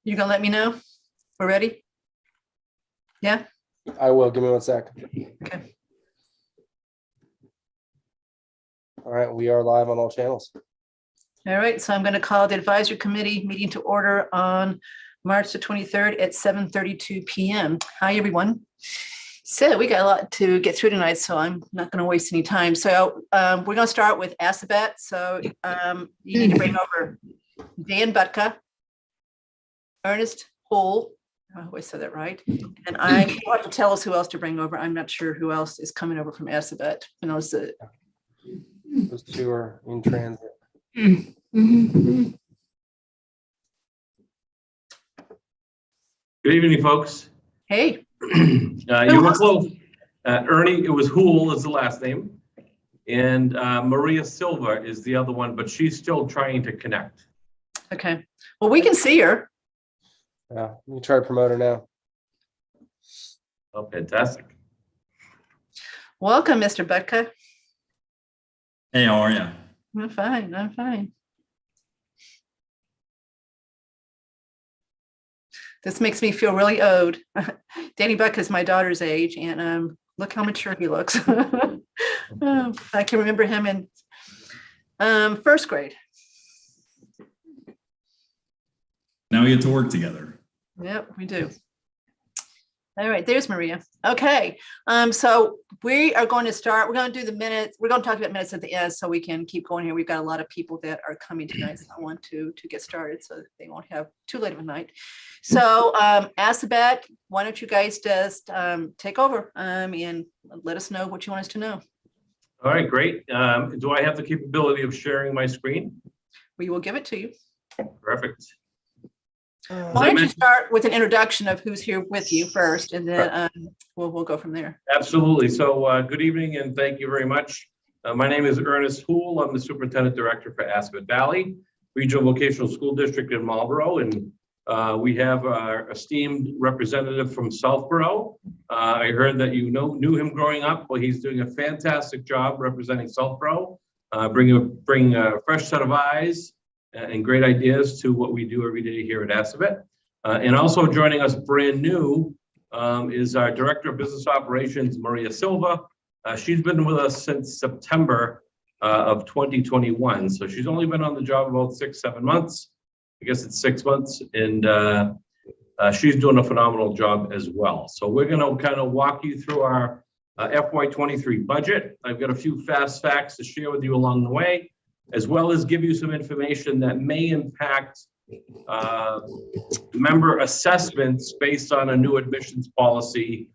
You gonna let me know? We're ready? Yeah? I will. Give me 1 sec. Okay. All right, we are live on all channels. All right, so I'm going to call the advisory committee meeting to order on March the 23rd at 7:32 p.m. Hi, everyone. So we got a lot to get through tonight, so I'm not going to waste any time. So we're going to start with Alphabet. So you need to bring over Dan Butka, Ernest Hull. I always said that right. And I will have to tell us who else to bring over. I'm not sure who else is coming over from Alphabet. You know, Those two are in transit. Good evening, folks. hey. You were close. Ernie, it was Hool is the last name. And Maria Silva is the other one, but she's still trying to connect. Okay. Well, we can see her. Yeah, you try to promote her now. Oh, fantastic. Welcome, Mr. Butka. Hey, how are you? I'm fine. I'm fine. This makes me feel really old. Danny Buck is my daughter's age, and look how mature he looks. I can remember him in first grade. Now we get to work together. Yep, we do. All right, there's Maria. Okay, so we are going to start. We're going to do the minutes. We're going to talk about minutes at the end so we can keep going here. We've got a lot of people that are coming tonight, so I want to get started so that they won't have too late of a night. So Alphabet, why don't you guys just take over and let us know what you want us to know. All right, great. Do I have the capability of sharing my screen? We will give it to you. Perfect. Why don't you start with an introduction of who's here with you first, and then we'll go from there. Absolutely. So good evening, and thank you very much. My name is Ernest Hool. I'm the Superintendent Director for Alphabet Valley Regional Vocational School District in Marlboro, and we have our esteemed representative from Southborough. I heard that you knew him growing up. Well, he's doing a fantastic job representing Southborough, bring a fresh set of eyes and great ideas to what we do every day here at Alphabet. And also joining us brand new is our Director of Business Operations, Maria Silva. She's been with us since September of 2021. So she's only been on the job about 6-7 months. I guess it's 6 months. And she's doing a phenomenal job as well. So we're going to kind of walk you through our FY23 budget. I've got a few fast facts to share with you along the way, as well as give you some information that may impact member assessments based on a new admissions policy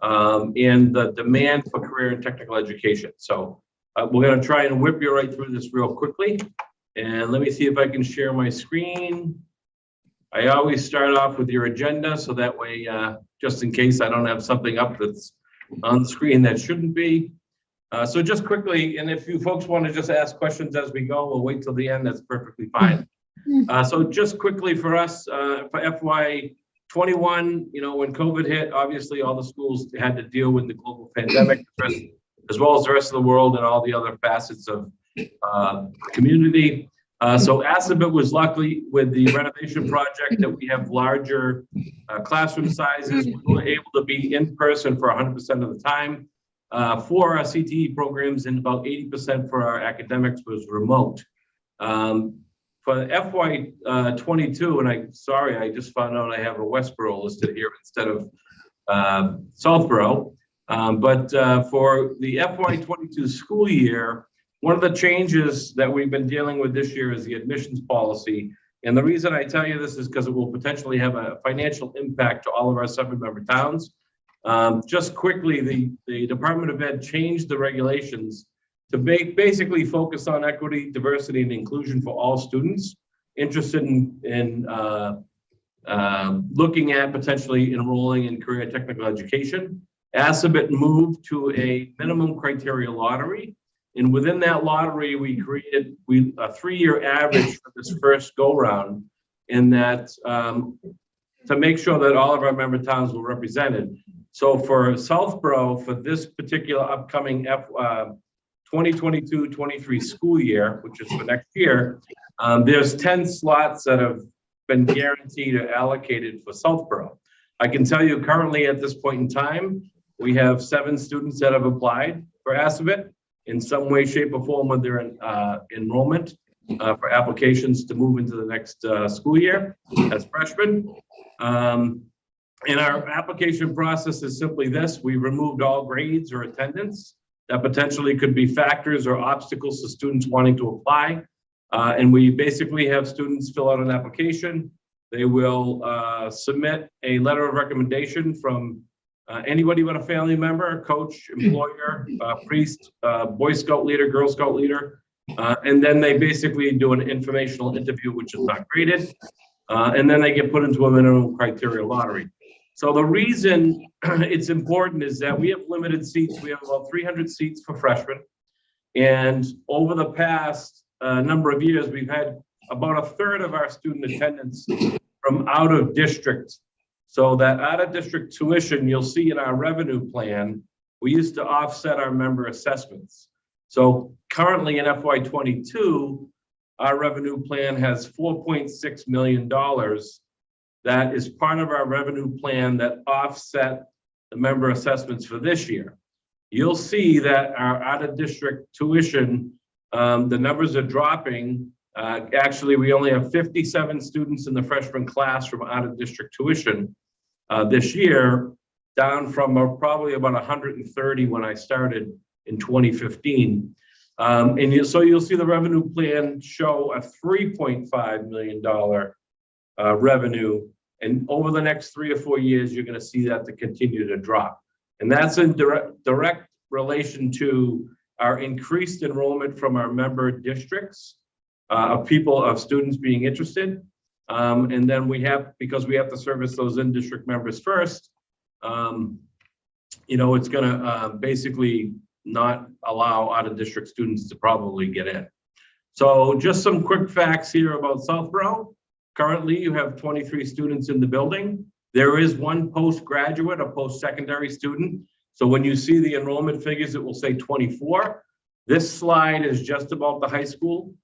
and the demand for career and technical education. So we're going to try and whip you right through this real quickly. And let me see if I can share my screen. I always start off with your agenda, so that way, just in case I don't have something up that's on the screen that shouldn't be. So just quickly, and if you folks want to just ask questions as we go, we'll wait till the end. That's perfectly fine. So just quickly for us, for FY21, you know, when COVID hit, obviously all the schools had to deal with the global pandemic, as well as the rest of the world and all the other facets of community. So Alphabet was lucky with the renovation project that we have larger classroom sizes. We were able to be in person for 100% of the time. For our CTE programs, and about 80% for our academics was remote. For FY22, and I just found out I have a Westboro listed here instead of Southborough. But for the FY22 school year, one of the changes that we've been dealing with this year is the admissions policy. And the reason I tell you this is because it will potentially have a financial impact to all of our 7-member towns. Just quickly, the Department of Ed changed the regulations to basically focus on equity, diversity, and inclusion for all students interested in looking at potentially enrolling in career technical education. Alphabet moved to a minimum criteria lottery. And within that lottery, we created a 3-year average for this first go-round, in that to make sure that all of our member towns were represented. So for Southborough, for this particular upcoming 2022-23 school year, which is for next year, there's 10 slots that have been guaranteed or allocated for Southborough. I can tell you currently at this point in time, we have 7 students that have applied for Assabet in some way, shape, or form with their enrollment for applications to move into the next school year as freshmen. And our application process is simply this: we removed all grades or attendance that potentially could be factors or obstacles to students wanting to apply. And we basically have students fill out an application. They will submit a letter of recommendation from anybody but a family member, coach, employer, priest, Boy Scout leader, Girl Scout leader. And then they basically do an informational interview, which is not graded. And then they get put into a minimum criteria lottery. So the reason it's important is that we have limited seats. We have about 300 seats for freshmen. And over the past number of years, we've had about a third of our student attendance from out of district. So that out of district tuition, you'll see in our revenue plan, we used to offset our member assessments. So currently in FY22, our revenue plan has $4.6 million. That is part of our revenue plan that offset the member assessments for this year. You'll see that our out-of-district tuition, the numbers are dropping. Actually, we only have 57 students in the freshman class from out-of-district tuition this year, down from probably about 130 when I started in 2015. So you'll see the revenue plan show a $3.5 million revenue. And over the next 3 or 4 years, you're going to see that to continue to drop. And that's in direct relation to our increased enrollment from our member districts of students being interested. And then because we have to service those in-district members first, it's going to basically not allow out-of-district students to probably get in. So just some quick facts here about Southborough. Currently, you have 23 students in the building. There is one postgraduate, a post-secondary student. So when you see the enrollment figures, it will say 24. This slide is just about the high school.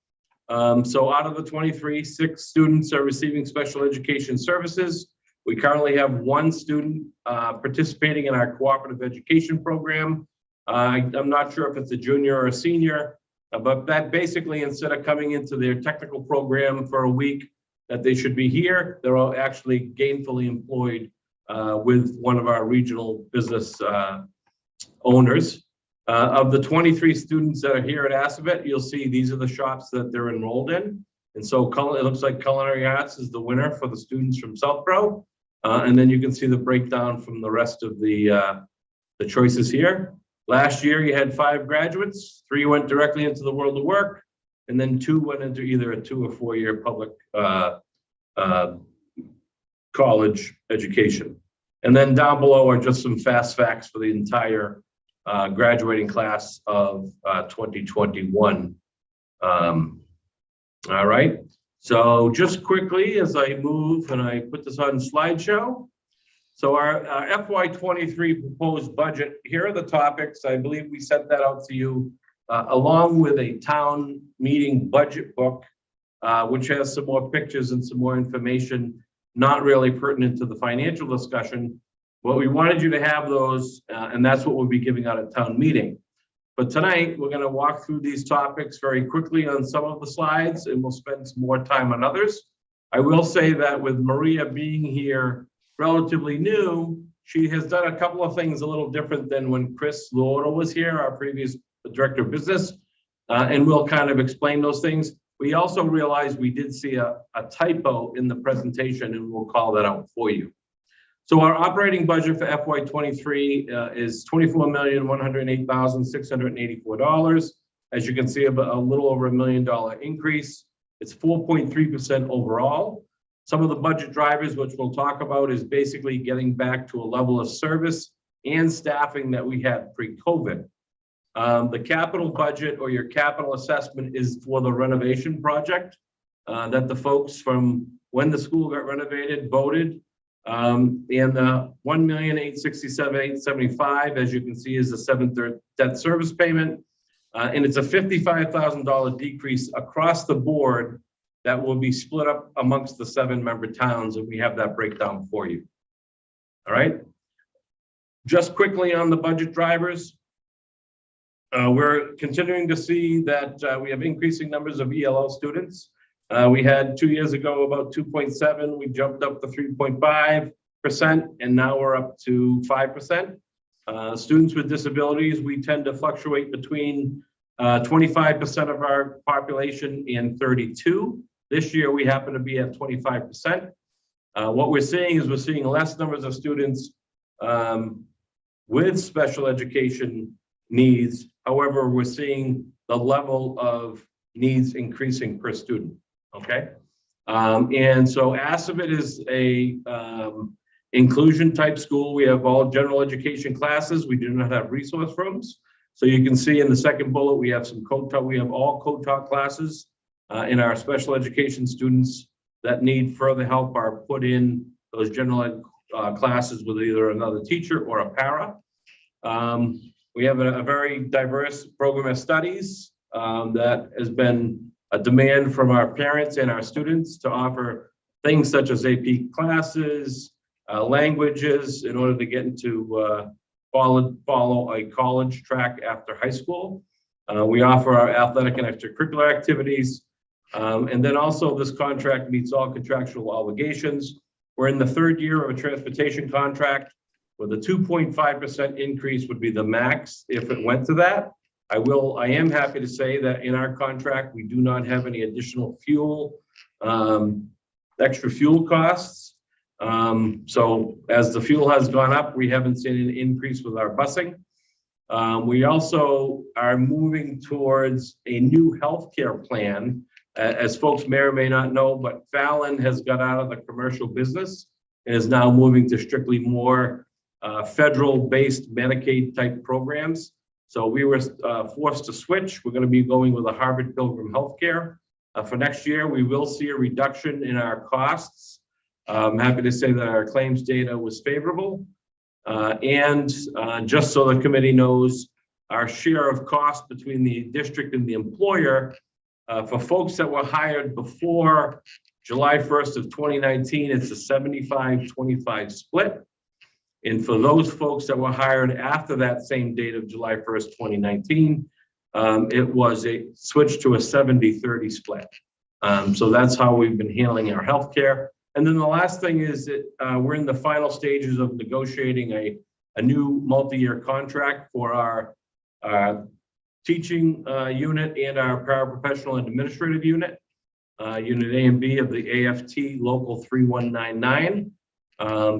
So out of the 23, 6 students are receiving special education services. We currently have 1 student participating in our cooperative education program. I'm not sure if it's a junior or a senior, but that basically, instead of coming into their technical program for a week, that they should be here, they're all actually gainfully employed with one of our regional business owners. Of the 23 students that are here at Assabet, you'll see these are the shops that they're enrolled in. And so it looks like Culinary Arts is the winner for the students from Southborough. And then you can see the breakdown from the rest of the choices here. Last year, you had 5 graduates, 3 went directly into the world of work, and then 2 went into either a 2 or 4 year public college education. And then down below are just some fast facts for the entire graduating class of 2021. All right, so just quickly as I move and I put this on slideshow. So our FY23 proposed budget, here are the topics. I believe we sent that out to you along with a town meeting budget book, which has some more pictures and some more information, not really pertinent to the financial discussion. But we wanted you to have those, and that's what we'll be giving out at town meeting. But tonight, we're going to walk through these topics very quickly on some of the slides, and we'll spend some more time on others. I will say that with Maria being here relatively new, she has done a couple of things a little different than when Chris Lordo was here, our previous director of business, and we'll kind of explain those things. We also realized we did see a typo in the presentation, and we'll call that out for you. So our operating budget for FY23 is $24,108,684. As you can see, a little over $1 million increase. It's 4.3% overall. Some of the budget drivers, which we'll talk about, is basically getting back to a level of service and staffing that we had pre-COVID. The capital budget or your capital assessment is for the renovation project that the folks from when the school got renovated voted. And the $1,867,875, as you can see, is the 7/3 debt service payment. And it's a $55,000 decrease across the board that will be split up amongst the 7-member towns, and we have that breakdown for you. All right. Just quickly on the budget drivers. We're continuing to see that we have increasing numbers of ELL students. We had 2 years ago about 2.7. We jumped up to 3.5%, and now we're up to 5%. Students with disabilities, we tend to fluctuate between 25% of our population and 32. This year, we happen to be at 25%. What we're seeing is we're seeing less numbers of students with special education needs. However, we're seeing the level of needs increasing per student, okay? And so Assabet is a inclusion type school. We have all general education classes. We do not have resource rooms. So you can see in the second bullet, we have some co-taught, we have all co-taught classes in our special education students that need further help are put in those general ed classes with either another teacher or a para. We have a very diverse program of studies that has been a demand from our parents and our students to offer things such as AP classes, languages in order to get into follow a college track after high school. We offer our athletic and extracurricular activities. And then also this contract meets all contractual obligations. We're in the 3rd year of a transportation contract with a 2.5% increase would be the max if it went to that. I am happy to say that in our contract, we do not have any additional fuel, extra fuel costs. So as the fuel has gone up, we haven't seen an increase with our busing. We also are moving towards a new healthcare plan. As folks may or may not know, but Fallon has got out of the commercial business and is now moving to strictly more federal-based Medicaid type programs. So we were forced to switch. We're going to be going with a Harvard Pilgrim Healthcare. For next year, we will see a reduction in our costs. I'm happy to say that our claims data was favorable. And just so the committee knows, our share of cost between the district and the employer for folks that were hired before July 1st of 2019, it's a 75-25 split. And for those folks that were hired after that same date of July 1st, 2019, it was a switch to a 70-30 split. So that's how we've been handling our healthcare. And then the last thing is that we're in the final stages of negotiating a new multi-year contract for our teaching unit and our paraprofessional and administrative unit, unit A and B of the AFT local 3199.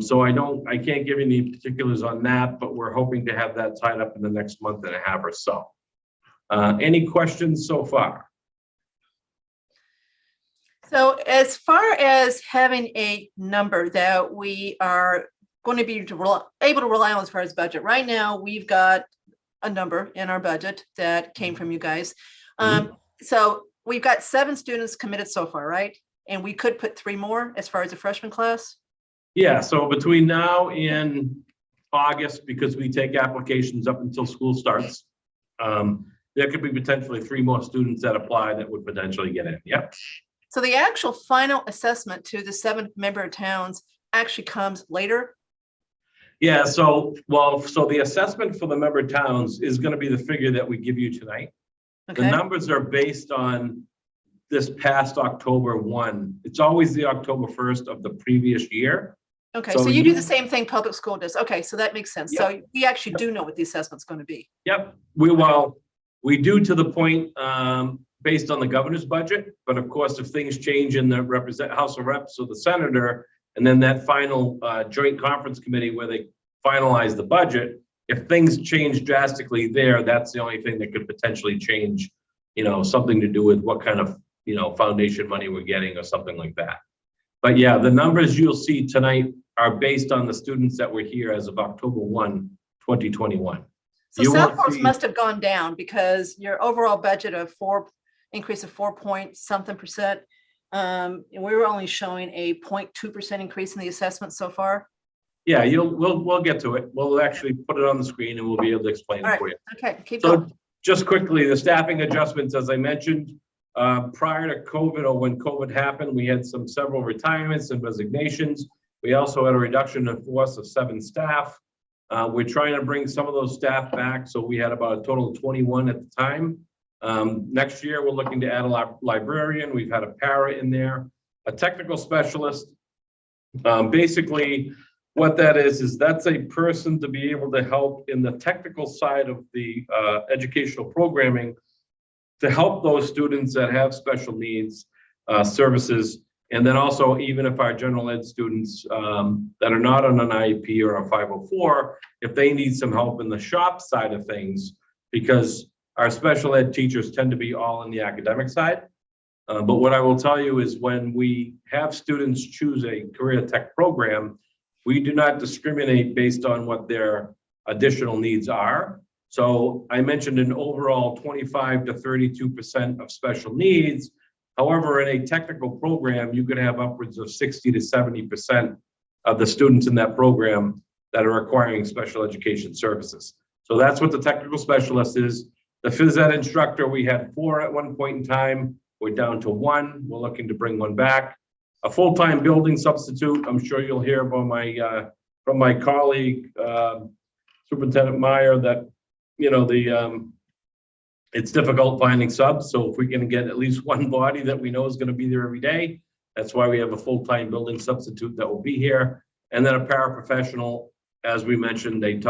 So I can't give you any particulars on that, but we're hoping to have that tied up in the next month and a half or so. Any questions so far? So as far as having a number that we are going to be able to rely on as far as budget, right now we've got a number in our budget that came from you guys. So we've got 7 students committed so far, right? And we could put 3 more as far as a freshman class? Yeah, so between now and August, because we take applications up until school starts, there could be potentially 3 more students that apply that would potentially get in. Yep. So the actual final assessment to the 7-member towns actually comes later? Yeah, so the assessment for the member towns is going to be the figure that we give you tonight. Okay. The numbers are based on this past October 1. It's always the October 1st of the previous year. Okay, So so you do you- the same thing public school does. Okay, so that makes sense. Yep. So we actually do know what the assessment's going to be. Yep, we do to the point based on the governor's budget, but of course, if things change in the House of Reps or the senator, and then that final joint conference committee where they finalize the budget, if things change drastically there, that's the only thing that could potentially change, something to do with what kind of, foundation money we're getting or something like that. But yeah, the numbers you'll see tonight are based on the students that were here as of October 1, 2021. So You won't Southport's see- must have gone down because your overall budget of increase of 4.something%. And we were only showing a 0.2% increase in the assessment so far. Yeah, we'll get to it. We'll actually put it on the screen and we'll be able to explain All it right. for you. Okay, keep So going. just quickly, the staffing adjustments, as I mentioned, prior to COVID, or when COVID happened, we had several retirements and resignations. We also had a reduction in force of 7 staff. We're trying to bring some of those staff back. So we had about a total of 21 at the time. Next year, we're looking to add a librarian. We've had a para in there, a technical specialist. Basically, what that is that's a person to be able to help in the technical side of the educational programming to help those students that have special needs services. And then also, even if our general ed students that are not on an IEP or a 504, if they need some help in the shop side of things, because our special ed teachers tend to be all in the academic side. But what I will tell you is when we have students choose a career tech program, we do not discriminate based on what their additional needs are. So I mentioned an overall 25 to 32% of special needs. However, in a technical program, you could have upwards of 60 to 70% of the students in that program that are requiring special education services. So that's what the technical specialist is. The phys ed instructor, we had 4 at one point in time. We're down to 1. We're looking to bring 1 back. A full-time building substitute. I'm sure you'll hear from my colleague, Superintendent Meyer, that it's difficult finding subs. So if we can get at least 1 body that we know is going to be there every day, that's why we have a full-time building substitute that will be here. And then a paraprofessional, as we mentioned, they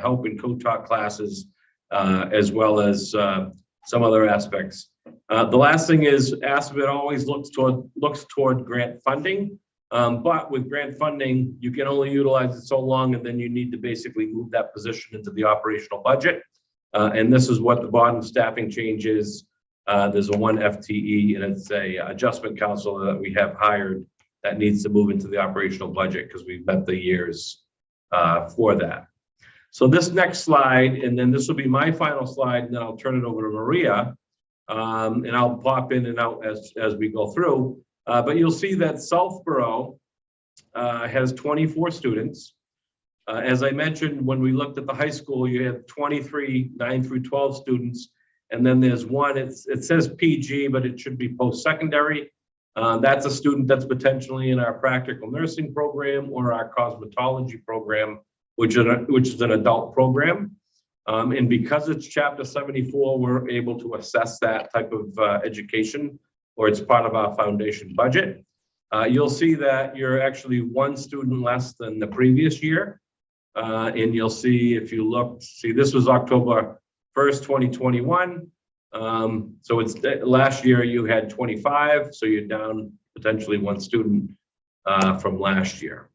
help in co-taught classes as well as some other aspects. The last thing is ASPID always looks toward grant funding. But with grant funding, you can only utilize it so long, and then you need to basically move that position into the operational budget. And this is what the bottom staffing change is. There's a 1 FTE, and it's a adjustment counselor that we have hired that needs to move into the operational budget because we've met the years for that. So this next slide, and then this will be my final slide, and then I'll turn it over to Maria, and I'll pop in and out as we go through. But you'll see that Southborough has 24 students. As I mentioned, when we looked at the high school, you had 23 9 through 12 students, and then there's 1, it says PG, but it should be post-secondary. That's a student that's potentially in our practical nursing program or our cosmetology program, which is an adult program. And because it's Chapter 74, we're able to assess that type of education, or it's part of our foundation budget. You'll see that you're actually 1 student less than the previous year. And you'll see, if you look, this was October 1st, 2021. So it's last year you had 25, so you're down potentially 1 student from last year.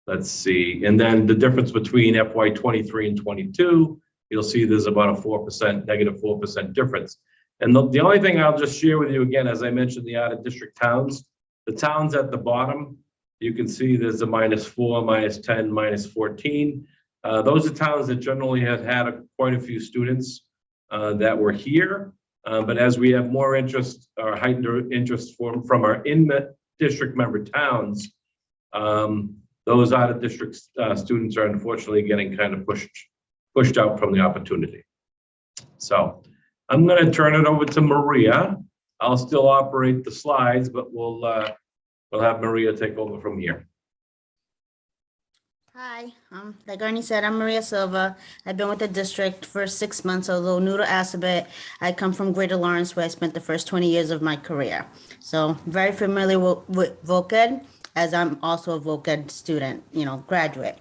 Let's see, and then the difference between FY 23 and 22, you'll see there's about a negative 4% difference. And the only thing I'll just share with you again, as I mentioned, the out of district towns, the towns at the bottom, you can see there's a -4, -10, -14. Those are towns that generally have had quite a few students that were here. But as we have more interest or heightened interest from our in-district member towns, those out of district students are unfortunately getting kind of pushed out from the opportunity. So I'm going to turn it over to Maria. I'll still operate the slides, but we'll have Maria take over from here. Hi, like Arnie said, I'm Maria Silva. I've been with the district for 6 months, although new to Assabet. I come from Greater Lawrence, where I spent the first 20 years of my career. So very familiar with VOCED, as I'm also a VOCED student, graduate.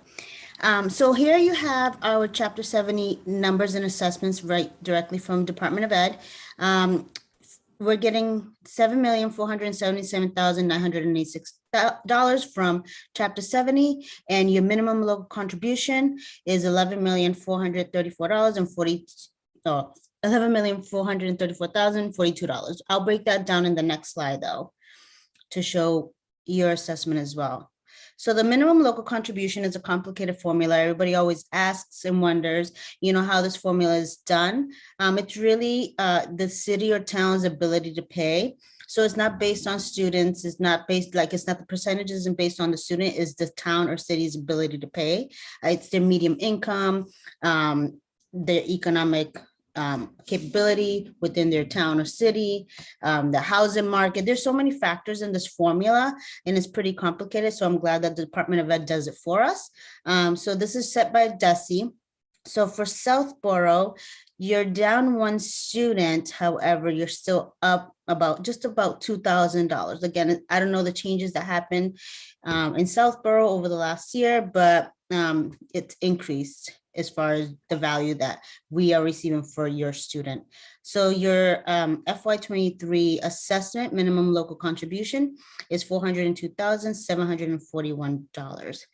So here you have our Chapter 70 numbers and assessments right directly from Department of Ed. We're getting $7,477,986 from Chapter 70, and your minimum local contribution is $11,434,042. I'll break that down in the next slide, though, to show your assessment as well. So the minimum local contribution is a complicated formula. Everybody always asks and wonders, how this formula is done. It's really the city or town's ability to pay. So it's not based on students. It's not the percentages isn't based on the student. It's the town or city's ability to pay. It's their median income, their economic capability within their town or city, the housing market. There's so many factors in this formula, and it's pretty complicated. So I'm glad that the Department of Ed does it for us. So this is set by DESE. So for Southborough, you're down one student. However, you're still up just about $2,000. Again, I don't know the changes that happened in Southborough over the last year, but it's increased as far as the value that we are receiving for your student. So your FY23 assessment minimum local contribution is $402,741.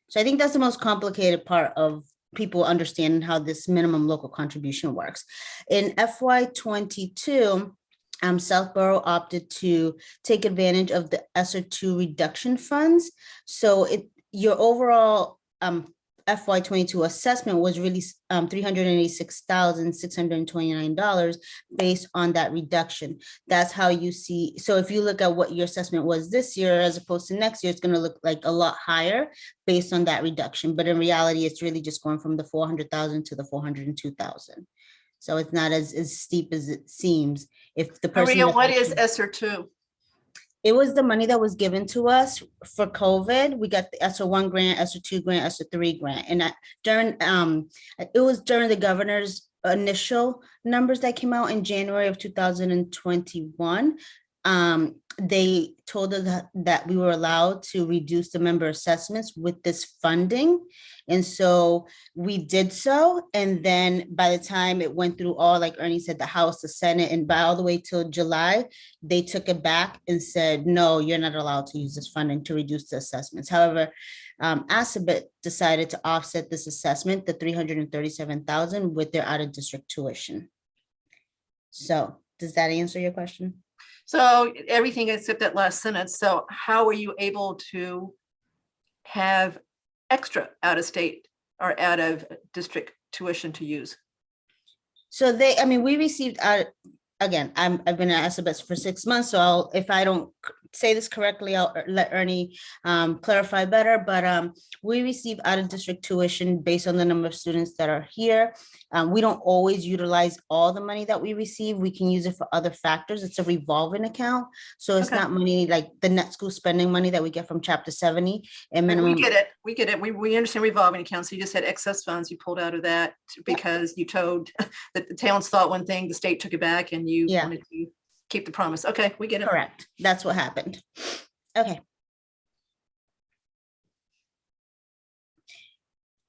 So I think that's the most complicated part of people understanding how this minimum local contribution works. In FY22, Southborough opted to take advantage of the ESSER 2 reduction funds. So your overall FY22 assessment was really $386,629 based on that reduction. That's how you see. So if you look at what your assessment was this year as opposed to next year, it's going to look like a lot higher based on that reduction. But in reality, it's really just going from the 400,000 to the 402,000. So it's not as steep as it seems. If the person, Maria, what is ESSER 2? it was the money that was given to us for COVID. We got the ESSER 1 grant, ESSER 2 grant, ESSER 3 grant. And it was during the governor's initial numbers that came out in January of 2021. They told us that we were allowed to reduce the member assessments with this funding. And so we did so. And then by the time it went through all, like Ernie said, the House, the Senate, and by all the way till July, they took it back and said, no, you're not allowed to use this funding to reduce the assessments. However, Assabet decided to offset this assessment, the $337,000, with their out-of-district tuition. So does that answer your question? So everything except that last sentence. So how are you able to have extra out of state or out of district tuition to use? So we received again, I've been at Assabet for 6 months, so if I don't say this correctly, I'll let Ernie clarify better, but we receive out-of-district tuition based on the number of students that are here. We don't always utilize all the money that we receive. We can use it for other factors. It's a revolving account, so it's not money like the net school spending money that we get from Chapter 70 and minimum. We get it. We understand revolving accounts. So you just had excess funds you pulled out of that because you told that the towns thought one thing, the state took it back, and you wanted to keep the promise. Okay, we get it. Correct. That's what happened. Okay.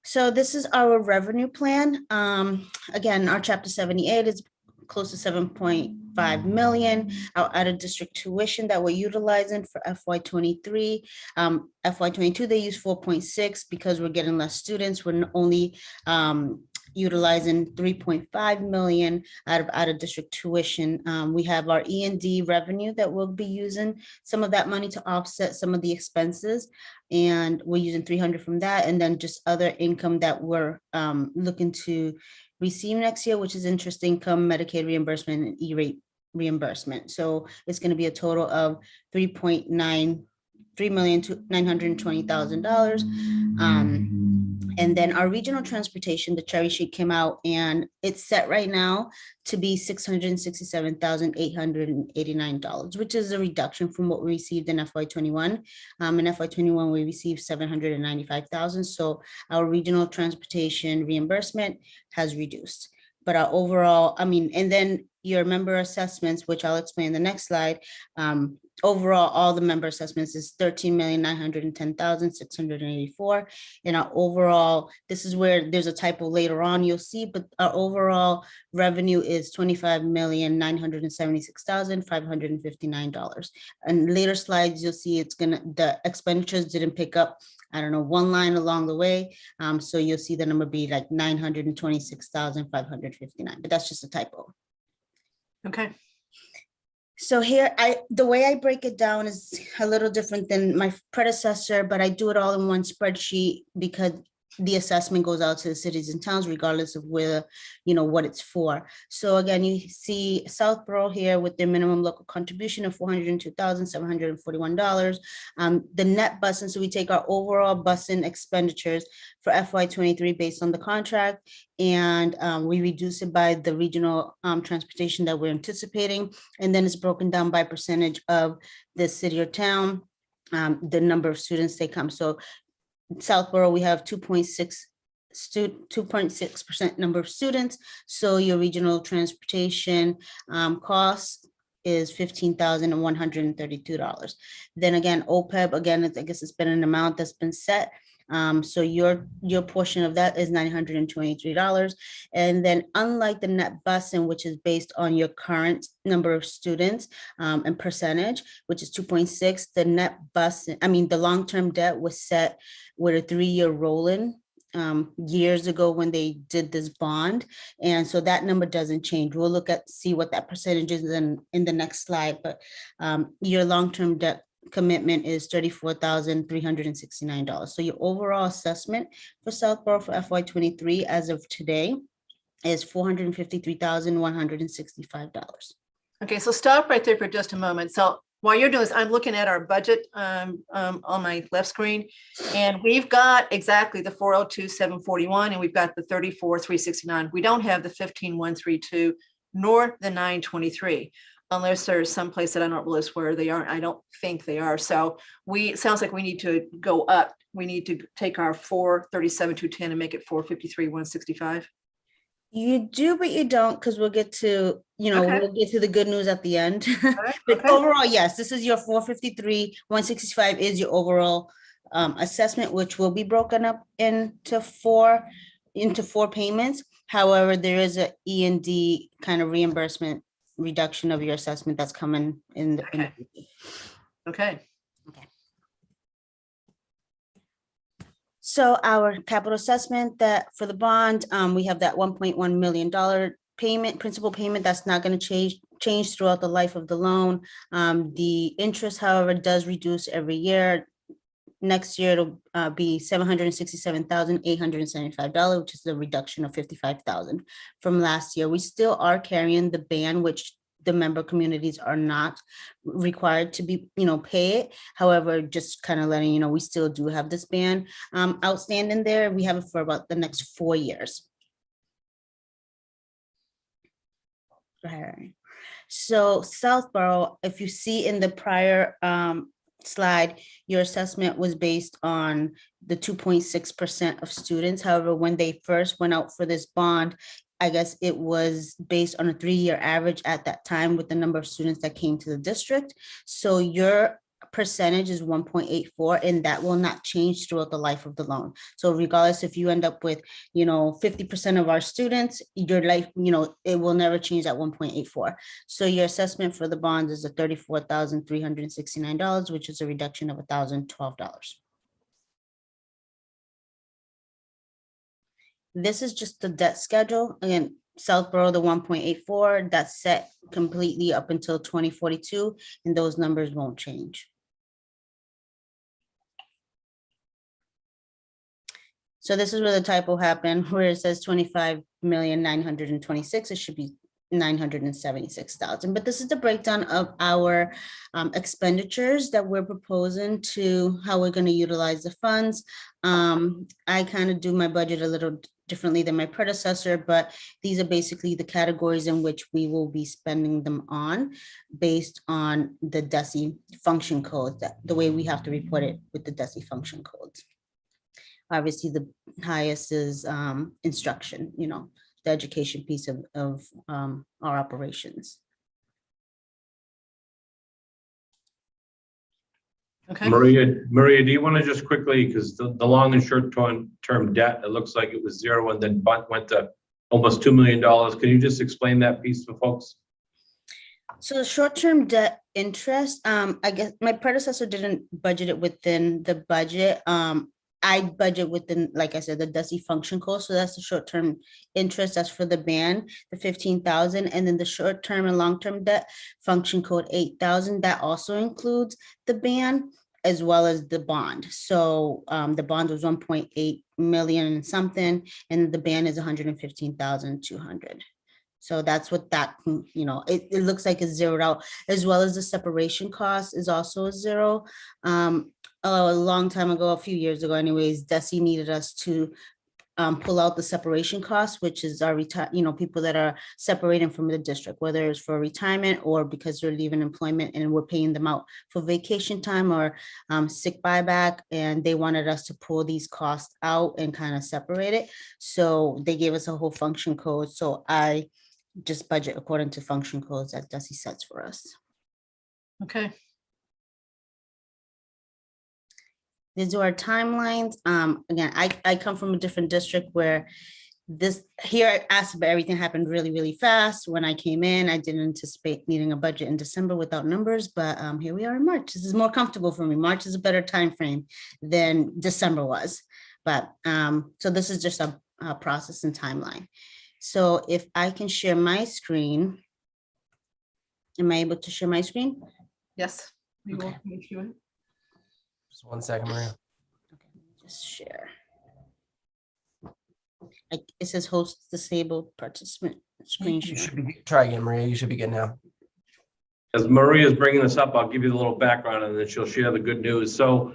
So this is our revenue plan. Again, our Chapter 78 is close to 7.5 million. Our out-of-district tuition that we're utilizing for FY23. FY22, they use 4.6 because we're getting less students. We're only utilizing 3.5 million out of district tuition. We have our E&D revenue that we'll be using some of that money to offset some of the expenses, and we're using 300 from that, and then just other income that we're looking to receive next year, which is interest income, Medicaid reimbursement, and E-rate reimbursement. So it's going to be a total of $3,920,000. And then our regional transportation, the cherry sheet came out, and it's set right now to be $667,889, which is a reduction from what we received in FY21. In FY21, we received $795,000. So our regional transportation reimbursement has reduced. But our overall, and then your member assessments, which I'll explain in the next slide, overall, all the member assessments is $13,910,684. And our overall, this is where there's a typo later on, you'll see, but our overall revenue is $25,976,559. And later slides, you'll see the expenditures didn't pick up, I don't know, one line along the way. So you'll see the number be like 926,559, but that's just a typo. Okay. So here, the way I break it down is a little different than my predecessor, but I do it all in one spreadsheet because the assessment goes out to the cities and towns regardless of where, what it's for. So again, you see Southborough here with their minimum local contribution of $402,741. The net busing, so we take our overall busing expenditures for FY23 based on the contract, and we reduce it by the regional transportation that we're anticipating, and then it's broken down by percentage of the city or town, the number of students they come. So Southborough, we have 2.6% number of students. So your regional transportation cost is $15,132. Then again, OPEB, again, I guess it's been an amount that's been set. So your portion of that is $923. And then unlike the net busing, which is based on your current number of students and percentage, which is 2.6, the net busing, the long-term debt was set with a 3-year rolling years ago when they did this bond. And so that number doesn't change. We'll see what that percentage is in the next slide, but your long-term debt commitment is $34,369. So your overall assessment for Southborough for FY23 as of today is $453,165. Okay, so stop right there for just a moment. So while you're doing this, I'm looking at our budget on my left screen, and we've got exactly the 402,741, and we've got the 34,369. We don't have the 15,132 nor the 923. Unless there's some place that I don't list where they aren't. I don't think they are. So it sounds like we need to go up. We need to take our 437,210 and make it 453,165. You do, but you don't, because we'll get to, Okay. we'll get to the good news at the end. right, But okay. overall, yes, this is your 453,165 is your overall assessment, which will be broken up into four payments. However, there is a E&D kind of reimbursement reduction of your assessment that's coming in the Okay. Okay. So our capital assessment that for the bond, we have that $1.1 million principal payment that's not going to change throughout the life of the loan. The interest, however, does reduce every year. Next year it'll be $767,875, which is a reduction of $55,000 from last year. We still are carrying the ban, which the member communities are not required to be, pay it. However, just kind of letting you know, we still do have this ban outstanding there. We have it for about the next 4 years. So Southborough, if you see in the prior slide, your assessment was based on the 2.6% of students. However, when they first went out for this bond, I guess it was based on a 3-year average at that time with the number of students that came to the district. So your percentage is 1.84, and that will not change throughout the life of the loan. So regardless if you end up with, 50% of our students, your life, it will never change at 1.84. So your assessment for the bond is a $34,369, which is a reduction of $1,012. This is just the debt schedule. Again, Southborough, the 1.84, that's set completely up until 2042, and those numbers won't change. So this is where the typo happened, where it says 25,926,000, it should be 976,000. But this is the breakdown of our expenditures that we're proposing to how we're going to utilize the funds. I kind of do my budget a little differently than my predecessor, but these are basically the categories in which we will be spending them on based on the DESE function codes, the way we have to report it with the DESE function codes. Obviously, the highest is instruction, the education piece of our operations. Okay. Maria, do you want to just quickly, because the long and short term debt, it looks like it was 0 and then went to almost $2 million. Can you just explain that piece for folks? So the short-term debt interest, I guess my predecessor didn't budget it within the budget. I budget within, like I said, the DESE function code. So that's the short-term interest. That's for the band, the 15,000, and then the short-term and long-term debt function code 8,000. That also includes the band. as well as the bond. So the bond was 1.8 million and something, and the band is 115,200. So that's what that, it looks like it's zeroed out, as well as the separation cost is also a zero. A long time ago, a few years ago anyways, DESI needed us to pull out the separation costs, which is our people that are separating from the district, whether it's for retirement or because they're leaving employment, and we're paying them out for vacation time or sick buyback. And they wanted us to pull these costs out and kind of separate it. So they gave us a whole function code. So I just budget according to function codes that DESI sets for us. Okay. These are our timelines. Again, I come from a different district where here at ASBA, everything happened really, really fast. When I came in, I didn't anticipate needing a budget in December without numbers, but here we are in March. This is more comfortable for me. March is a better time frame than December was. But so this is just a process and timeline. So if I can share my screen, am I able to share my screen? Yes. We will Okay. make you in. Just 1 second, Maria. Okay, just share. It says host disabled participant screen You share. should be, try again, Maria. You should be good now. As Maria is bringing this up, I'll give you the little background and then she'll share the good news. So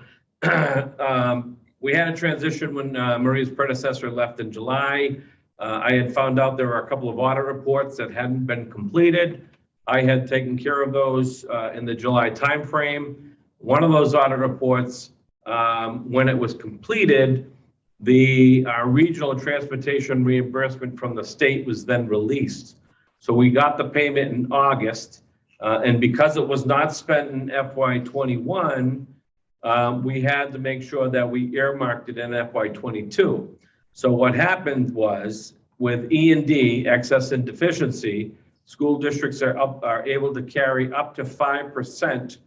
we had a transition when Maria's predecessor left in July. I had found out there were a couple of audit reports that hadn't been completed. I had taken care of those in the July timeframe. One of those audit reports, when it was completed, the regional transportation reimbursement from the state was then released. So we got the payment in August, and because it was not spent in FY21, we had to make sure that we earmarked it in FY22. So what happened was with E&D, excess and deficiency, school districts are able to carry up to 5%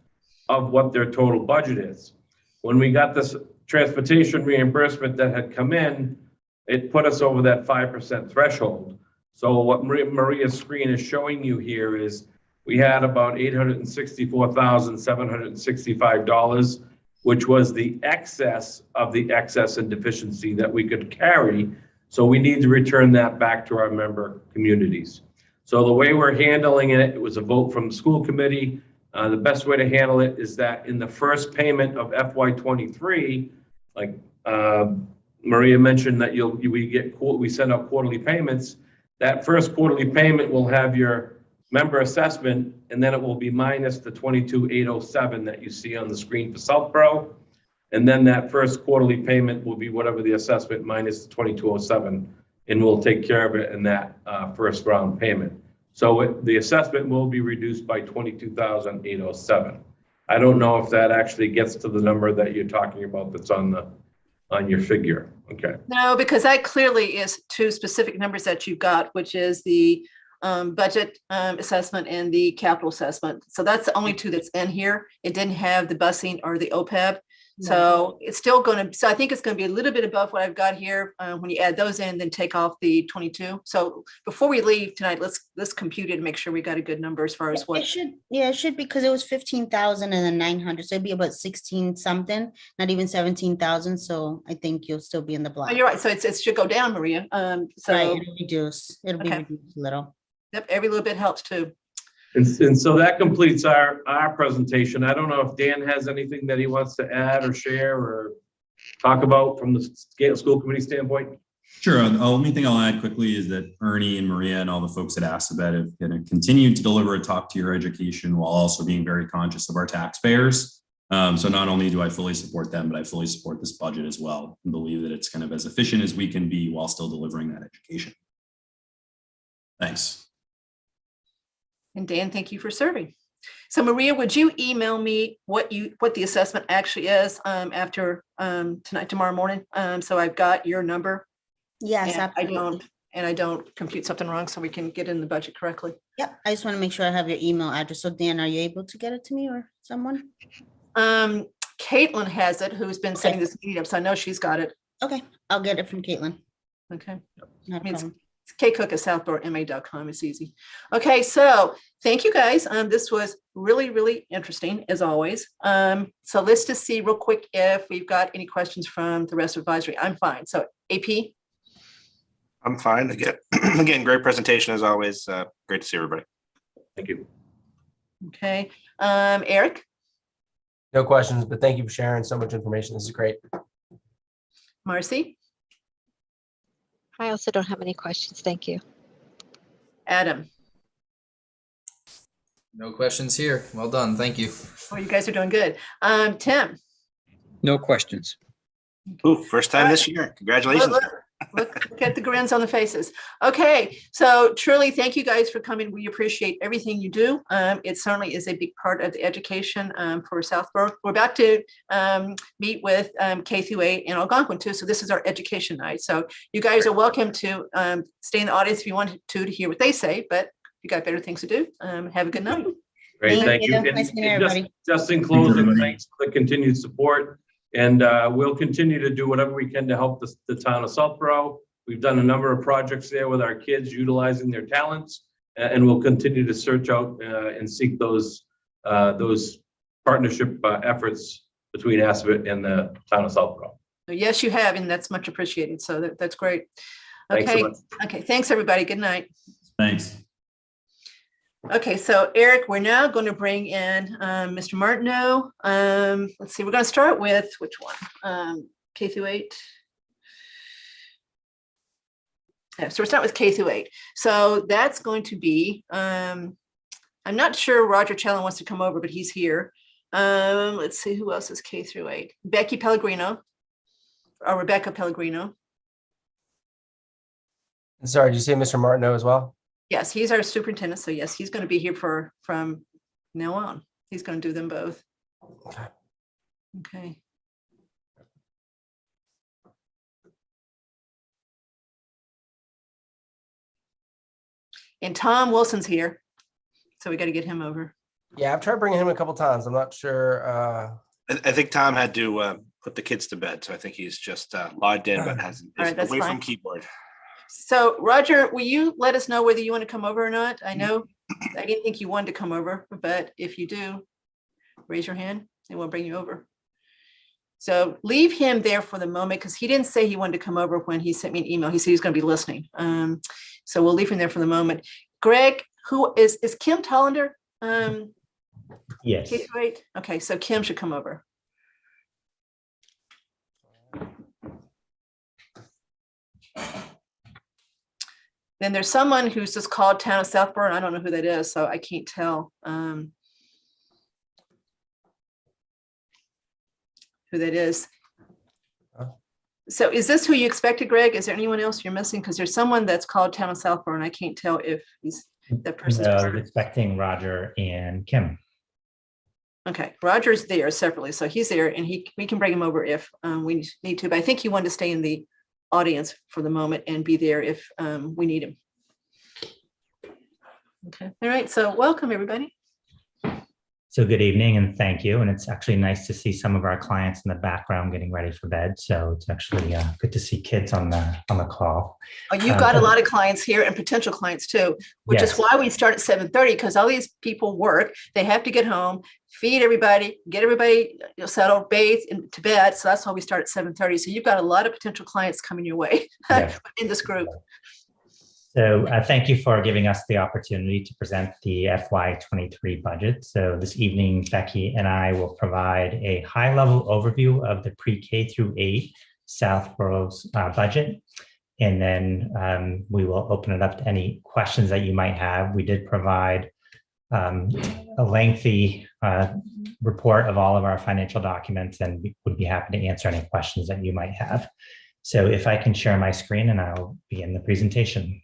of what their total budget is. When we got this transportation reimbursement that had come in, it put us over that 5% threshold. So what Maria's screen is showing you here is we had about $864,765, which was the excess of the excess and deficiency that we could carry. So we need to return that back to our member communities. So the way we're handling it, it was a vote from the school committee. The best way to handle it is that in the first payment of FY23, like Maria mentioned that we send out quarterly payments. That first quarterly payment will have your member assessment, and then it will be minus the 22,807 that you see on the screen for Southborough. And then that first quarterly payment will be whatever the assessment minus the 2207, and we'll take care of it in that first round payment. So the assessment will be reduced by 22,807. I don't know if that actually gets to the number that you're talking about that's on your figure. Okay. No, because that clearly is two specific numbers that you've got, which is the budget assessment and the capital assessment. So that's the only two that's in here. It didn't have the busing or the OPEB. So it's still going to, so I think it's going to be a little bit above what I've got here. When you add those in, then take off the 22. So before we leave tonight, let's compute it and make sure we got a good number as far as what. It should, yeah, it should, because it was 15,000 and then 900. So it'd be about 16 something, not even 17,000. So I think you'll still be in the Oh, black. you're right. So it should go down, Maria. Right, So it'll reduce. It'll be Okay. reduced a little. yep, every little bit helps too. And so that completes our presentation. I don't know if Dan has anything that he wants to add or share or talk about from the school committee standpoint. Sure. The only thing I'll add quickly is that Ernie and Maria and all the folks at Assabet have continued to deliver a top tier education while also being very conscious of our taxpayers. So not only do I fully support them, but I fully support this budget as well and believe that it's kind of as efficient as we can be while still delivering that education. Thanks. And Dan, thank you for serving. So Maria, would you email me what the assessment actually is after tomorrow morning? So I've got your number. Yes, And absolutely. I don't compute something wrong so we can get in the budget correctly. Yep. I just want to make sure I have your email address. So Dan, are you able to get it to me or someone? Caitlin has it, who's been setting this meeting up. So I know she's got it. Okay, I'll get it from Caitlin. Okay. No I mean, problem. kcook@southboroughma.com. It's easy. Okay, so thank you guys. This was really, really interesting as always. So let's just see real quick if we've got any questions from the rest of advisory. I'm fine. So AP. I'm fine. Again, great presentation as always. Great to see everybody. Thank you. Okay. Eric. No questions, but thank you for sharing so much information. This is great. Marcy. I also don't have any questions. Thank you. Adam. No questions here. Well done. Thank you. Oh, you guys are doing good. Tim. No questions. Ooh, first time this year. Congratulations. Look at the grins on the faces. Okay, so truly thank you guys for coming. We appreciate everything you do. It certainly is a big part of the education for Southborough. We're about to meet with K through 8 in Algonquin too. So this is our education night. So you guys are welcome to stay in the audience if you want to hear what they say, but if you got better things to do, have a good night. Great, Thank thank you. you. And- Nice meeting and everybody. just in closing, everybody. thanks for the continued support. And we'll continue to do whatever we can to help the town of Southborough. We've done a number of projects there with our kids utilizing their talents, and we'll continue to search out and seek those partnership efforts between Assabet and the town of Southborough. Yes, you have, and that's much appreciated. So that's great. Thanks so Okay, much. okay. Thanks, everybody. Good night. Thanks. Okay, so Eric, we're now going to bring in Mr. Martineau. Let's see, we're going to start with which one? K through 8. Yeah, so we're starting with K through 8. So that's going to be, I'm not sure Roger Challen wants to come over, but he's here. Let's see, who else is K through 8? Becky Pellegrino, or Rebecca Pellegrino. Sorry, did you say Mr. Martineau as well? Yes, he's our superintendent. So yes, he's going to be here from now on. He's going to do them both. Okay. Okay. And Tom Wilson's here. So we got to get him over. Yeah, I've tried bringing him a couple times. I'm not sure. I think Tom had to put the kids to bed, so I think he's just logged in, but is All right, that's away fine. from keyboard. So Roger, will you let us know whether you want to come over or not? I know I didn't think you wanted to come over, but if you do, raise your hand and we'll bring you over. So leave him there for the moment because he didn't say he wanted to come over when he sent me an email. He said he's going to be listening. So we'll leave him there for the moment. Greg, who is Kim Tollender? Yes. K-8? Okay, so Kim should come over. Then there's someone who's just called Town of Southborough, and I don't know who that is, so I can't tell who that is. So is this who you expected, Greg? Is there anyone else you're missing? Because there's someone that's called Town of Southborough, and I can't tell if he's that person's. No, I was expecting Roger and Kim. Okay, Roger's there separately, so he's there, and we can bring him over if we need to. But I think he wanted to stay in the audience for the moment and be there if we need him. Okay, all right, so welcome everybody. So good evening and thank you. And it's actually nice to see some of our clients in the background getting ready for bed. So it's actually good to see kids on the call. Oh, you've got a lot of clients here and potential clients too, which is Yes. why we start at 7:30 because all these people work. They have to get home, feed everybody, get everybody settled, bathe, and to bed. So that's why we start at 7:30. So you've got a lot of potential clients coming your way Yes. in this group. So thank you for giving us the opportunity to present the FY23 budget. So this evening, Becky and I will provide a high-level overview of the pre-K through 8 Southborough's budget. And then we will open it up to any questions that you might have. We did provide a lengthy report of all of our financial documents, and we would be happy to answer any questions that you might have. So if I can share my screen and I'll begin the presentation.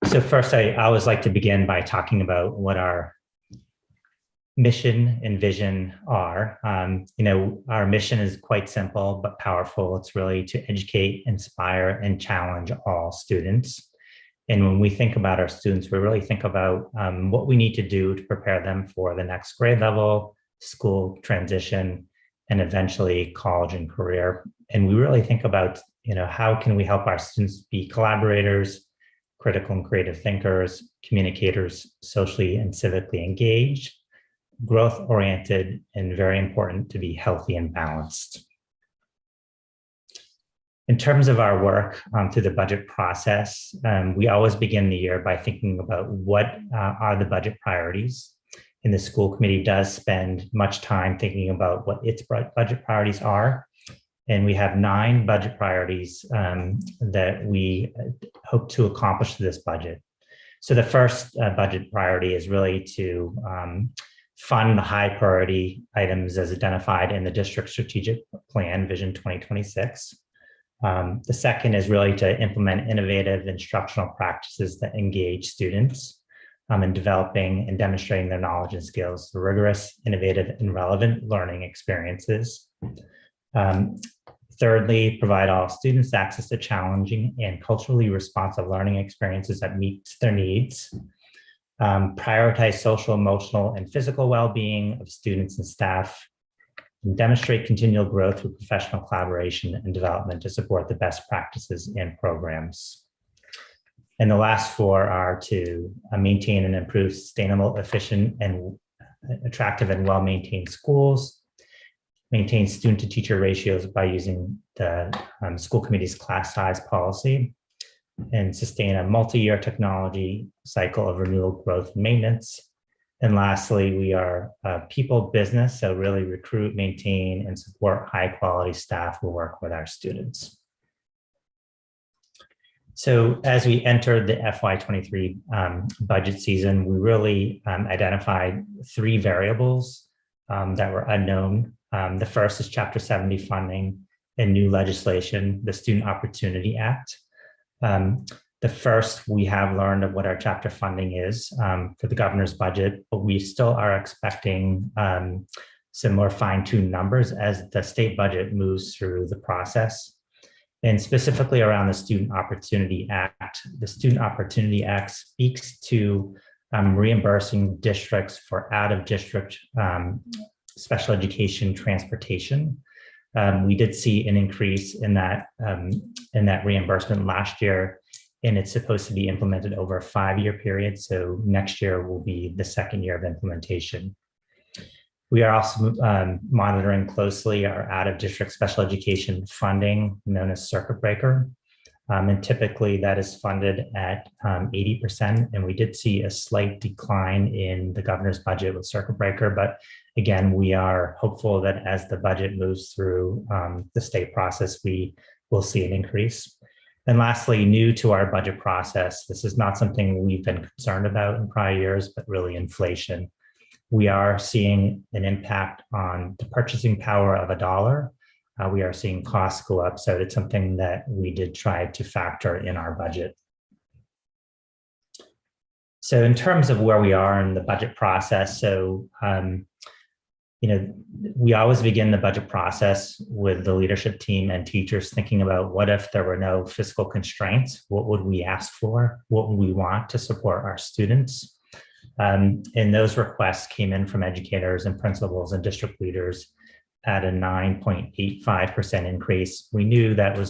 So first, I always like to begin by talking about what our mission and vision are. Our mission is quite simple but powerful. It's really to educate, inspire, and challenge all students. And when we think about our students, we really think about what we need to do to prepare them for the next grade level, school transition, and eventually college and career. And we really think about, how can we help our students be collaborators, critical and creative thinkers, communicators, socially and civically engaged, growth-oriented, and very important to be healthy and balanced. In terms of our work through the budget process, we always begin the year by thinking about what are the budget priorities. And the school committee does spend much time thinking about what its budget priorities are. And we have 9 budget priorities that we hope to accomplish through this budget. So the first budget priority is really to fund the high priority items as identified in the district strategic plan, Vision 2026. The second is really to implement innovative instructional practices that engage students in developing and demonstrating their knowledge and skills through rigorous, innovative, and relevant learning experiences. Thirdly, provide all students access to challenging and culturally responsive learning experiences that meet their needs. Prioritize social, emotional, and physical well-being of students and staff, and demonstrate continual growth through professional collaboration and development to support the best practices and programs. And the last 4 are to maintain and improve sustainable, efficient, and attractive and well-maintained schools, maintain student to teacher ratios by using the school committee's class size policy, and sustain a multi-year technology cycle of renewal growth and maintenance. And lastly, we are a people business, so really recruit, maintain, and support high quality staff who work with our students. So as we entered the FY23 budget season, we really identified 3 variables that were unknown. The first is Chapter 70 funding and new legislation, the Student Opportunity Act. The first, we have learned of what our chapter funding is for the governor's budget, but we still are expecting some more fine-tuned numbers as the state budget moves through the process. And specifically around the Student Opportunity Act, the Student Opportunity Act speaks to reimbursing districts for out-of-district special education transportation. We did see an increase in that reimbursement last year, and it's supposed to be implemented over a 5-year period. So next year will be the 2nd year of implementation. We are also monitoring closely our out-of-district special education funding, known as circuit breaker. And typically that is funded at 80%. And we did see a slight decline in the governor's budget with circuit breaker. But again, we are hopeful that as the budget moves through the state process, we will see an increase. And lastly, new to our budget process, this is not something we've been concerned about in prior years, but really inflation. We are seeing an impact on the purchasing power of a dollar. We are seeing costs go up, so it's something that we did try to factor in our budget. So in terms of where we are in the budget process, so we always begin the budget process with the leadership team and teachers thinking about what if there were no fiscal constraints, what would we ask for, what would we want to support our students? And those requests came in from educators and principals and district leaders at a 9.85% increase. We knew that was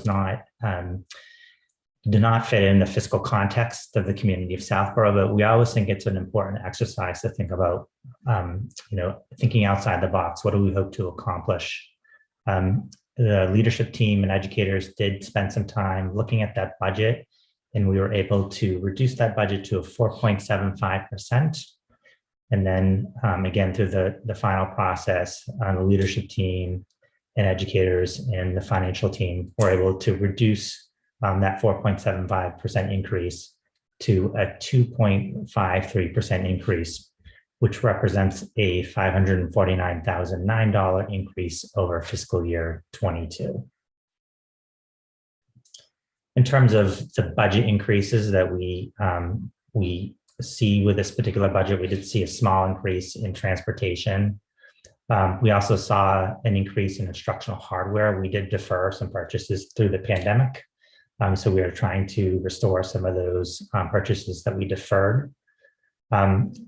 did not fit in the fiscal context of the community of Southborough, but we always think it's an important exercise to think about, thinking outside the box. What do we hope to accomplish? The leadership team and educators did spend some time looking at that budget, and we were able to reduce that budget to a 4.75%. And then again, through the final process, the leadership team and educators and the financial team were able to reduce that 4.75% increase to a 2.53% increase, which represents a $549,009 increase over fiscal year 22. In terms of the budget increases that we see with this particular budget, we did see a small increase in transportation. We also saw an increase in instructional hardware. We did defer some purchases through the pandemic. So we are trying to restore some of those purchases that we deferred.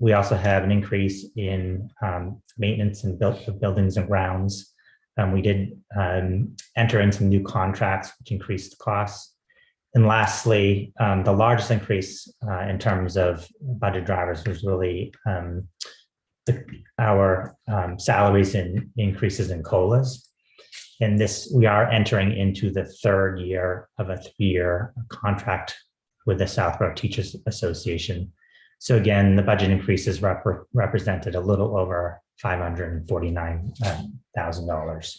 We also have an increase in maintenance and buildings and grounds. We did enter into new contracts, which increased the costs. And lastly, the largest increase in terms of budget drivers was really our salaries and increases in COLAs. And this, we are entering into the third year of a 3-year contract with the Southborough Teachers Association. So again, the budget increases represented a little over $549,000.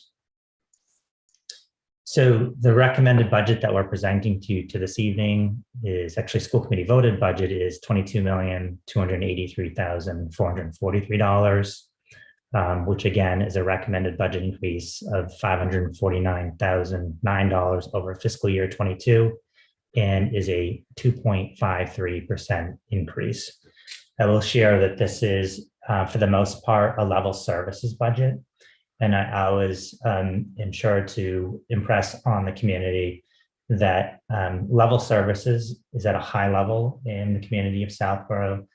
So the recommended budget that we're presenting to you this evening is actually school committee voted budget is $22,283,443, which again is a recommended budget increase of $549,009 over fiscal year 22 and is a 2.53% increase. I will share that this is, for the most part, a level services budget. And I was ensured to impress on the community that level services is at a high level in the community of Southborough.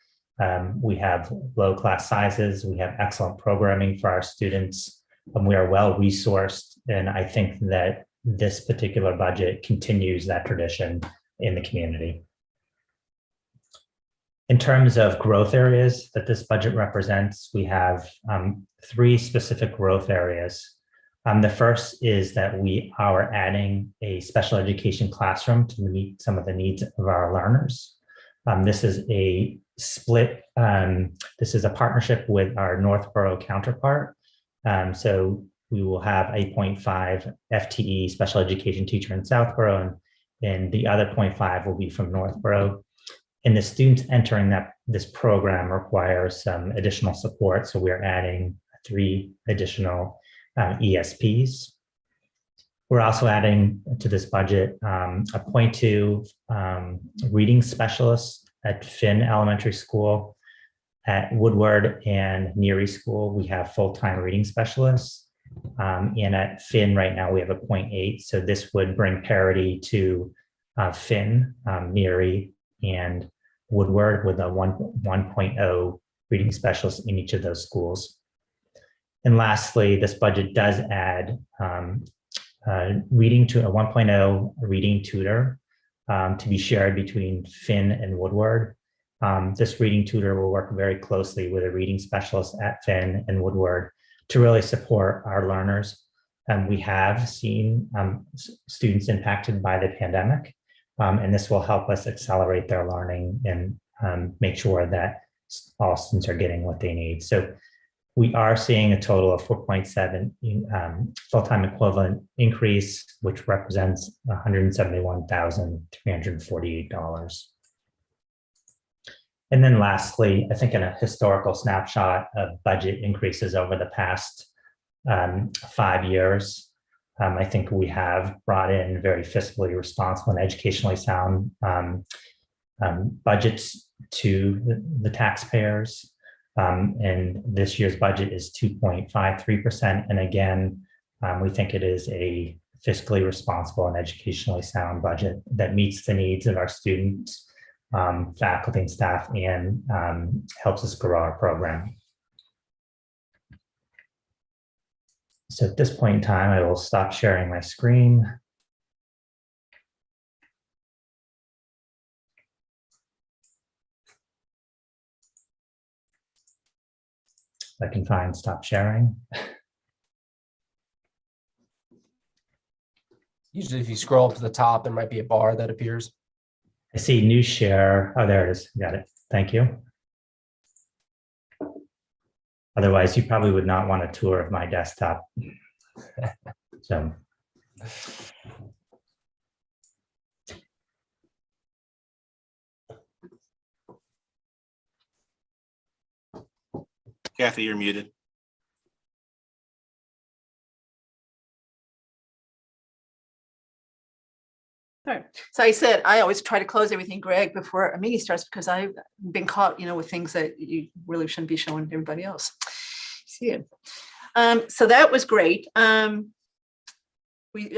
We have low class sizes, we have excellent programming for our students, and we are well resourced. And I think that this particular budget continues that tradition in the community. In terms of growth areas that this budget represents, we have 3 specific growth areas. The first is that we are adding a special education classroom to meet some of the needs of our learners. This is a split, this is a partnership with our Northborough counterpart. So we will have a 0.5 FTE special education teacher in Southborough, and the other 0.5 will be from Northborough. And the students entering this program requires some additional support. So we're adding 3 additional ESPs. We're also adding to this budget a 0.2 reading specialist at Finn Elementary School. At Woodward and Neary School, we have full-time reading specialists. And at Finn right now, we have a 0.8. So this would bring parity to Finn, Neary, and Woodward with a 1.0 reading specialist in each of those schools. And lastly, this budget does add reading to a 1.0 reading tutor to be shared between Finn and Woodward. This reading tutor will work very closely with a reading specialist at Finn and Woodward to really support our learners. We have seen students impacted by the pandemic, and this will help us accelerate their learning and make sure that all students are getting what they need. So we are seeing a total of 4.7 full-time equivalent increase, which represents $171,348. And then lastly, I think in a historical snapshot of budget increases over the past 5 years, I think we have brought in very fiscally responsible and educationally sound budgets to the taxpayers. And this year's budget is 2.53%. And again, we think it is a fiscally responsible and educationally sound budget that meets the needs of our students, faculty and staff, and helps us grow our program. So at this point in time, I will stop sharing my screen. I can find stop sharing. Usually if you scroll up to the top, there might be a bar that appears. I see new share. Oh, there it is. Got it. Thank you. Otherwise, you probably would not want a tour of my desktop. So. Kathy, you're muted. All right. So I said, I always try to close everything, Greg, before a meeting starts, because I've been caught, with things that you really shouldn't be showing everybody else. See it. So that was great. I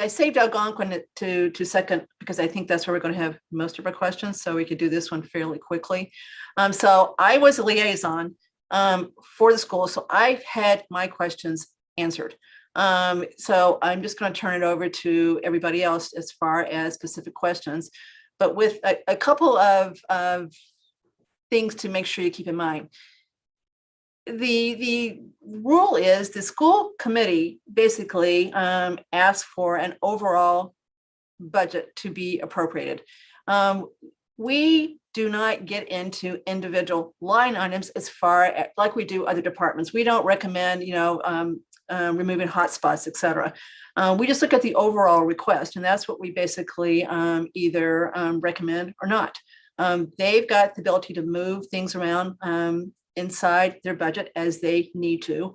saved Algonquin to second, because I think that's where we're going to have most of our questions. So we could do this one fairly quickly. So I was a liaison for the school. So I've had my questions answered. So I'm just going to turn it over to everybody else as far as specific questions, but with a couple of things to make sure you keep in mind. The rule is the school committee basically asks for an overall budget to be appropriated. We do not get into individual line items as far as, like we do other departments. We don't recommend, removing hotspots, et cetera. We just look at the overall request, and that's what we basically either recommend or not. They've got the ability to move things around inside their budget as they need to.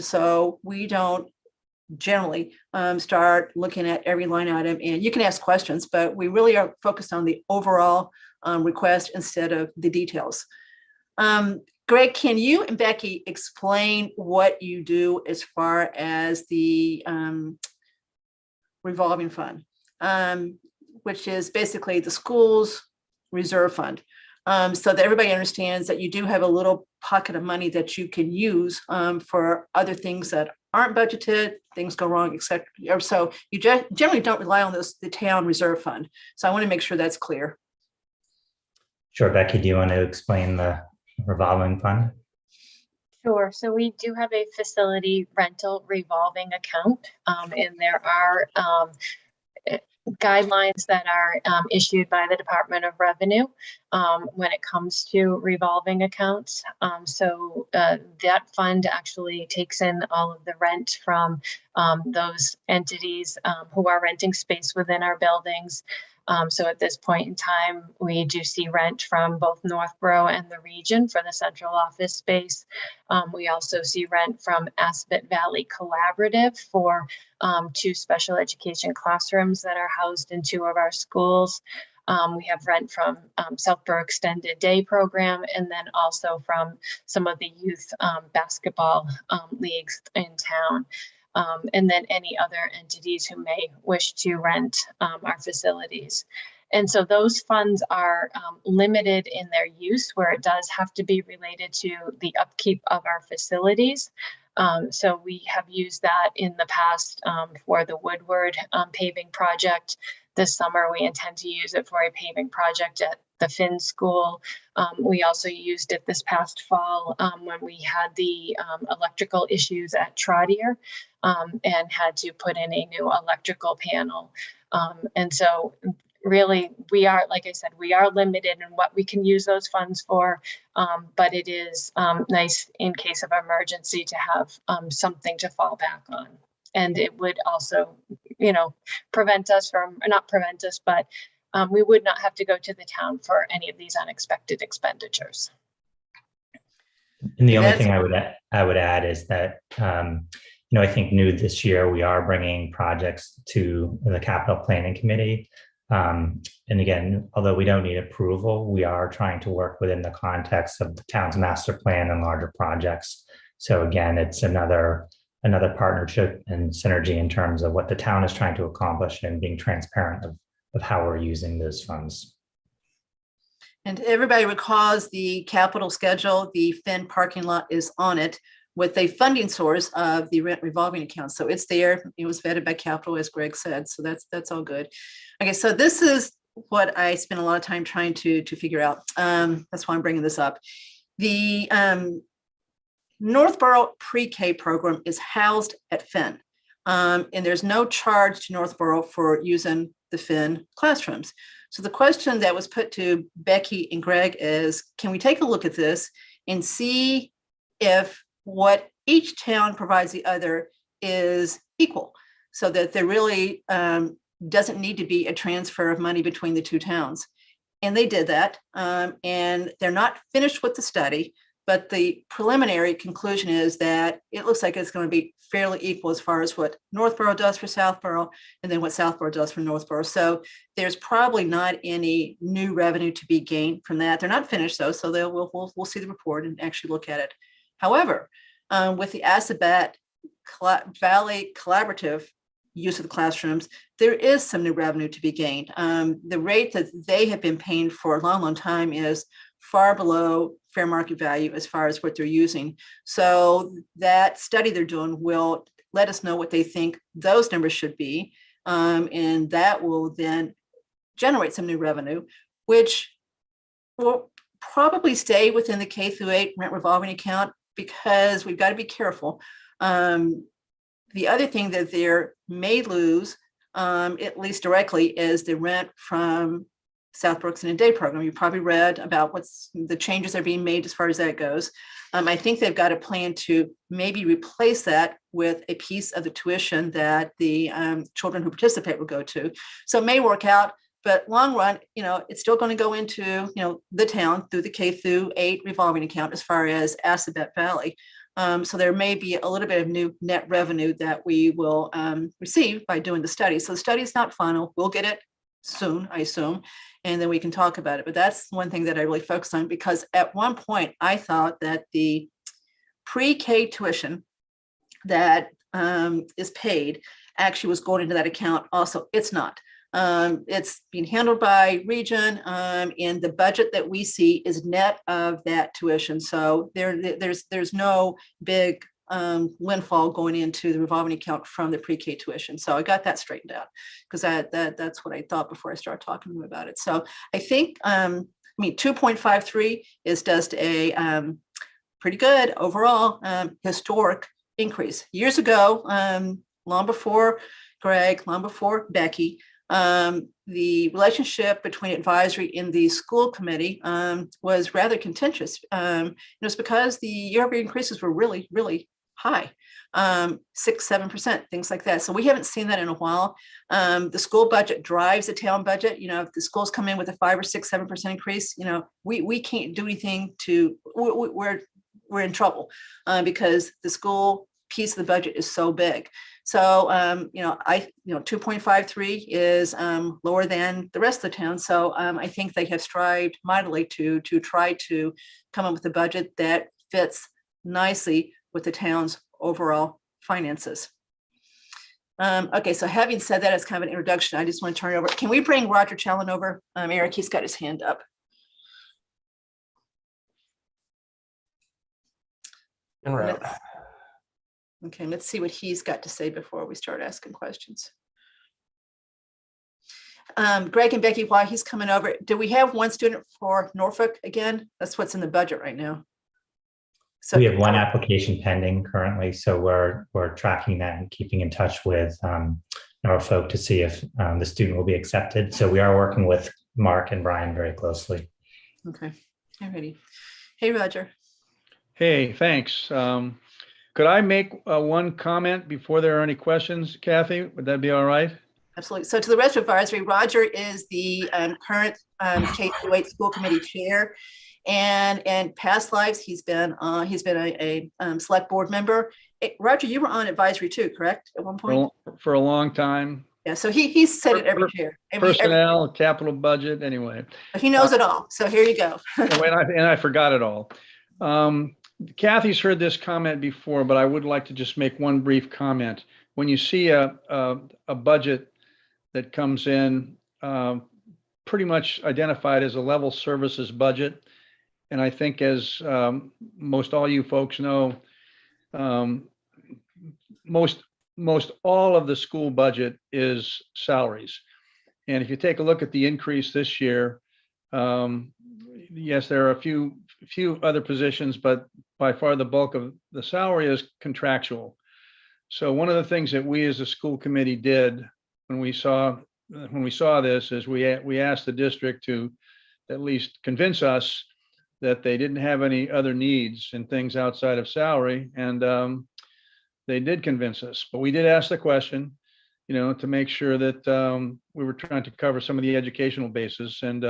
So we don't generally start looking at every line item, and you can ask questions, but we really are focused on the overall request instead of the details. Greg, can you and Becky explain what you do as far as the revolving fund, which is basically the school's reserve fund, so that everybody understands that you do have a little pocket of money that you can use for other things that aren't budgeted, things go wrong, etc. So you generally don't rely on the town reserve fund. So I want to make sure that's clear. Sure, Becky, do you want to explain the revolving fund? Sure. So we do have a facility rental revolving account, and there are guidelines that are issued by the Department of Revenue when it comes to revolving accounts. So that fund actually takes in all of the rent from those entities who are renting space within our buildings. So at this point in time, we do see rent from both Northborough and the region for the central office space. We also see rent from Aspet Valley Collaborative for 2 special education classrooms that are housed in 2 of our schools. We have rent from Southborough Extended Day Program, and then also from some of the youth basketball leagues in town. And then any other entities who may wish to rent our facilities. And so those funds are limited in their use, where it does have to be related to the upkeep of our facilities. So we have used that in the past for the Woodward paving project. This summer, we intend to use it for a paving project at the Finn School. We also used it this past fall when we had the electrical issues at Trottier and had to put in a new electrical panel. And so really, we are, like I said, we are limited in what we can use those funds for, but it is nice in case of emergency to have something to fall back on. And it would also, prevent us from, or not prevent us, but we would not have to go to the town for any of these unexpected expenditures. And the only thing I would add is that, I think new this year, we are bringing projects to the capital planning committee. And again, although we don't need approval, we are trying to work within the context of the town's master plan and larger projects. So again, it's another partnership and synergy in terms of what the town is trying to accomplish and being transparent of how we're using those funds. And everybody recalls the capital schedule, the Finn parking lot is on it with a funding source of the rent revolving account. So it's there. It was vetted by capital, as Greg said. So that's all good. Okay, so this is what I spent a lot of time trying to figure out. That's why I'm bringing this up. The Northborough pre-K program is housed at Finn. And there's no charge to Northborough for using the Finn classrooms. So the question that was put to Becky and Greg is, can we take a look at this and see if what each town provides the other is equal, so that there really doesn't need to be a transfer of money between the 2 towns? And they did that, and they're not finished with the study. But the preliminary conclusion is that it looks like it's going to be fairly equal as far as what Northborough does for Southborough and then what Southborough does for Northborough. So there's probably not any new revenue to be gained from that. They're not finished though, so we'll see the report and actually look at it. However, with the Assabet Valley Collaborative use of the classrooms, there is some new revenue to be gained. The rate that they have been paying for a long, long time is far below fair market value as far as what they're using. So that study they're doing will let us know what they think those numbers should be. And that will then generate some new revenue, which will probably stay within the K-8 rent revolving account, because we've got to be careful. The other thing that they may lose, at least directly, is the rent from South Brookston and Day program. You probably read about what's the changes that are being made as far as that goes. I think they've got a plan to maybe replace that with a piece of the tuition that the children who participate will go to. So it may work out, but long run, it's still going to go into, the town through the K-8 revolving account as far as Assabet Valley. So there may be a little bit of new net revenue that we will receive by doing the study. So the study is not final. We'll get it soon, I assume, and then we can talk about it. But that's one thing that I really focus on, because at one point I thought that the pre-K tuition that is paid actually was going into that account. Also, it's not. It's being handled by region, and the budget that we see is net of that tuition. So there's no big windfall going into the revolving account from the pre-K tuition. So I got that straightened out, because that's what I thought before I started talking to them about it. So I think 2.53 is just a pretty good overall historic increase. Years ago, long before Greg, long before Becky, the relationship between advisory and the school committee was rather contentious. It was because the year-over-year increases were really, really high, 6-7%, things like that. So we haven't seen that in a while. The school budget drives the town budget. If the schools come in with a 5 or 6, 7% increase, we can't do anything we're in trouble because the school piece of the budget is so big. So, 2.53 is lower than the rest of the town. So I think they have strived mightily to try to come up with a budget that fits nicely with the town's overall finances. Okay, so having said that, as kind of an introduction, I just want to turn it over. Can we bring Roger Challen over? Eric, he's got his hand up. En route. Okay, let's see what he's got to say before we start asking questions. Greg and Becky, while he's coming over, do we have one student for Norfolk again? That's what's in the budget right now. So we have one application pending currently, so we're tracking that and keeping in touch with Norfolk to see if the student will be accepted. So we are working with Mark and Brian very closely. Okay, alrighty. Hey, Roger. Hey, thanks. Could I make one comment before there are any questions, Kathy? Would that be all right? Absolutely. So to the rest of advisory, Roger is the current K-8 school committee chair. And in past lives, he's been a select board member. Roger, you were on advisory too, correct? At one point? For a long time. Yeah, so he's said it every chair. Personnel, capital budget, anyway. He knows it all. So here you go. And I forgot it all. Kathy's heard this comment before, but I would like to just make one brief comment. When you see a budget that comes in pretty much identified as a level services budget, and I think as most all you folks know, most all of the school budget is salaries. And if you take a look at the increase this year, yes, there are a few other positions, but by far the bulk of the salary is contractual. So one of the things that we as a school committee did when we saw this is we asked the district to at least convince us that they didn't have any other needs and things outside of salary, and they did convince us. But we did ask the question, to make sure that we were trying to cover some of the educational bases, and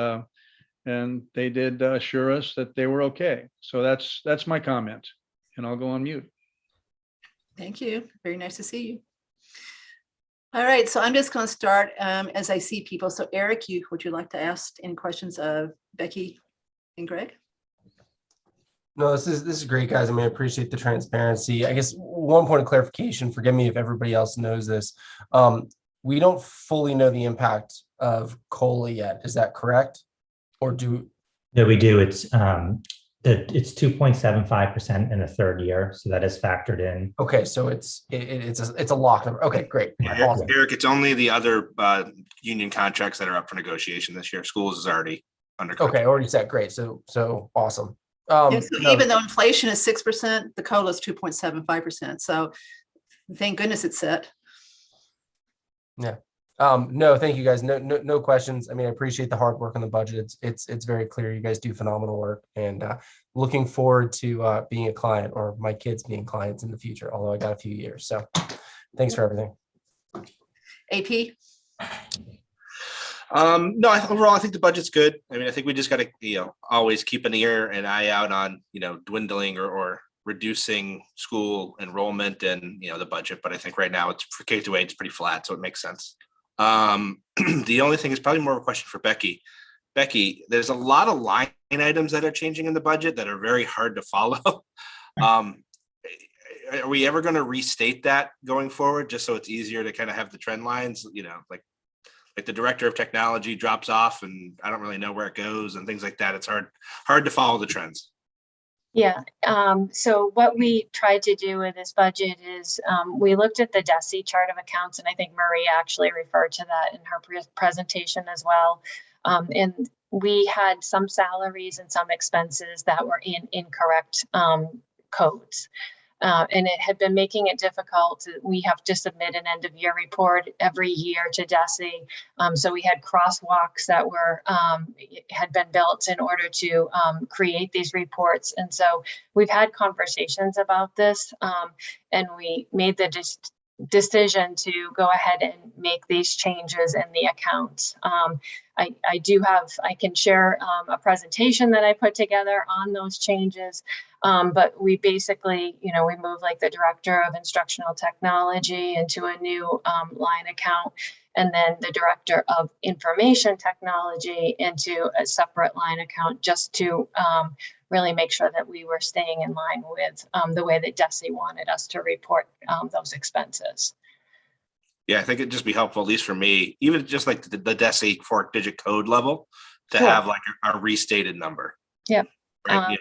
And they did assure us that they were okay. So that's my comment, and I'll go on mute. Thank you. Very nice to see you. All right, so I'm just going to start as I see people. So Eric, would you like to ask any questions of Becky and Greg? No, this is great, guys. I mean, I appreciate the transparency. I guess one point of clarification, forgive me if everybody else knows this. We don't fully know the impact of COLA yet. Is that correct? Or No, we do. It's 2.75% in the third year. So that is factored in. okay, so it's a lock number. Okay, great. Yeah, Awesome. Eric, it's only the other union contracts that are up for negotiation this year. Schools is already under contract. Okay, already set. Great. So awesome. Yeah, so No, even though inflation is 6%, the COLA is 2.75%. So thank goodness it's set. no, thank you guys. No questions. I mean, I appreciate the hard work on the budget. It's very clear. You guys do phenomenal work, and looking forward to being a client, or my kids being clients in the future, although I got a few years. So thanks for everything. AP? No, overall, I think the budget's good. I mean, I think we just got to, always keep an ear and eye out on, dwindling or reducing school enrollment and, the budget. But I think right now it's for K through 8, it's pretty flat, so it makes sense. The only thing is probably more of a question for Becky. Becky, there's a lot of line items that are changing in the budget that are very hard to follow. Are we ever going to restate that going forward, just so it's easier to kind of have the trend lines, like the director of technology drops off and I don't really know where it goes and things like that. It's hard to follow the trends. Yeah. So what we tried to do with this budget is we looked at the DESI chart of accounts, and I think Maria actually referred to that in her presentation as well. And we had some salaries and some expenses that were in incorrect codes. And it had been making it difficult. We have to submit an end of year report every year to DESI. So we had crosswalks that had been built in order to create these reports. And so we've had conversations about this, and we made the decision to go ahead and make these changes in the accounts. I can share a presentation that I put together on those changes. But we basically, we moved like the director of instructional technology into a new line account, and then the director of information technology into a separate line account, just to really make sure that we were staying in line with the way that DESI wanted us to report those expenses. Yeah, I think it'd just be helpful, at least for me, even just like the DESI 4-digit code level, to Sure. have like a restated number. Yep. Right?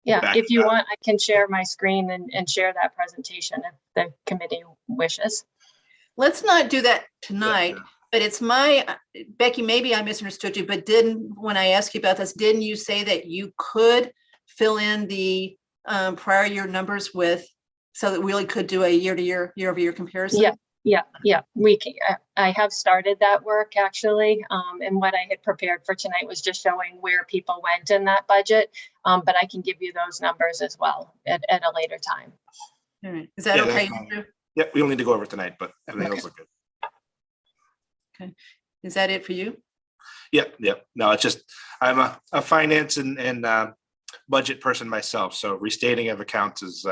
Yeah, if you want, I can share my screen and share that presentation if the committee wishes. Let's not do that tonight, but it's Becky, maybe I misunderstood you, but when I asked you about this, didn't you say that you could fill in the prior year numbers so that we really could do a year-over-year comparison? Yeah. I have started that work actually. And what I had prepared for tonight was just showing where people went in that budget. But I can give you those numbers as well at a later time. All right. Is that okay, Andrew? Yeah, we don't need to go over it tonight, but everything else look good. Okay. Is that it for you? Yep. No, it's just, I'm a finance and budget person myself. So restating of accounts is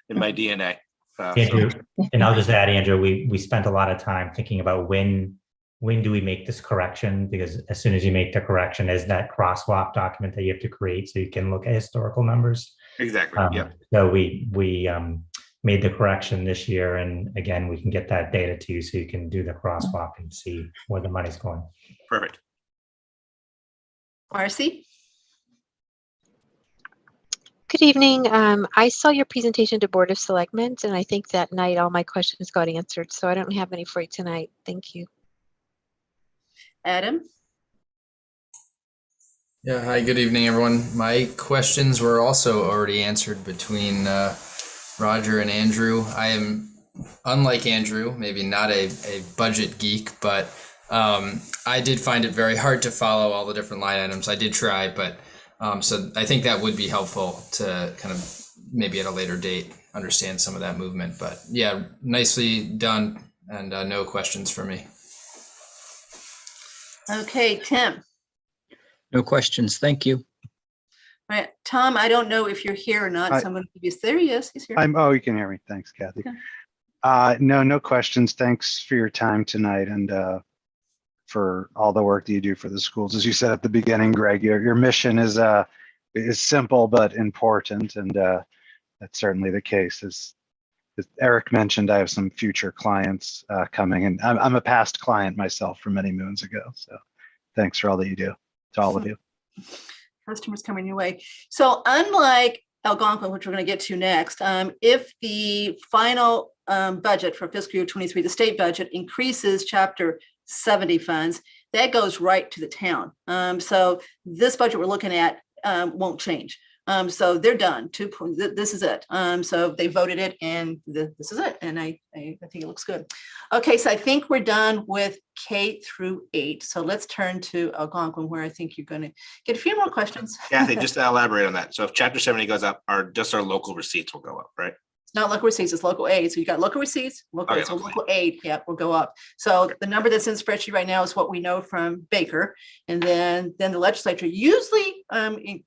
in my DNA. Andrew, and I'll just add, Andrew, we spent a lot of time thinking about when do we make this correction? Because as soon as you make the correction, is that crosswalk document that you have to create so you can look at historical numbers. Exactly. Yeah. So we made the correction this year, and again, we can get that data to you so you can do the crosswalk and see where the money's going. Perfect. Marcy? Good evening. I saw your presentation to Board of Selectmen, and I think that night all my questions got answered. So I don't have any for you tonight. Thank you. Adam? Yeah, hi, good evening, everyone. My questions were also already answered between Roger and Andrew. I am, unlike Andrew, maybe not a budget geek, but I did find it very hard to follow all the different line items. I did try, but so I think that would be helpful to kind of maybe at a later date understand some of that movement. But yeah, nicely done, and no questions for me. Okay, Tim. No questions. Thank you. All right, Tom, I don't know if you're here or not, so I'm going to give you, there he is, he's here. Oh, you can hear me. Thanks, Kathy. Okay. No questions. Thanks for your time tonight and for all the work that you do for the schools. As you said at the beginning, Greg, your mission is simple but important, and that's certainly the case. As Eric mentioned, I have some future clients coming, and I'm a past client myself from many moons ago. So thanks for all that you do to all of you. Customers coming your way. So unlike Algonquin, which we're going to get to next, if the final budget for fiscal year 23, the state budget increases chapter 70 funds, that goes right to the town. So this budget we're looking at won't change. So they're done. This is it. So they voted it, and this is it. And I think it looks good. Okay, so I think we're done with K through 8. So let's turn to Algonquin, where I think you're going to get a few more questions. Kathy, just to elaborate on that. So if chapter 70 goes up, just our local receipts will go up, right? It's not local receipts, it's local aid. So you got local receipts, local, so local aid, yeah, will go up. So the number that's in the spreadsheet right now is what we know from Baker. And then the legislature usually,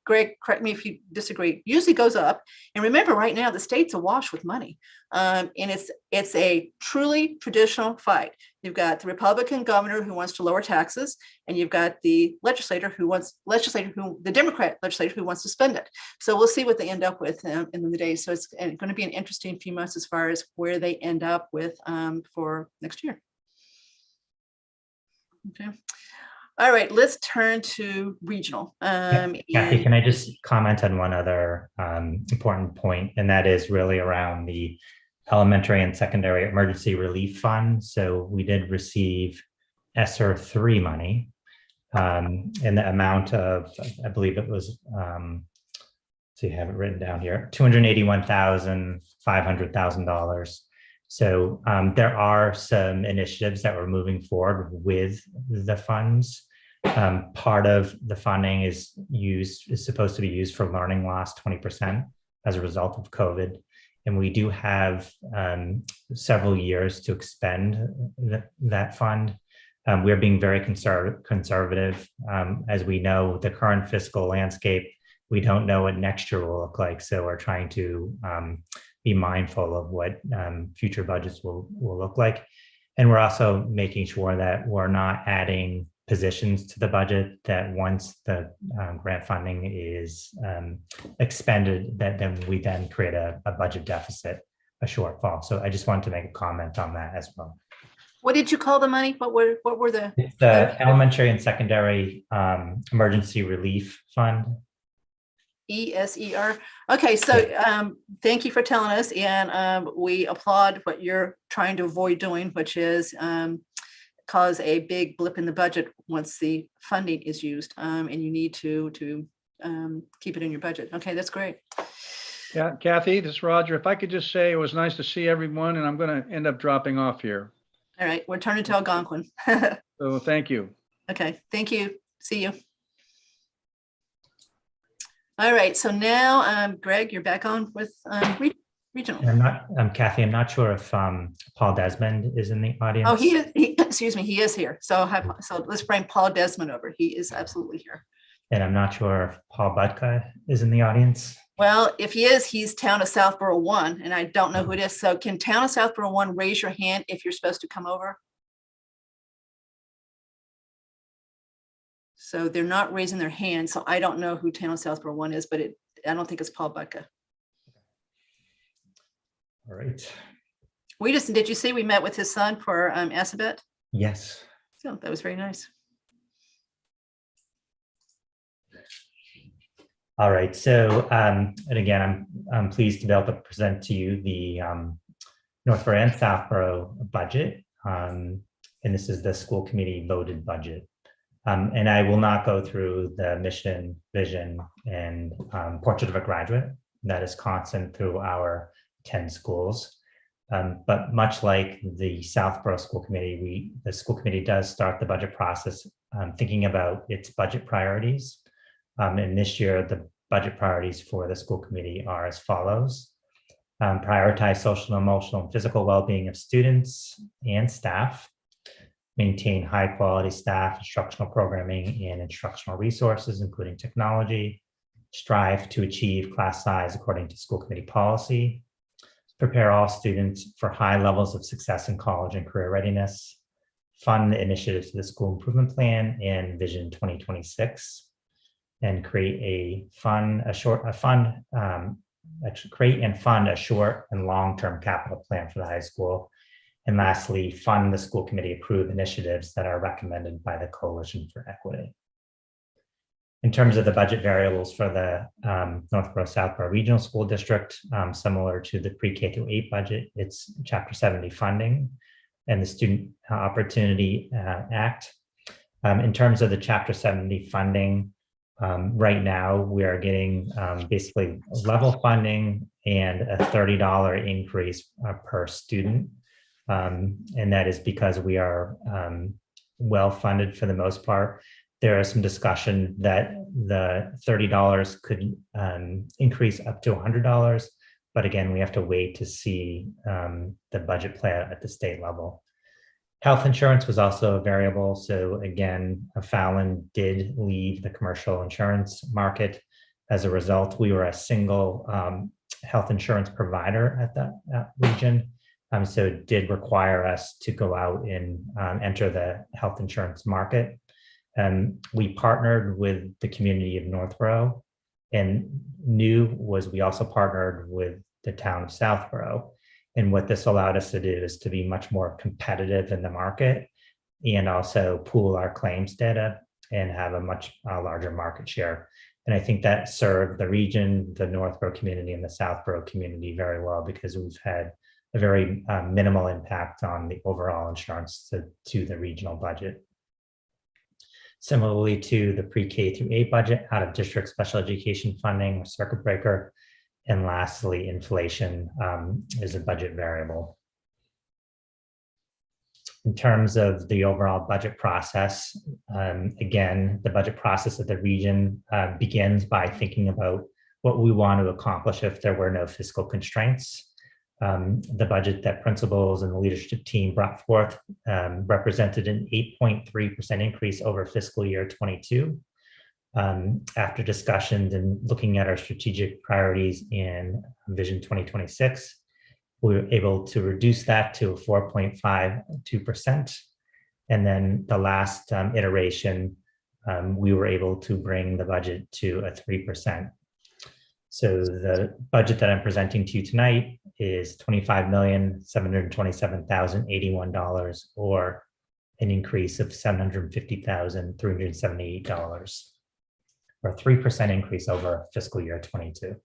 Greg, correct me if you disagree, usually goes up. And remember, right now, the state's awash with money. And it's a truly traditional fight. You've got the Republican governor who wants to lower taxes, and you've got the the Democrat legislator who wants to spend it. So we'll see what they end up with in the day. So it's going to be an interesting few months as far as where they end up with for next year. Okay. All right, let's turn to regional. Kathy, can I just comment on one other important point, and that is really around the Elementary and Secondary Emergency Relief Fund. So we did receive ESSER 3 money in the amount of, I believe it was, so you have it written down here, $281,500,000. So there are some initiatives that we're moving forward with the funds. Part of the funding is supposed to be used for learning loss 20% as a result of COVID. And we do have several years to expend that fund. We're being very conservative. As we know, the current fiscal landscape, we don't know what next year will look like. So we're trying to be mindful of what future budgets will look like. And we're also making sure that we're not adding positions to the budget, that once the grant funding is expended, that then we create a budget deficit, a shortfall. So I just wanted to make a comment on that as well. What did you call the money? What were the? It's the Elementary and Secondary Emergency Relief Fund. ESER. Okay, so thank you for telling us, and we applaud what you're trying to avoid doing, which is cause a big blip in the budget once the funding is used, and you need to keep it in your budget. Okay, that's great. Yeah, Kathy, this is Roger. If I could just say it was nice to see everyone, and I'm going to end up dropping off here. All right, we're turning to Algonquin. So thank you. Okay, thank you. See you. All right, so now, Greg, you're back on with regional. Kathy, I'm not sure if Paul Desmond is in the audience. Oh, he is. Excuse me, he is here. So let's bring Paul Desmond over. He is absolutely here. And I'm not sure if Paul Budka is in the audience. Well, if he is, he's Town of Southborough 1, and I don't know who it is. So can Town of Southborough 1 raise your hand if you're supposed to come over? So they're not raising their hand. So I don't know who Town of Southborough 1 is, but I don't think it's Paul Budka. All right. Did you see we met with his son for Assabet? Yes. So that was very nice. All right. So, and again, I'm pleased to be able to present to you the Northborough and Southborough budget. And this is the school committee voted budget. And I will not go through the mission, vision, and portrait of a graduate. That is constant through our 10 schools. But much like the Southborough School Committee, the school committee does start the budget process thinking about its budget priorities. And this year, the budget priorities for the school committee are as follows. Prioritize social, emotional, and physical well-being of students and staff. maintain high quality staff, instructional programming, and instructional resources, including technology, strive to achieve class size according to school committee policy, prepare all students for high levels of success in college and career readiness, fund the initiatives to the school improvement plan and Vision 2026, and create create and fund a short and long-term capital plan for the high school. And lastly, fund the school committee approved initiatives that are recommended by the Coalition for Equity. In terms of the budget variables for the Northborough Southborough Regional School District, similar to the pre-K through 8 budget, it's Chapter 70 funding and the Student Opportunity Act. In terms of the Chapter 70 funding, right now we are getting basically level funding and a $30 increase per student. And that is because we are well funded for the most part. There is some discussion that the $30 could increase up to $100, but again, we have to wait to see the budget plan at the state level. Health insurance was also a variable. So again, Fallon did leave the commercial insurance market. As a result, we were a single health insurance provider at that region. So it did require us to go out and enter the health insurance market. We partnered with the community of Northborough, and new was we also partnered with the town of Southborough. And what this allowed us to do is to be much more competitive in the market and also pool our claims data and have a much larger market share. And I think that served the region, the Northborough community and the Southborough community very well, because we've had a very minimal impact on the overall insurance to the regional budget. Similarly to the pre-K through 8 budget, out of district special education funding, circuit breaker, and lastly, inflation is a budget variable. In terms of the overall budget process, again, the budget process of the region begins by thinking about what we want to accomplish if there were no fiscal constraints. The budget that principals and the leadership team brought forth represented an 8.3% increase over fiscal year 22. After discussions and looking at our strategic priorities in Vision 2026, we were able to reduce that to 4.52%. And then the last iteration, we were able to bring the budget to a 3%. So the budget that I'm presenting to you tonight is $25,727,081, or an increase of $750,378, or a 3% increase over fiscal year 22.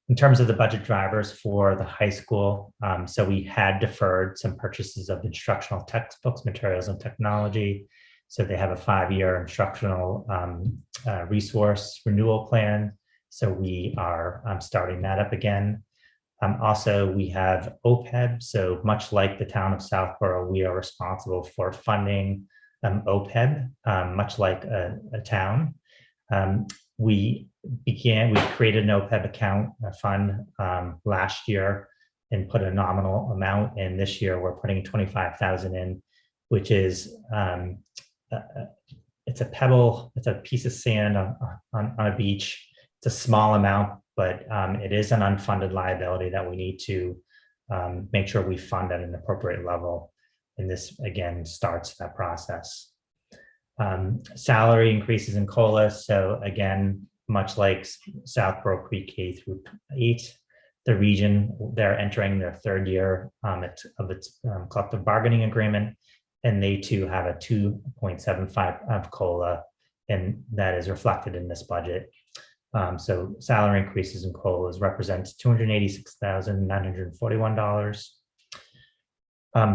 In terms of the budget drivers for the high school, so we had deferred some purchases of instructional textbooks, materials, and technology. So they have a 5-year instructional resource renewal plan. So we are starting that up again. Also, we have OPEB. So much like the town of Southborough, we are responsible for funding OPEB, much like a town. We created an OPEB account, a fund last year, and put a nominal amount. And this year we're putting 25,000 in, which is it's a pebble, it's a piece of sand on a beach. It's a small amount, but it is an unfunded liability that we need to make sure we fund at an appropriate level. And this again starts that process. Salary increases in COLA. So again, much like Southborough pre-K through 8, the region, they're entering their 3rd year of its collective bargaining agreement, and they too have a 2.75 of COLA, and that is reflected in this budget. So salary increases in COLAs represents $286,941.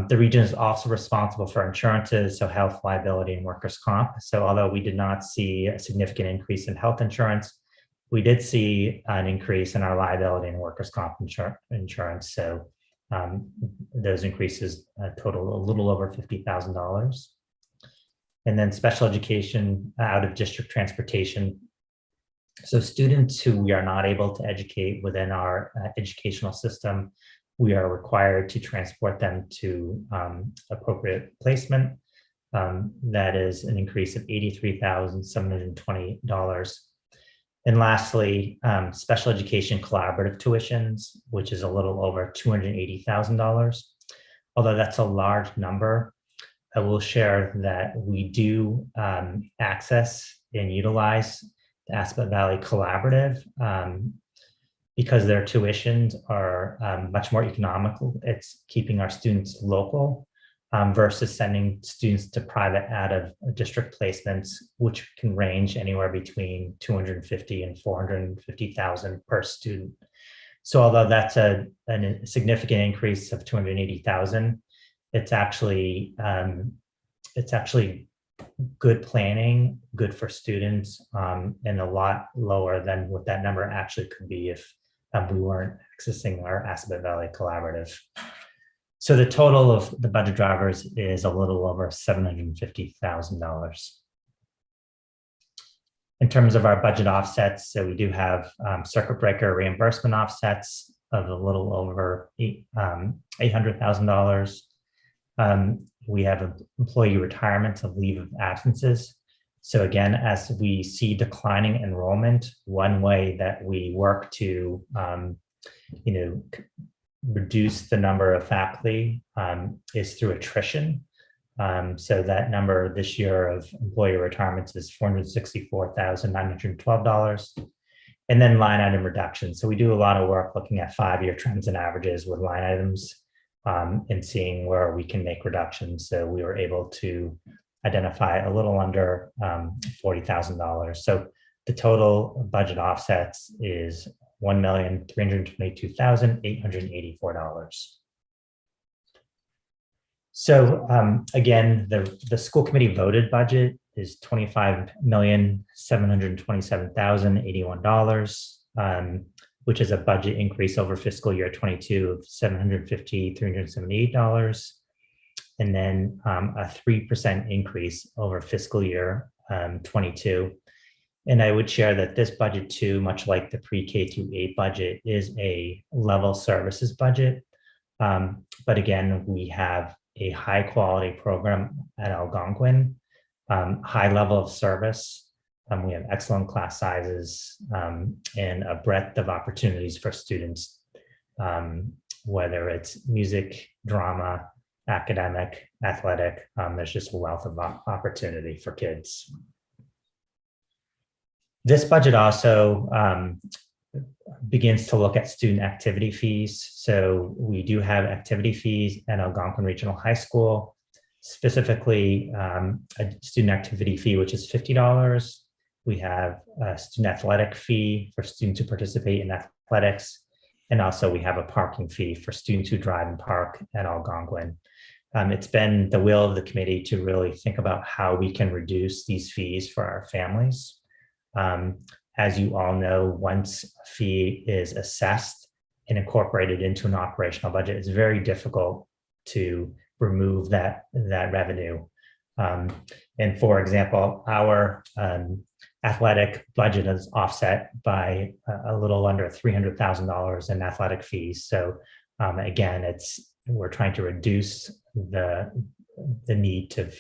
The region is also responsible for insurances, so health, liability, and workers' comp. So although we did not see a significant increase in health insurance, we did see an increase in our liability and workers' comp insurance. So those increases total a little over $50,000. And then special education, out of district transportation. So students who we are not able to educate within our educational system, we are required to transport them to appropriate placement. That is an increase of $83,720. And lastly, special education collaborative tuitions, which is a little over $280,000. Although that's a large number, I will share that we do access and utilize the Aspet Valley Collaborative because their tuitions are much more economical. It's keeping our students local versus sending students to private out of district placements, which can range anywhere between 250 and 450,000 per student. So although that's a significant increase of 280,000, it's actually good planning, good for students, and a lot lower than what that number actually could be if we weren't accessing our Aspet Valley Collaborative. So the total of the budget drivers is a little over $750,000. In terms of our budget offsets, so we do have circuit breaker reimbursement offsets of a little over $800,000. We have employee retirements of leave of absences. So again, as we see declining enrollment, one way that we work to reduce the number of faculty is through attrition. So that number this year of employee retirements is $464,912. And then line item reduction. So we do a lot of work looking at 5-year trends and averages with line items and seeing where we can make reductions. So we were able to identify a little under $40,000. So the total budget offsets is $1,322,884. So again, the school committee voted budget is $25,727,081, which is a budget increase over fiscal year 22 of $750,378, and then a 3% increase over fiscal year 22. And I would share that this budget too, much like the pre-K through 8 budget, is a level services budget. But again, we have a high quality program at Algonquin, high level of service. We have excellent class sizes and a breadth of opportunities for students, whether it's music, drama, academic, athletic. There's just a wealth of opportunity for kids. This budget also begins to look at student activity fees. So we do have activity fees at Algonquin Regional High School, specifically a student activity fee, which is $50. We have a student athletic fee for students who participate in athletics. And also we have a parking fee for students who drive and park at Algonquin. It's been the will of the committee to really think about how we can reduce these fees for our families. As you all know, once a fee is assessed and incorporated into an operational budget, it's very difficult to remove that revenue. And for example, our athletic budget is offset by a little under $300,000 in athletic fees. So again, we're trying to reduce the need to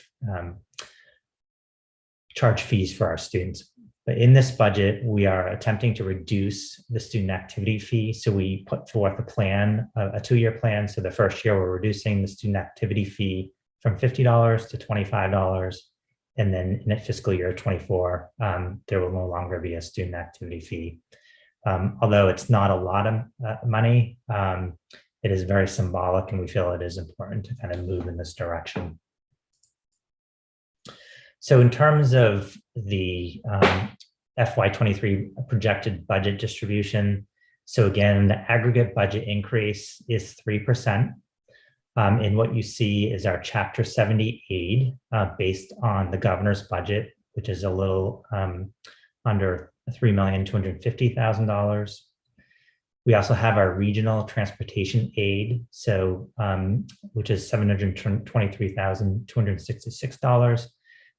charge fees for our students. But in this budget, we are attempting to reduce the student activity fee. So we put forth a plan, a 2-year plan. So the first year, we're reducing the student activity fee from $50 to $25. And then in fiscal year 24, there will no longer be a student activity fee. Although it's not a lot of money, it is very symbolic, and we feel it is important to kind of move in this direction. So in terms of the FY23 projected budget distribution, so again, the aggregate budget increase is 3%. And what you see is our Chapter 70 aid based on the governor's budget, which is a little under $3,250,000. We also have our regional transportation aid, so which is $723,266.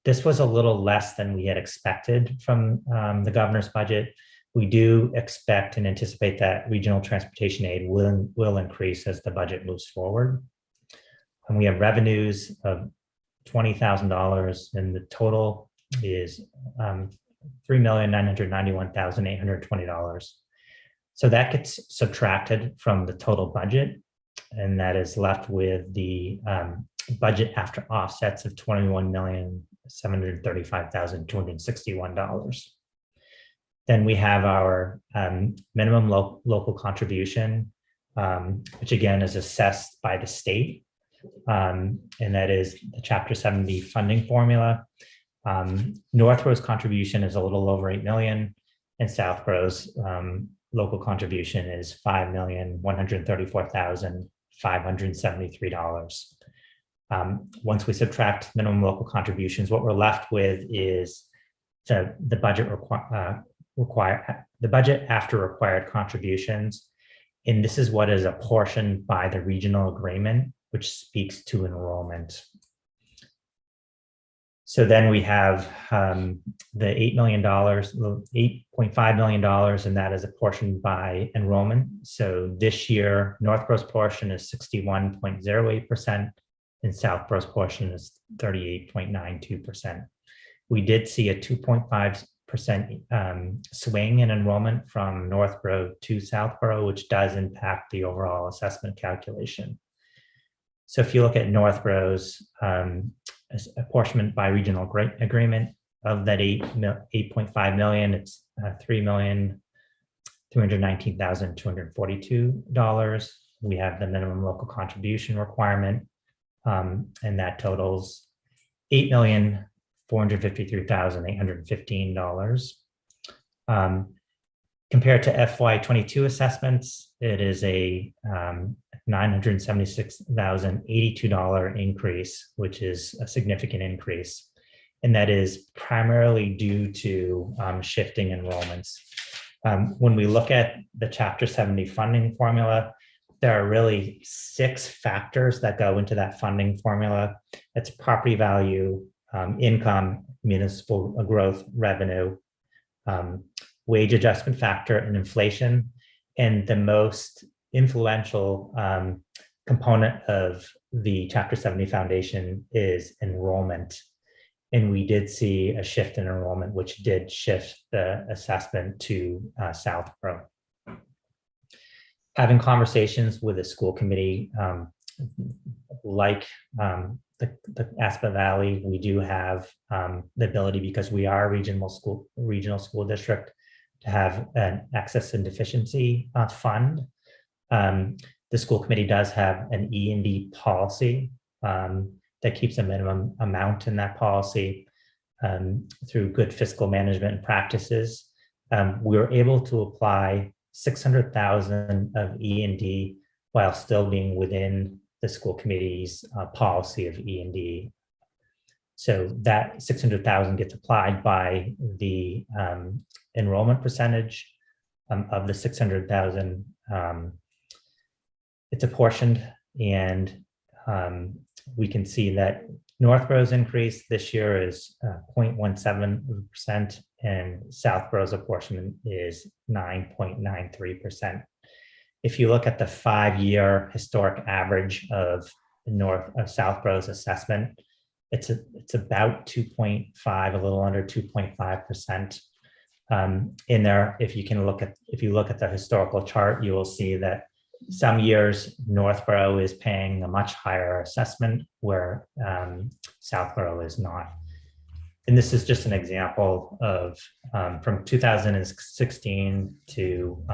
This was a little less than we had expected from the governor's budget, We do expect and anticipate that regional transportation aid will increase as the budget moves forward. And we have revenues of $20,000, and the total is $3,991,820. So that gets subtracted from the total budget, and that is left with the budget after offsets of $21,735,261. Then we have our minimum local contribution, which again is assessed by the state, and that is the Chapter 70 funding formula. Northborough's contribution is a little over 8 million, and Southborough's local contribution is $5,134,573. Once we subtract minimum local contributions, what we're left with is the budget the budget after required contributions, and this is what is apportioned by the regional agreement, which speaks to enrollment. So then we have the $8 million, $8.5 million, and that is apportioned by enrollment. So this year, Northborough's portion is 61.08%, and Southborough's portion is 38.92%. We did see a 2.5% swing in enrollment from Northborough to Southborough, which does impact the overall assessment calculation. So if you look at Northborough's apportionment by regional agreement of that $8.5 million, it's $3,319,242. We have the minimum local contribution requirement, and that totals $8,453,815. Compared to FY22 assessments, it is a $976,082 increase, which is a significant increase. And that is primarily due to shifting enrollments. When we look at the Chapter 70 funding formula, there are really 6 factors that go into that funding formula. It's property value, income, municipal growth, revenue, wage adjustment factor, and inflation. And the most influential component of the Chapter 70 Foundation is enrollment. And we did see a shift in enrollment, which did shift the assessment to Southborough. Having conversations with the school committee, like the Aspen Valley, we do have the ability, because we are a regional school district, to have an excess and deficiency fund. The school committee does have an E&D policy that keeps a minimum amount in that policy through good fiscal management practices. We were able to apply $600,000 of E&D while still being within the school committee's policy of E&D. So that $600,000 gets applied by the enrollment percentage of the $600,000. It's apportioned, and we can see that Northborough's increase this year is 0.17%, and Southborough's apportionment is 9.93%. If you look at the 5-year historic average of Southborough's assessment, it's about 2.5, a little under 2.5%. In there, if you look at the historical chart, you will see that some years Northborough is paying a much higher assessment, where Southborough is not. And this is just an example of from 2016 to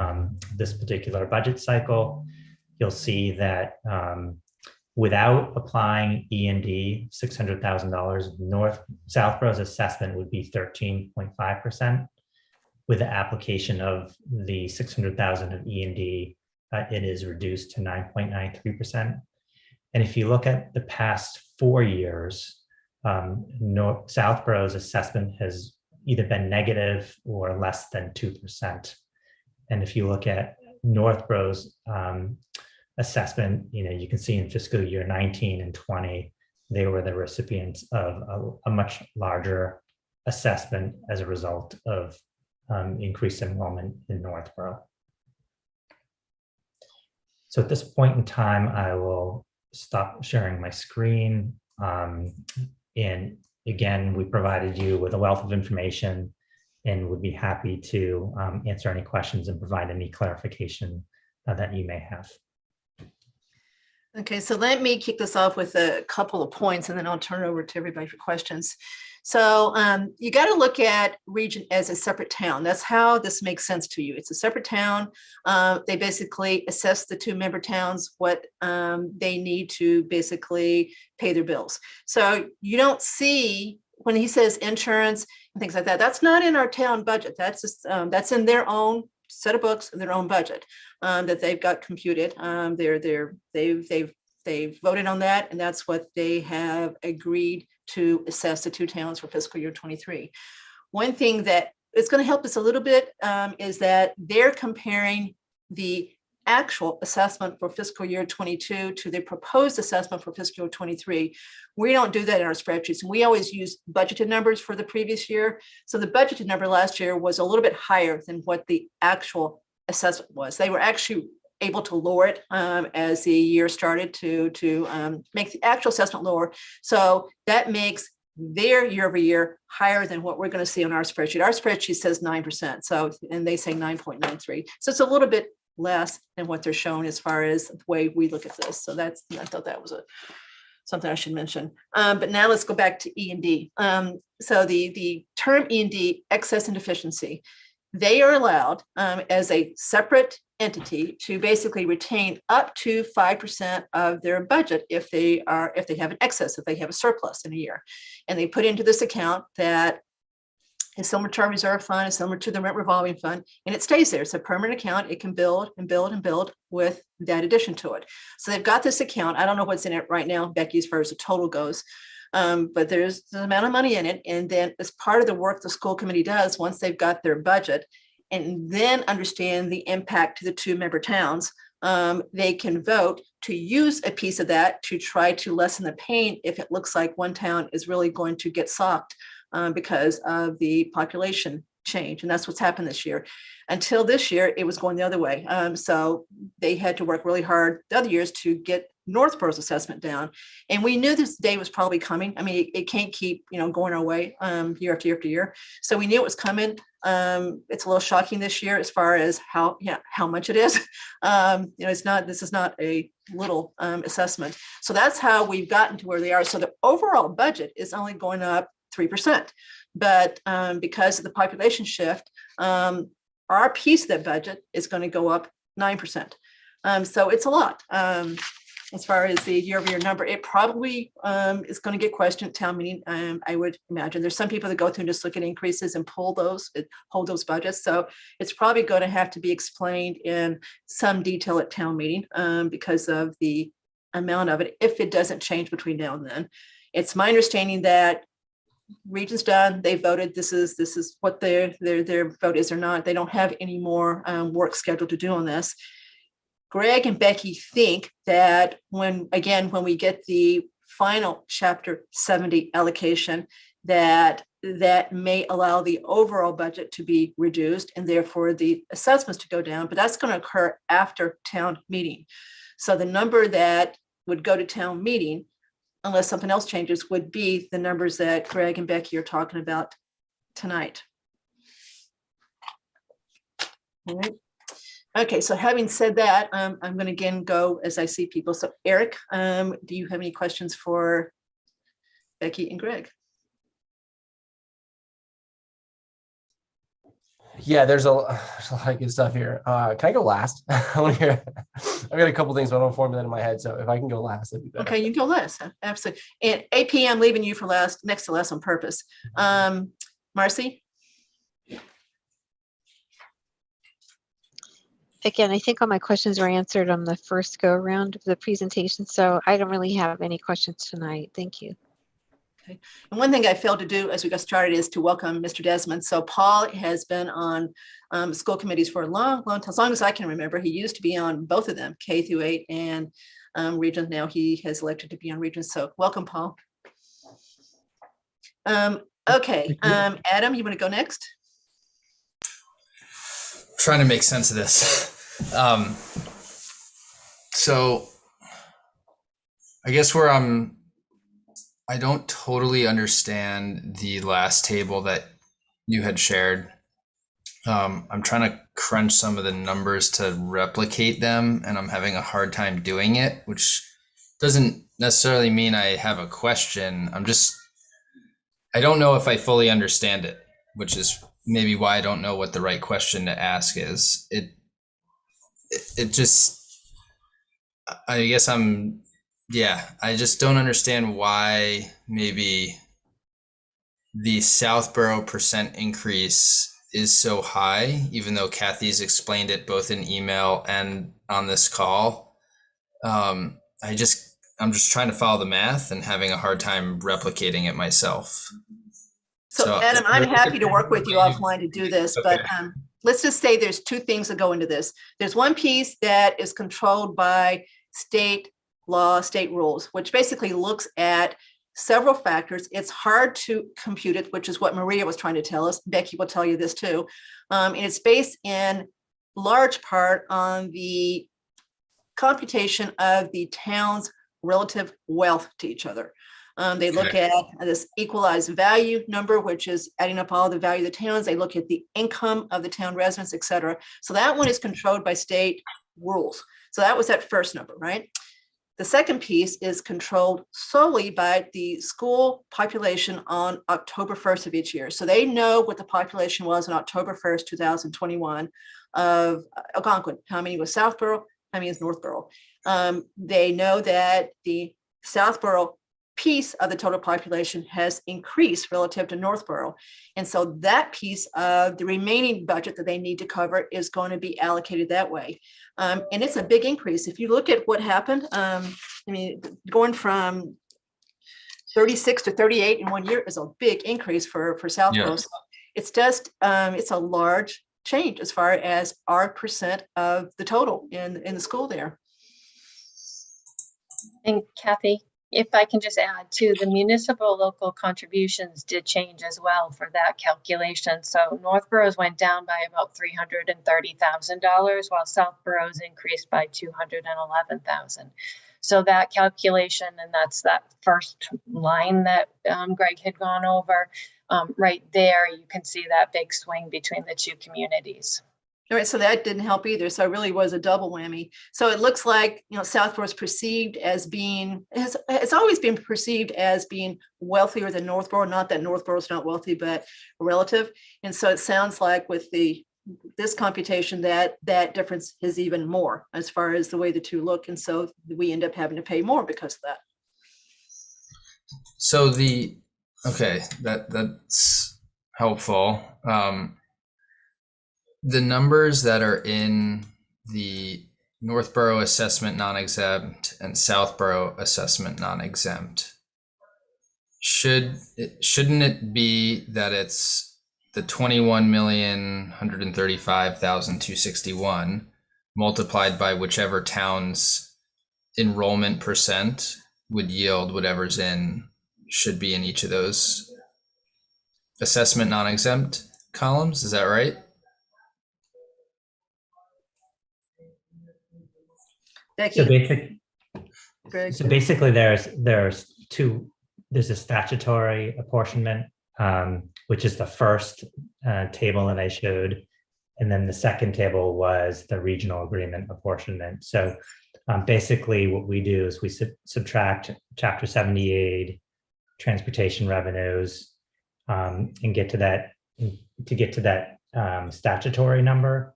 this particular budget cycle. You'll see that without applying E&D, $600,000, Southborough's assessment would be 13.5%. With the application of the $600,000 of E&D, it is reduced to 9.93%. And if you look at the past 4 years, Southborough's assessment has either been negative or less than 2%. And if you look at Northborough's assessment, you can see in fiscal year 19 and 20, they were the recipients of a much larger assessment as a result of increased enrollment in Northborough. So at this point in time, I will stop sharing my screen. And again, we provided you with a wealth of information and would be happy to answer any questions and provide any clarification that you may have. Okay, so let me kick this off with a couple of points and then I'll turn it over to everybody for questions. So you got to look at region as a separate town. That's how this makes sense to you. It's a separate town. They basically assess the two member towns what they need to basically pay their bills. So you don't see when he says insurance and things like that, that's not in our town budget. That's just that's in their own set of books and their own budget that they've got computed. They've voted on that, and that's what they have agreed to assess the two towns for fiscal year 23. One thing that is going to help us a little bit is that they're comparing the actual assessment for fiscal year 22 to the proposed assessment for fiscal year 23. We don't do that in our spreadsheets, and we always use budgeted numbers for the previous year. So the budgeted number last year was a little bit higher than what the actual assessment was. They were actually able to lower it as the year started to make the actual assessment lower. So that makes their year over year higher than what we're going to see on our spreadsheet. Our spreadsheet says 9%. So, and they say 9.93. So it's a little bit less than what they're showing as far as the way we look at this. So that's, I thought that was something I should mention. But now let's go back to E&D. So the term E&D, excess and deficiency, they are allowed as a separate entity to basically retain up to 5% of their budget if they have an excess, if they have a surplus in a year. And they put into this account that is similar to our reserve fund, is similar to the rent revolving fund, and it stays there. It's a permanent account. It can build and build and build with that addition to it. So they've got this account. I don't know what's in it right now, Becky, as far as the total goes. But there's an amount of money in it. And then as part of the work the school committee does, once they've got their budget, and then understand the impact to the two member towns, they can vote to use a piece of that to try to lessen the pain if it looks like one town is really going to get socked because of the population change. And that's what's happened this year. Until this year, it was going the other way. So they had to work really hard the other years to get Northborough's assessment down. And we knew this day was probably coming. I mean, it can't keep, going our way year after year after year. So we knew it was coming. It's a little shocking this year as far as how much it is. This is not a little assessment. So that's how we've gotten to where they are. So the overall budget is only going up 3%. But because of the population shift, our piece of that budget is going to go up 9%. So it's a lot. As far as the year-over-year number, it probably is going to get questioned at town meeting. I would imagine there's some people that go through and just look at increases and hold those budgets. So it's probably going to have to be explained in some detail at town meeting because of the amount of it, if it doesn't change between now and then. It's my understanding that region's done. They voted. This is what their vote is or not. They don't have any more work scheduled to do on this. Greg and Becky think that when we get the final chapter 70 allocation, that may allow the overall budget to be reduced and therefore the assessments to go down, but that's going to occur after town meeting. So the number that would go to town meeting, unless something else changes, would be the numbers that Greg and Becky are talking about tonight. All right. Okay, so having said that, I'm going to again go as I see people. So Eric, do you have any questions for Becky and Greg? Yeah, there's a lot of good stuff here. Can I go last? I've got a couple things, but I don't formulate in my head. So if I can go last, that'd be better. Okay, you can go last. Absolutely. And AP, I'm leaving you for last, next to last on purpose. Marcy? Again, I think all my questions were answered on the first go around of the presentation, so I don't really have any questions tonight. Thank you. Okay. And one thing I failed to do as we got started is to welcome Mr. Desmond. So Paul has been on school committees for a long time, as long as I can remember. He used to be on both of them, K through 8 and Regions. Now he has elected to be on Regions. So welcome, Paul. Okay, Adam, you want to go next? trying to make sense of this. So I guess I don't totally understand the last table that you had shared. I'm trying to crunch some of the numbers to replicate them, and I'm having a hard time doing it, which doesn't necessarily mean I have a question. I don't know if I fully understand it, which is maybe why I don't know what the right question to ask is. It just, I guess I just don't understand why maybe the Southborough percent increase is so high, even though Kathy's explained it both in email and on this call. I'm just trying to follow the math and having a hard time replicating it myself. So Adam, I'm happy to work with you offline to do this, but let's just say there's two things that go into this. There's one piece that is controlled by state law, state rules, which basically looks at several factors. It's hard to compute it, which is what Maria was trying to tell us. Becky will tell you this too. And it's based in large part on the computation of the town's relative wealth to each other. They look at this equalized value number, which is adding up all the value of the towns. They look at the income of the town residents, et cetera. So that one is controlled by state rules. So that was that first number, right? The second piece is controlled solely by the school population on October 1st of each year. So they know what the population was on October 1st, 2021 of Algonquin. How many was Southborough? How many is Northborough? They know that the Southborough piece of the total population has increased relative to Northborough. And so that piece of the remaining budget that they need to cover is going to be allocated that way. And it's a big increase. If you look at what happened, going from 36 to 38 in 1 year is a big increase for Southborough. So it's just, it's a large change as far as our percent of the total in the school there. And Kathy, if I can just add to the municipal local contributions did change as well for that calculation. So Northborough's went down by about $330,000, while Southborough's increased by $211,000. So that calculation, and that's that first line that Greg had gone over, right there, you can see that big swing between the two communities. All right, so that didn't help either. So it really was a double whammy. So it looks like, Southborough is perceived as being, it's always been perceived as being wealthier than Northborough. Not that Northborough is not wealthy, but relative. And so it sounds like with this computation that difference is even more as far as the way the two look. And so we end up having to pay more because of that. So that's helpful. The numbers that are in the Northborough assessment non-exempt and Southborough assessment non-exempt, shouldn't it be that it's the 21,135,261 multiplied by whichever town's enrollment percent would yield whatever's should be in each of those assessment non-exempt columns? Is that right? Becky, So basically there's a statutory apportionment, which is the first table that I showed. And then the second table was the regional agreement apportionment. So basically what we do is we subtract Chapter 78 transportation revenues and get to that statutory number.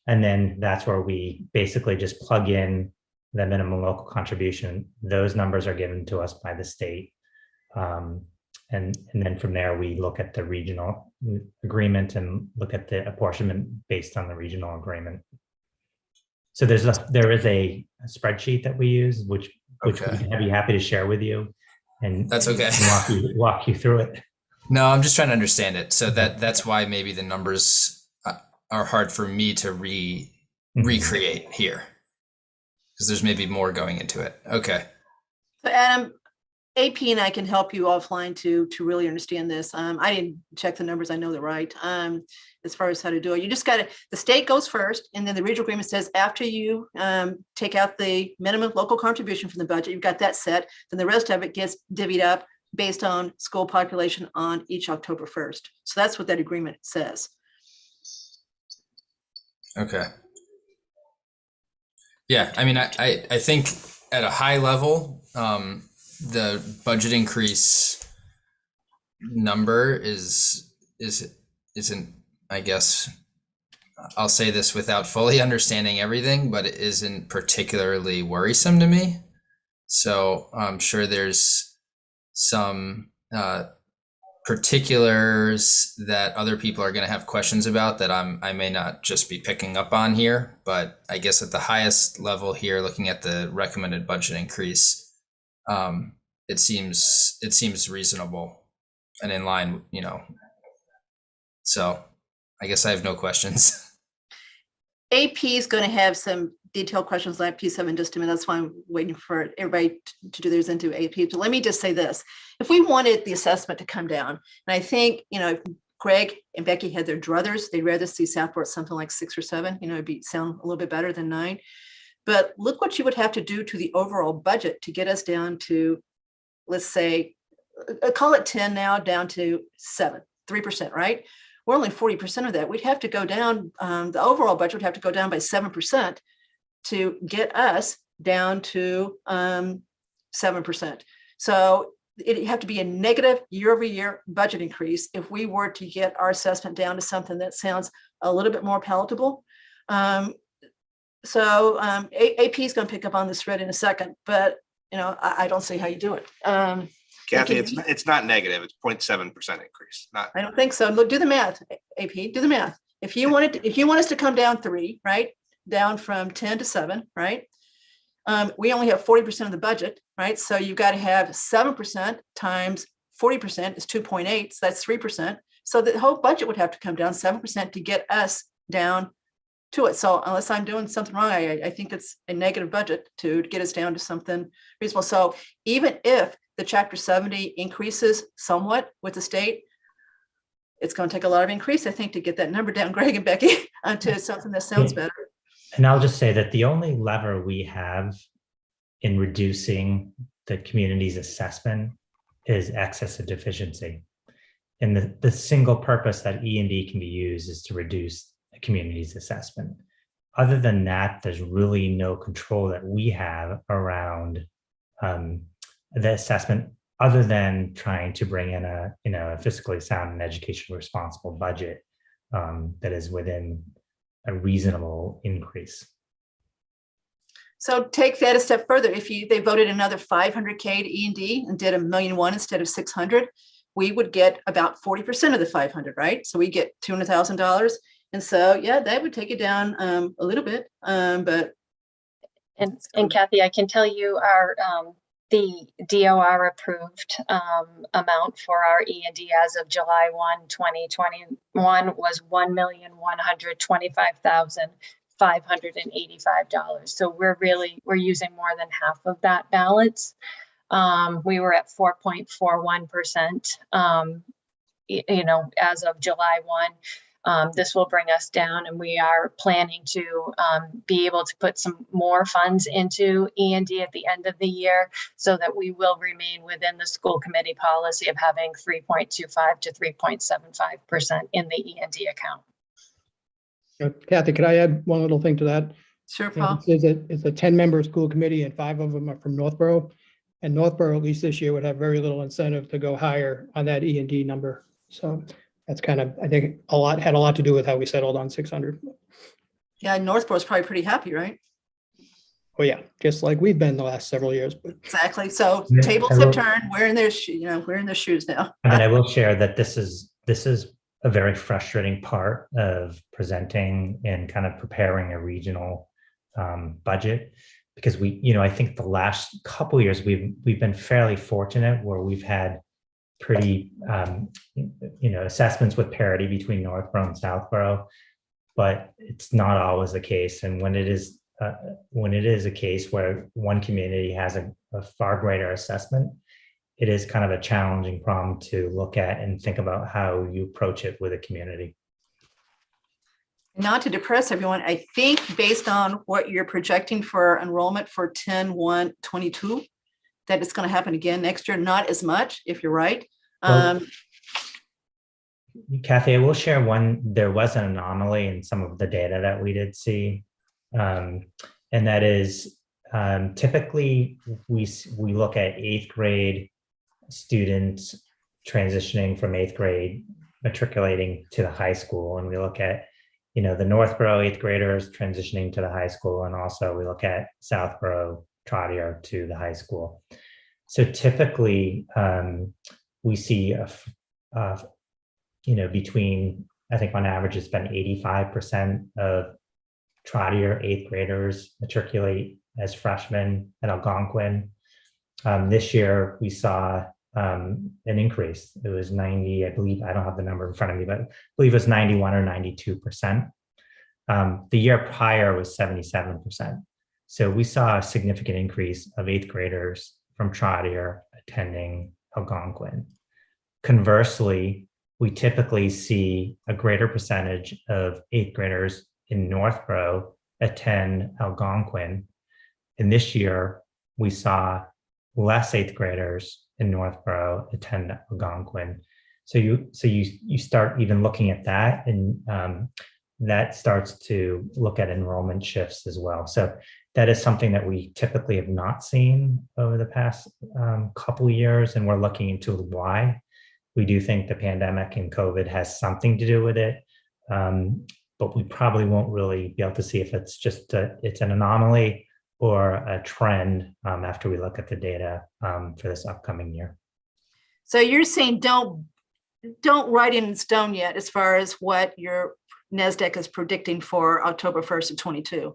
And then that's where we basically just plug in the minimum local contribution. Those numbers are given to us by the state. And then from there, we look at the regional agreement and look at the apportionment based on the regional agreement. So there is a spreadsheet that we use, which we'd be happy to share with you. And that's okay. And walk you through it. No, I'm just trying to understand it. So that's why maybe the numbers are hard for me to recreate here, because there's maybe more going into it. Okay. So Adam, AP and I can help you offline to really understand this. I didn't check the numbers. I know they're right. As far as how to do it, you just got to, the state goes first, and then the regional agreement says after you take out the minimum local contribution from the budget, you've got that set, then the rest of it gets divvied up based on school population on each October 1st. So that's what that agreement says. Okay. Yeah, I mean, I think at a high level, the budget increase number isn't, I guess, I'll say this without fully understanding everything, but it isn't particularly worrisome to me. So I'm sure there's some particulars that other people are going to have questions about that I may not just be picking up on here, but I guess at the highest level here, looking at the recommended budget increase, it seems reasonable and in line, so I guess I have no questions. AP is going to have some detailed questions like P7 in just a minute. That's why I'm waiting for everybody to do theirs into AP. But let me just say this. If we wanted the assessment to come down, and I think, if Greg and Becky had their druthers, they'd rather see Southport something like 6 or 7, it'd sound a little bit better than 9. But look what you would have to do to the overall budget to get us down to, let's say, call it 10 now, down to 7, 3%, right? We're only 40% of that. We'd have to go down, the overall budget would have to go down by 7% to get us down to 7%. So it'd have to be a negative year-over-year budget increase if we were to get our assessment down to something that sounds a little bit more palatable. So AP is going to pick up on this thread in a second, but I don't see how you do it. Kathy, it's not negative. It's 0.7% increase. Not. I don't think so. Look, do the math, AP. Do the math. If you want us to come down 3, right, down from 10 to 7, right? We only have 40% of the budget, right? So you've got to have 7% times 40% is 2.8. So that's 3%. So the whole budget would have to come down 7% to get us down to it. So unless I'm doing something wrong, I think it's a negative budget to get us down to something reasonable. So even if the Chapter 70 increases somewhat with the state, it's going to take a lot of increase, I think, to get that number down, Greg and Becky, to something that sounds better. And I'll just say that the only lever we have in reducing the community's assessment is excess of deficiency. And the single purpose that E&D can be used is to reduce the community's assessment. Other than that, there's really no control that we have around the assessment, other than trying to bring in a fiscally sound and educationally responsible budget that is within a reasonable increase. So take that a step further. If they voted another 500K to E&D and did $1.1 million instead of 600, we would get about 40% of the 500, right? So we get $200,000. And so, yeah, that would take it down a little bit, but. And Kathy, I can tell you the DOR approved amount for our E&D as of July 1, 2021 was $1,125,585. So we're using more than half of that balance. We were at 4.41%, as of July 1. This will bring us down, and we are planning to be able to put some more funds into E&D at the end of the year so that we will remain within the school committee policy of having 3.25 to 3.75% in the E&D account. Kathy, could I add one little thing to that? Sure, Paul. It's a 10-member school committee, and 5 of them are from Northborough. And Northborough, at least this year, would have very little incentive to go higher on that E&D number. So that's kind of, I think, had a lot to do with how we settled on 600. Yeah, Northborough's probably pretty happy, right? Oh yeah, just like we've been the last several years. But Exactly. So Yeah, tables have turned. We're in their shoes now. I mean, I will share that this is a very frustrating part of presenting and kind of preparing a regional budget, because I think the last couple of years we've been fairly fortunate where we've had pretty assessments with parity between Northborough and Southborough, but it's not always the case. And when it is a case where one community has a far greater assessment, it is kind of a challenging problem to look at and think about how you approach it with a community. Not to depress everyone, I think based on what you're projecting for enrollment for 10/1/22, that it's going to happen again next year, not as much, if you're right. Well, Kathy, I will share there was an anomaly in some of the data that we did see. And that is typically we look at 8th grade students transitioning from 8th grade, matriculating to the high school. And we look at, the Northborough 8th graders transitioning to the high school. And also we look at Southborough Trotter to the high school. So typically we see between, I think on average, it's been 85% of Trotter 8th graders matriculate as freshmen at Algonquin. This year, we saw an increase. It was 90, I believe, I don't have the number in front of me, but I believe it was 91 or 92%. The year prior was 77%. So we saw a significant increase of 8th graders from Trotter attending Algonquin. Conversely, we typically see a greater percentage of 8th graders in Northborough attend Algonquin. And this year, we saw less 8th graders in Northborough attend Algonquin. So you start even looking at that, and that starts to look at enrollment shifts as well. So that is something that we typically have not seen over the past couple of years, and we're looking into why. We do think the pandemic and COVID has something to do with it, but we probably won't really be able to see if it's just it's an anomaly or a trend after we look at the data for this upcoming year. So you're saying don't write in stone yet as far as what your NASDAQ is predicting for October 1st of 22.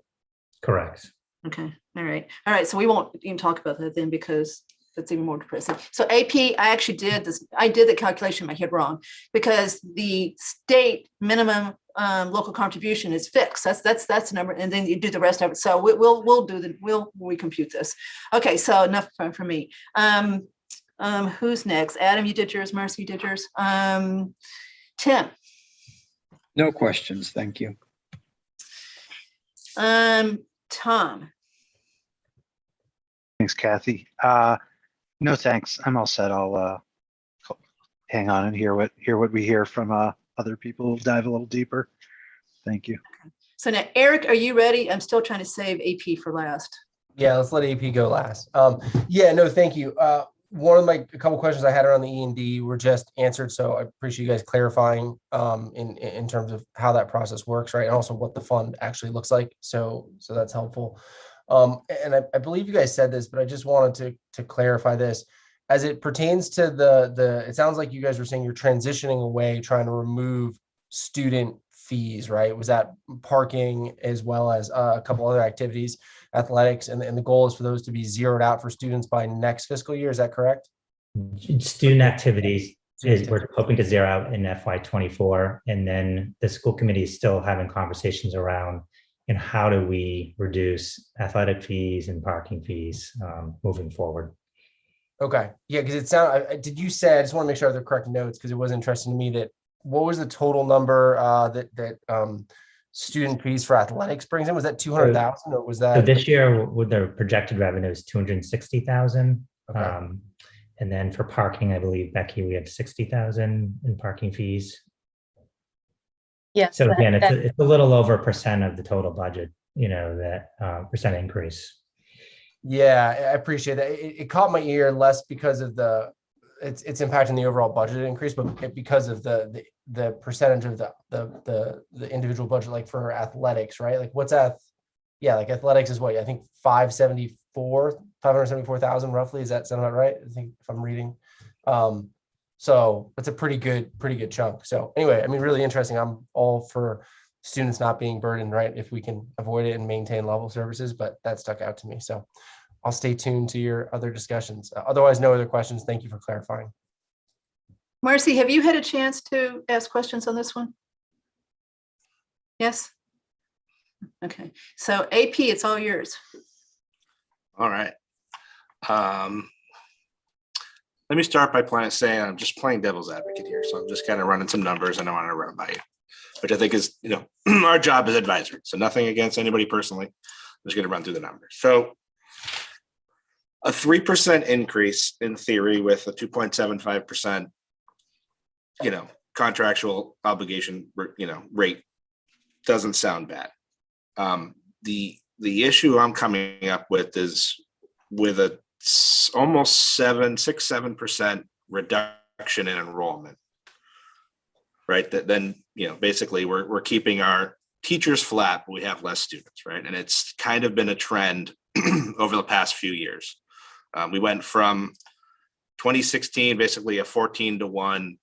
Correct. Okay. All right. So we won't even talk about that then, because that's even more depressing. So AP, I actually did this. I did the calculation in my head wrong, because the state minimum local contribution is fixed. That's the number, and then you do the rest of it. So we'll recompute this. Okay. So enough for me. Who's next? Adam, you did yours. Marcy, you did yours. Tim. No questions. Thank you. Tom. Thanks, Kathy. No, thanks. I'm all set. I'll hang on and hear what we hear from other people who'll dive a little deeper. Thank you. So now, Eric, are you ready? I'm still trying to save AP for last. Yeah, let's let AP go last. Yeah, no, thank you. A couple questions I had around the E&D were just answered, so I appreciate you guys clarifying in terms of how that process works, right? And also what the fund actually looks like. So that's helpful. And I believe you guys said this, but I just wanted to clarify this. As it pertains to it sounds like you guys were saying you're transitioning away, trying to remove student fees, right? Was that parking as well as a couple other activities, athletics, and the goal is for those to be zeroed out for students by next fiscal year? Is that correct? Student activities we're hoping to zero out in FY24, and then the school committee is still having conversations around how do we reduce athletic fees and parking fees moving forward. Okay, yeah, because it sounded. Did you say? I just want to make sure I have the correct notes, because it was interesting to me that what was the total number that student fees for athletics brings in? Was that 200,000, or was that? So this year, with the projected revenue is 260,000. Okay. And then for parking, I believe, Becky, we have 60,000 in parking fees. Yes. So again, it's a little over 1% of the total budget, that percent increase. Yeah, I appreciate that. It caught my ear less because of it's impacting the overall budget increase, but because of the percentage of the individual budget, like for athletics, right? Like like athletics is what I think 574,000 roughly. Does that sound about right? I think if I'm reading. So it's a pretty good chunk. So anyway, I mean, really interesting. I'm all for students not being burdened, right? If we can avoid it and maintain level services, but that stuck out to me. So I'll stay tuned to your other discussions. Otherwise, no other questions. Thank you for clarifying. Marcy, have you had a chance to ask questions on this one? Yes? Okay, so AP, it's all yours. All right. let me start by saying I'm just playing devil's advocate here. So I'm just kind of running some numbers and I want to run by you, which I think is, our job as advisor. So nothing against anybody personally. I'm just going to run through the numbers. So a 3% increase in theory with a 2.75%, contractual obligation, rate doesn't sound bad. The issue I'm coming up with is with a almost 7% reduction in enrollment, right? That then, basically we're keeping our teachers flat, but we have less students, right? And it's kind of been a trend over the past few years. We went from 2016, basically a 14-to-1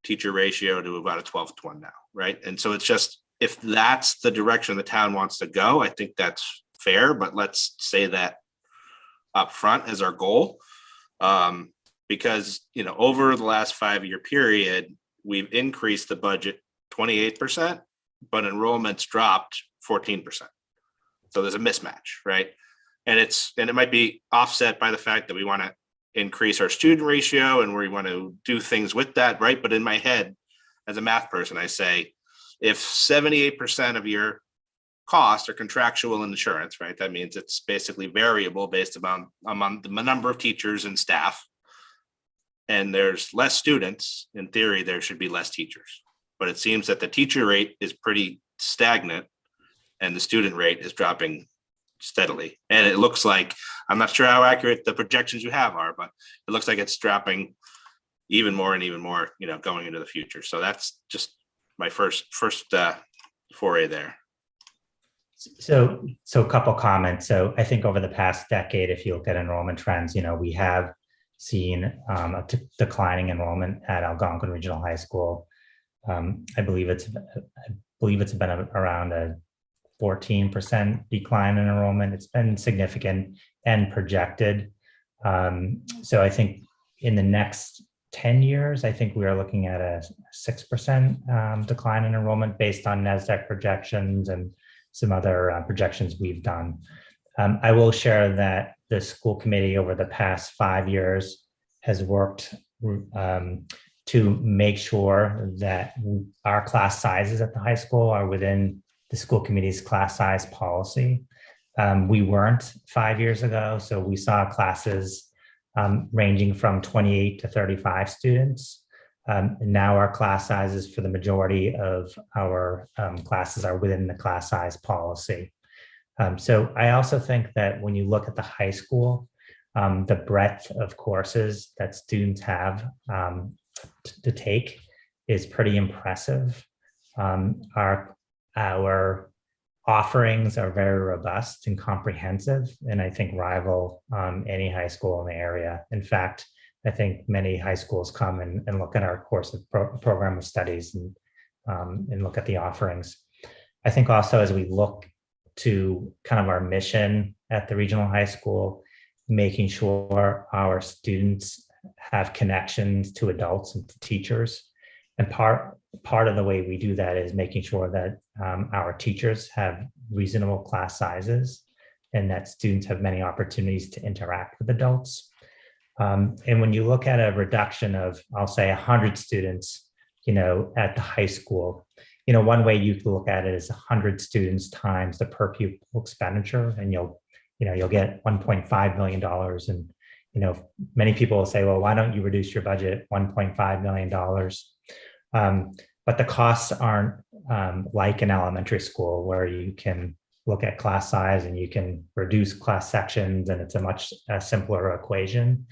teacher ratio to about a 12-to-1 now, right? And so it's just, if that's the direction the town wants to go, I think that's fair, but let's say that up front as our goal. Because, over the last 5-year period, we've increased the budget 28%, but enrollment's dropped 14%. So there's a mismatch, right? And it might be offset by the fact that we want to increase our student ratio and we want to do things with that, right? But in my head, as a math person, I say, if 78% of your costs are contractual in insurance, right? That means it's basically variable based upon the number of teachers and staff. And there's less students, in theory, there should be less teachers. But it seems that the teacher rate is pretty stagnant and the student rate is dropping steadily. And it looks like, I'm not sure how accurate the projections you have are, but it looks like it's dropping even more and even more, going into the future. So that's just my first foray there. So a couple comments. So I think over the past decade, if you look at enrollment trends, we have seen a declining enrollment at Algonquin Regional High School. I believe it's been around a 14% decline in enrollment. It's been significant and projected. So I think in the next 10 years, I think we are looking at a 6% decline in enrollment based on NASDAQ projections and some other projections we've done. I will share that the school committee over the past 5 years has worked to make sure that our class sizes at the high school are within the school committee's class size policy. We weren't 5 years ago, so we saw classes ranging from 28 to 35 students. Now our class sizes for the majority of our classes are within the class size policy. So I also think that when you look at the high school, the breadth of courses that students have to take is pretty impressive. Our offerings are very robust and comprehensive, and I think rival any high school in the area. In fact, I think many high schools come and look at our course of program of studies and look at the offerings. I think also as we look to kind of our mission at the regional high school, making sure our students have connections to adults and to teachers. And part of the way we do that is making sure that our teachers have reasonable class sizes and that students have many opportunities to interact with adults. And when you look at a reduction of, I'll say 100 students, at the high school, one way you can look at it is 100 students times the per pupil expenditure, and you'll get $1.5 million. And, many people will say, well, why don't you reduce your budget $1.5 million? But the costs aren't like an elementary school where you can look at class size and you can reduce class sections, and it's a much simpler equation.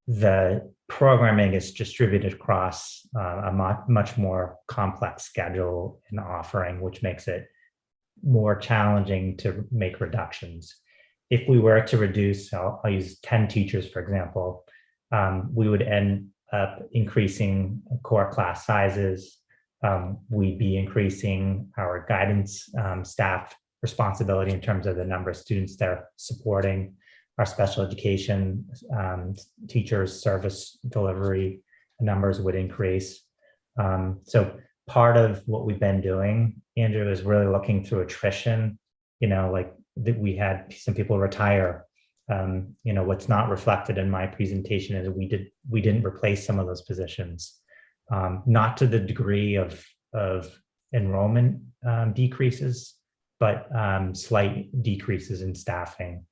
The programming is distributed across a much more complex schedule and offering, which makes it more challenging to make reductions. If we were to reduce, I'll use 10 teachers, for example, we would end up increasing core class sizes. We'd be increasing our guidance staff responsibility in terms of the number of students they're supporting. Our special education teachers service delivery numbers would increase. So part of what we've been doing, Andrew, is really looking through attrition. Like we had some people retire What's not reflected in my presentation is we didn't replace some of those positions, not to the degree of enrollment decreases, but slight decreases in staffing,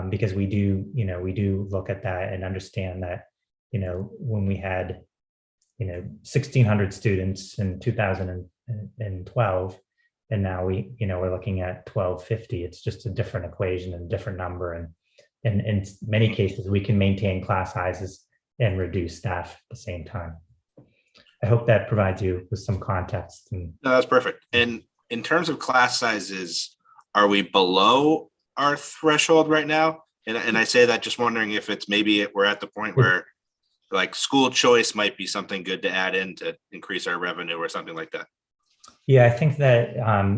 because we do look at that and understand that, when we had 1,600 students in 2012, and now we're looking at 1,250. It's just a different equation and different number, and in many cases we can maintain class sizes and reduce staff at the same time. I hope that provides you with some context. No, that's perfect. And in terms of class sizes, are we below our threshold right now? And I say that just wondering if it's maybe we're at the point where like school choice might be something good to add in to increase our revenue or something like that. Yeah, I think that,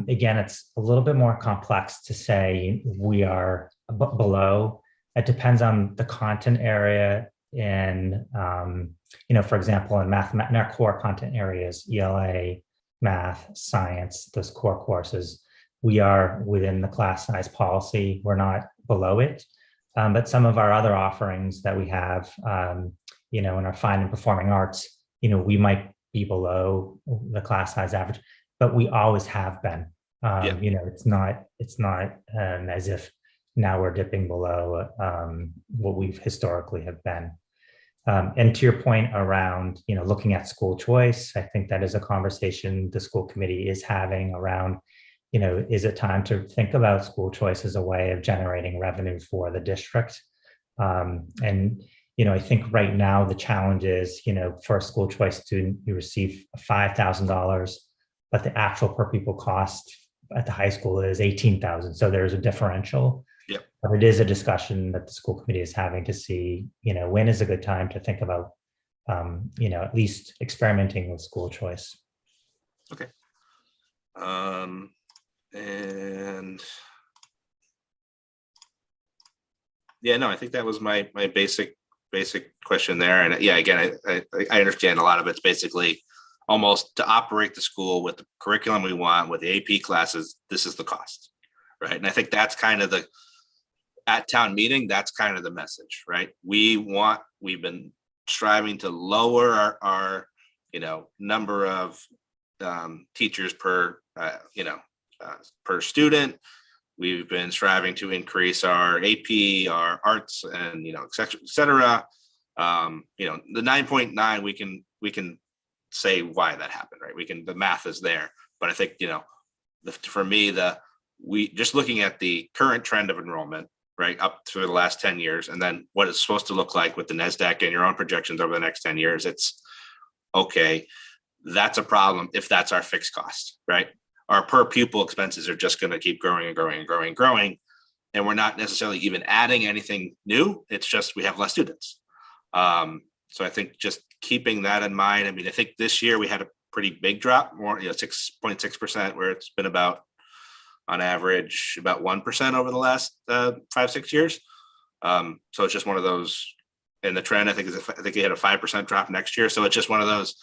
again, it's a little bit more complex to say we are below. It depends on the content area. And, for example, in our core content areas, ELA, math, science, those core courses, we are within the class size policy. We're not below it. But some of our other offerings that we have, in our fine and performing arts, we might be below the class size average, but we always have been. It's not as if now we're dipping below what we've historically have been. And to your point around, looking at school choice, I think that is a conversation the school committee is having around, is it time to think about school choice as a way of generating revenue for the district? I think right now the challenge is, for a school choice student, you receive $5,000, but the actual per pupil cost at the high school is $18,000. So there's a differential. Yep. But it is a discussion that the school committee is having to see, when is a good time to think about, at least experimenting with school choice. Okay. And yeah, no, I think that was my basic question there. And yeah, again, I understand a lot of it's basically almost to operate the school with the curriculum we want, with the AP classes, this is the cost, right? And I think that's kind of at town meeting, that's kind of the message, right? We've been striving to lower our number of teachers per student. We've been striving to increase our AP, our arts, and et cetera. The 9.9, we can say why that happened, right? The math is there, but I think for me, we just looking at the current trend of enrollment, right, up through the last 10 years, and then what it's supposed to look like with the NASDAQ and your own projections over the next 10 years. It's okay. That's a problem if that's our fixed cost, right? Our per pupil expenses are just going to keep growing and growing and growing and growing. And we're not necessarily even adding anything new. It's just we have less students. So I think just keeping that in mind. I mean, I think this year we had a pretty big drop, more 6.6%, where it's been about on average about 1% over the last 5-6 years. So it's just one of those. And the trend, I think they had a 5% drop next year. So it's just one of those.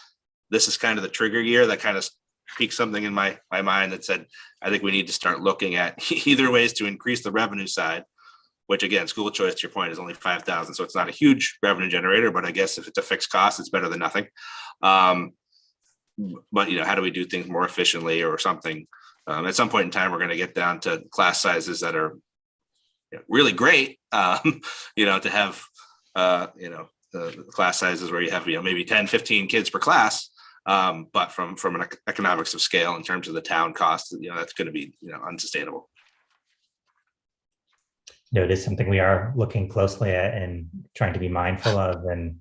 This is kind of the trigger year that kind of piqued something in my mind that said, I think we need to start looking at either ways to increase the revenue side, which again, school choice, to your point, is only 5,000. So it's not a huge revenue generator, but I guess if it's a fixed cost, it's better than nothing. But how do we do things more efficiently or something? At some point in time, we're going to get down to class sizes that are really great, to have, the class sizes where you have, maybe 10, 15 kids per class. But from an economics of scale in terms of the town cost, that's going to be, unsustainable. It is something we are looking closely at and trying to be mindful of, and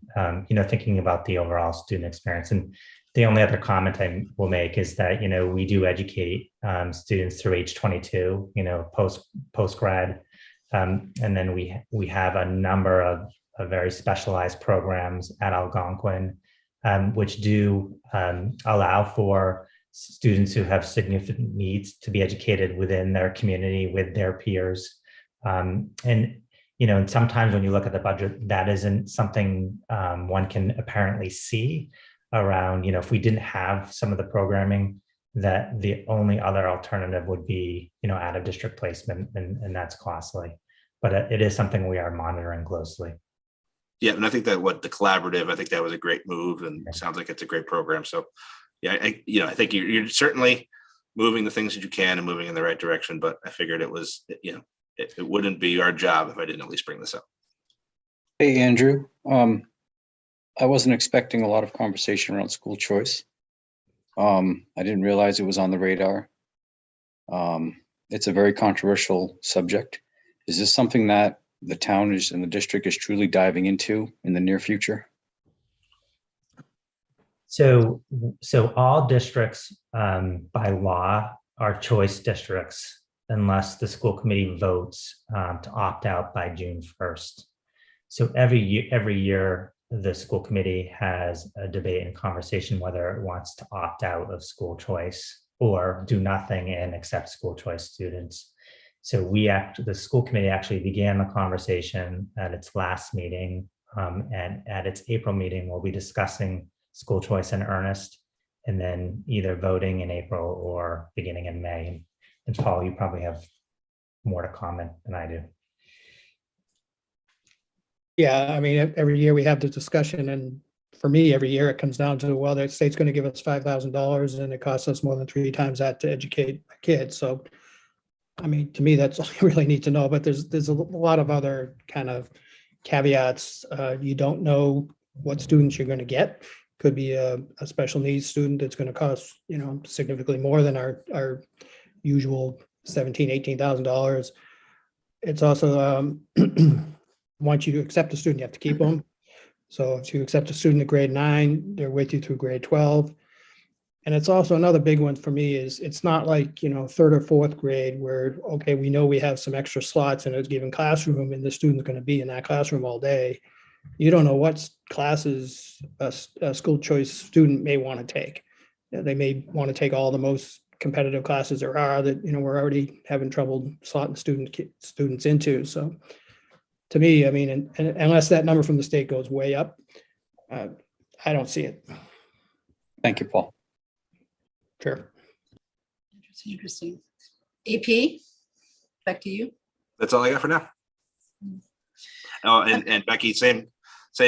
thinking about the overall student experience. And the only other comment I will make is that we do educate students through age 22, post grad, and then we have a number of very specialized programs at Algonquin, which do allow for students who have significant needs to be educated within their community with their peers. And sometimes when you look at the budget, that isn't something one can apparently see around, if we didn't have some of the programming, that the only other alternative would be, out of district placement, and that's costly. but it is something we are monitoring closely. Yeah, and I think that the collaborative, I think that was a great move, and sounds like it's a great program. So, yeah, I think you're certainly moving the things that you can and moving in the right direction. But I figured it was, it wouldn't be our job if I didn't at least bring this up. Hey, Andrew. I wasn't expecting a lot of conversation around school choice. I didn't realize it was on the radar. It's a very controversial subject. Is this something that the town is and the district is truly diving into in the near future? So all districts by law are choice districts unless the school committee votes to opt out by June 1st. So every year, the school committee has a debate and conversation whether it wants to opt out of school choice or do nothing and accept school choice students. So the school committee actually began the conversation at its last meeting, and at its April meeting, we'll be discussing school choice in earnest, and then either voting in April or beginning in May. And Paul, you probably have more to comment than I do. Yeah, I mean, every year we have this discussion, and for me, every year it comes down to, well, the state's going to give us $5,000 and it costs us more than 3 times that to educate a kid. So, I mean, to me, that's all you really need to know, but there's a lot of other kind of caveats. You don't know what students you're going to get. Could be a special needs student that's going to cost, significantly more than our usual $17,000, $18,000. It's also, once you accept a student, you have to keep them. So if you accept a student at grade 9, they're with you through grade 12. And it's also another big one for me is it's not like, 3rd or 4th grade where, okay, we know we have some extra slots in a given classroom and the student's going to be in that classroom all day. You don't know what classes a school choice student may want to take. They may want to take all the most competitive classes there are that, we're already having trouble slotting students into. So to me, I mean, unless that number from the state goes way up, I don't see it. Thank you, Paul. Sure. Interesting. AP, back to you. That's all I got for now. Oh, and Becky, same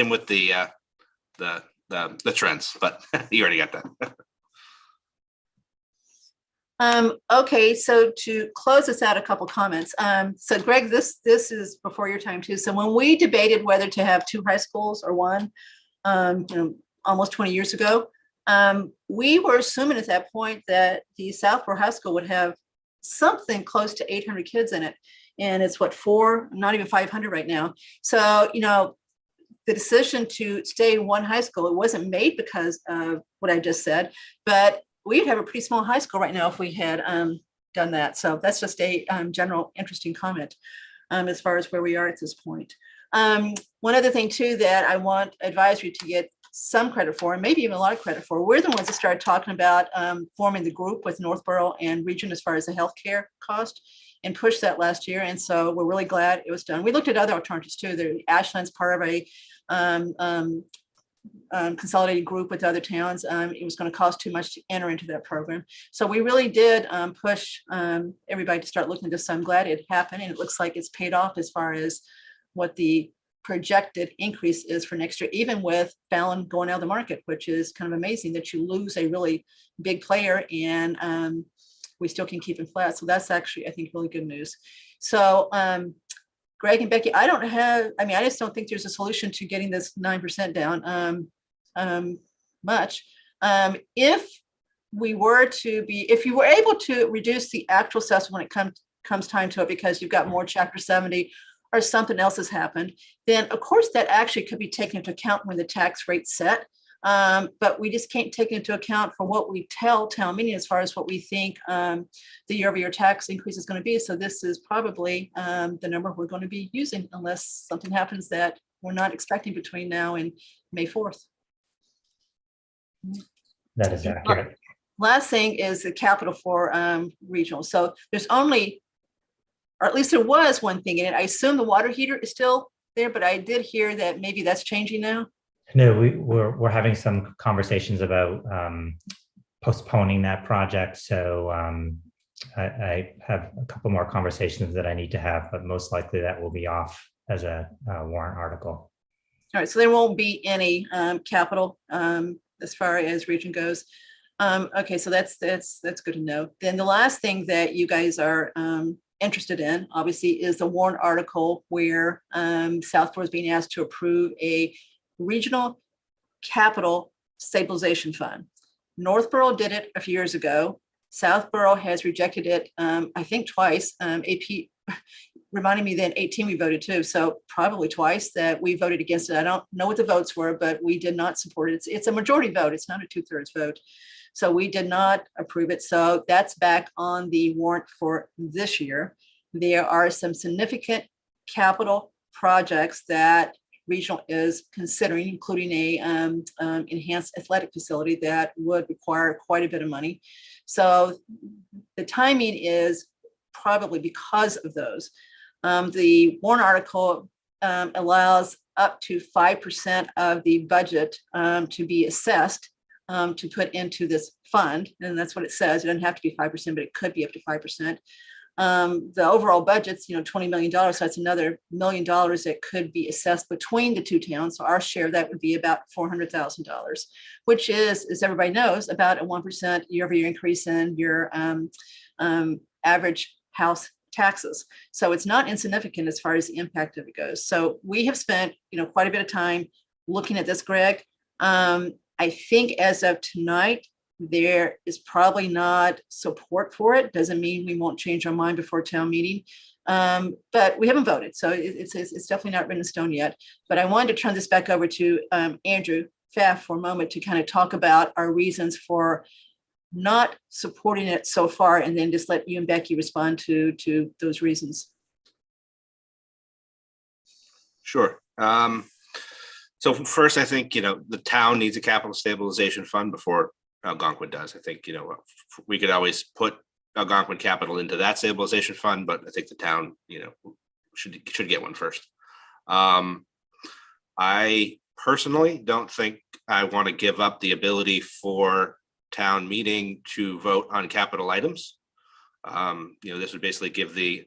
with the trends, but you already got that. Okay, so to close us out, a couple comments. So Greg, this is before your time too. So when we debated whether to have 2 high schools or 1, almost 20 years ago, we were assuming at that point that the Southborough High School would have something close to 800 kids in it. And it's what, 4, not even 500 right now. So, the decision to stay in 1 high school, it wasn't made because of what I just said, but we'd have a pretty small high school right now if we had done that. So that's just a general interesting comment as far as where we are at this point. One other thing too that I want advisory to get some credit for, and maybe even a lot of credit for, we're the ones that started talking about forming the group with Northborough and region as far as the healthcare cost, and pushed that last year. And so we're really glad it was done. We looked at other alternatives too. The Ashland's part of a consolidated group with other towns. It was going to cost too much to enter into that program. So we really did push everybody to start looking into this. So I'm glad it happened, and it looks like it's paid off as far as what the projected increase is for next year, even with Fallon going out of the market, which is kind of amazing that you lose a really big player and we still can keep it flat. So that's actually, I think, really good news. So Greg and Becky, I just don't think there's a solution to getting this 9% down much. If you were able to reduce the actual assessment when it comes time to it, because you've got more Chapter 70 or something else has happened, then of course that actually could be taken into account when the tax rate's set. But we just can't take into account for what we tell town meeting as far as what we think the year-over-year tax increase is going to be. So this is probably the number we're going to be using unless something happens that we're not expecting between now and May 4th. That is accurate. Last thing is the capital for regional. So there's only, or at least there was one thing in it. I assume the water heater is still there, but I did hear that maybe that's changing now. No, we're having some conversations about postponing that project. So I have a couple more conversations that I need to have, but most likely that will be off as a warrant article. All right, so there won't be any capital as far as region goes. Okay, so that's good to know. Then the last thing that you guys are interested in, obviously, is the warrant article where Southborough is being asked to approve a regional capital stabilization fund. Northborough did it a few years ago. Southborough has rejected it, I think twice. AP reminded me that 18 we voted too, so probably twice that we voted against it. I don't know what the votes were, but we did not support it. It's a majority vote. It's not a 2/3 vote. So we did not approve it. So that's back on the warrant for this year. There are some significant capital projects that regional is considering, including a enhanced athletic facility that would require quite a bit of money. So the timing is probably because of those. The warrant article allows up to 5% of the budget to be assessed to put into this fund. And that's what it says. It doesn't have to be 5%, but it could be up to 5%. The overall budget's, $20 million. So that's another $1 million that could be assessed between the two towns. So our share of that would be about $400,000, which is, as everybody knows, about a 1% year-over-year increase in your average house taxes. So it's not insignificant as far as the impact of it goes. So we have spent, quite a bit of time looking at this, Greg. I think as of tonight, there is probably not support for it. Doesn't mean we won't change our mind before town meeting. But we haven't voted. So it's definitely not written in stone yet. But I wanted to turn this back over to Andrew Pfaff for a moment to kind of talk about our reasons for not supporting it so far, and then just let you and Becky respond to those reasons. Sure. So first, I think, the town needs a capital stabilization fund before Algonquin does. I think, we could always put Algonquin capital into that stabilization fund, but I think the town, should get one first. I personally don't think I want to give up the ability for town meeting to vote on capital items. This would basically give the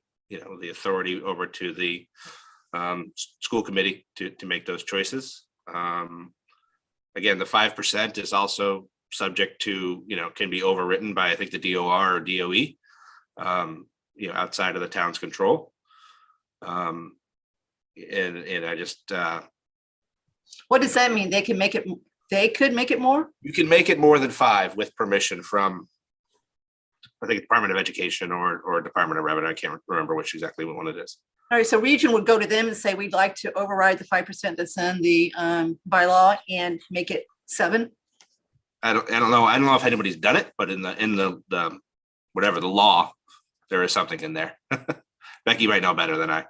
authority over to the school committee to make those choices. Again, the 5% is also subject to, can be overwritten by, I think, the DOR or DOE, outside of the town's control. And I just. What does that mean? They could make it more? You can make it more than 5 with permission from, I think, Department of Education or Department of Revenue. I can't remember which exactly one it is. All right, so region would go to them and say, we'd like to override the 5% that's in the bylaw and make it 7. I don't know. I don't know if anybody's done it, but in the whatever the law, there is something in there. Becky might know better than I.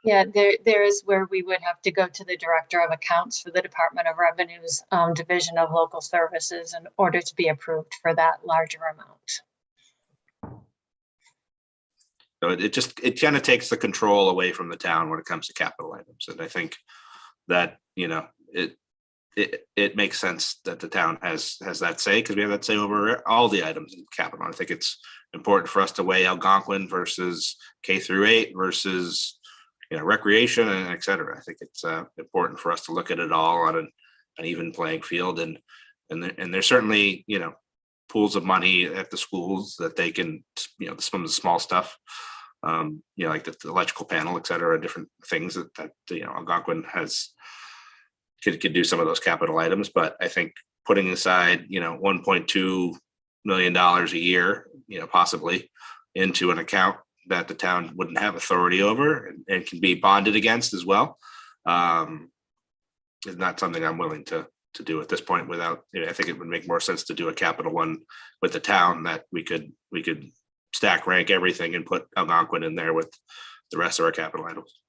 Yeah, there is where we would have to go to the Director of Accounts for the Department of Revenue's Division of Local Services in order to be approved for that larger amount. So it kind of takes the control away from the town when it comes to capital items. And I think that, it makes sense that the town has that say, because we have that say over all the items in capital. I think it's important for us to weigh Algonquin versus K-8 versus recreation and et cetera. I think it's important for us to look at it all on an even playing field, and there's certainly pools of money at the schools that they can some of the small stuff, like the electrical panel, et cetera, different things that Algonquin could do some of those capital items. But I think putting aside $1.2 million a year, possibly into an account that the town wouldn't have authority over and can be bonded against as well, is not something I'm willing to do at this point. Without, I think it would make more sense to do a capital one with the town, that we could stack rank everything and put Algonquin in there with the rest of our capital items.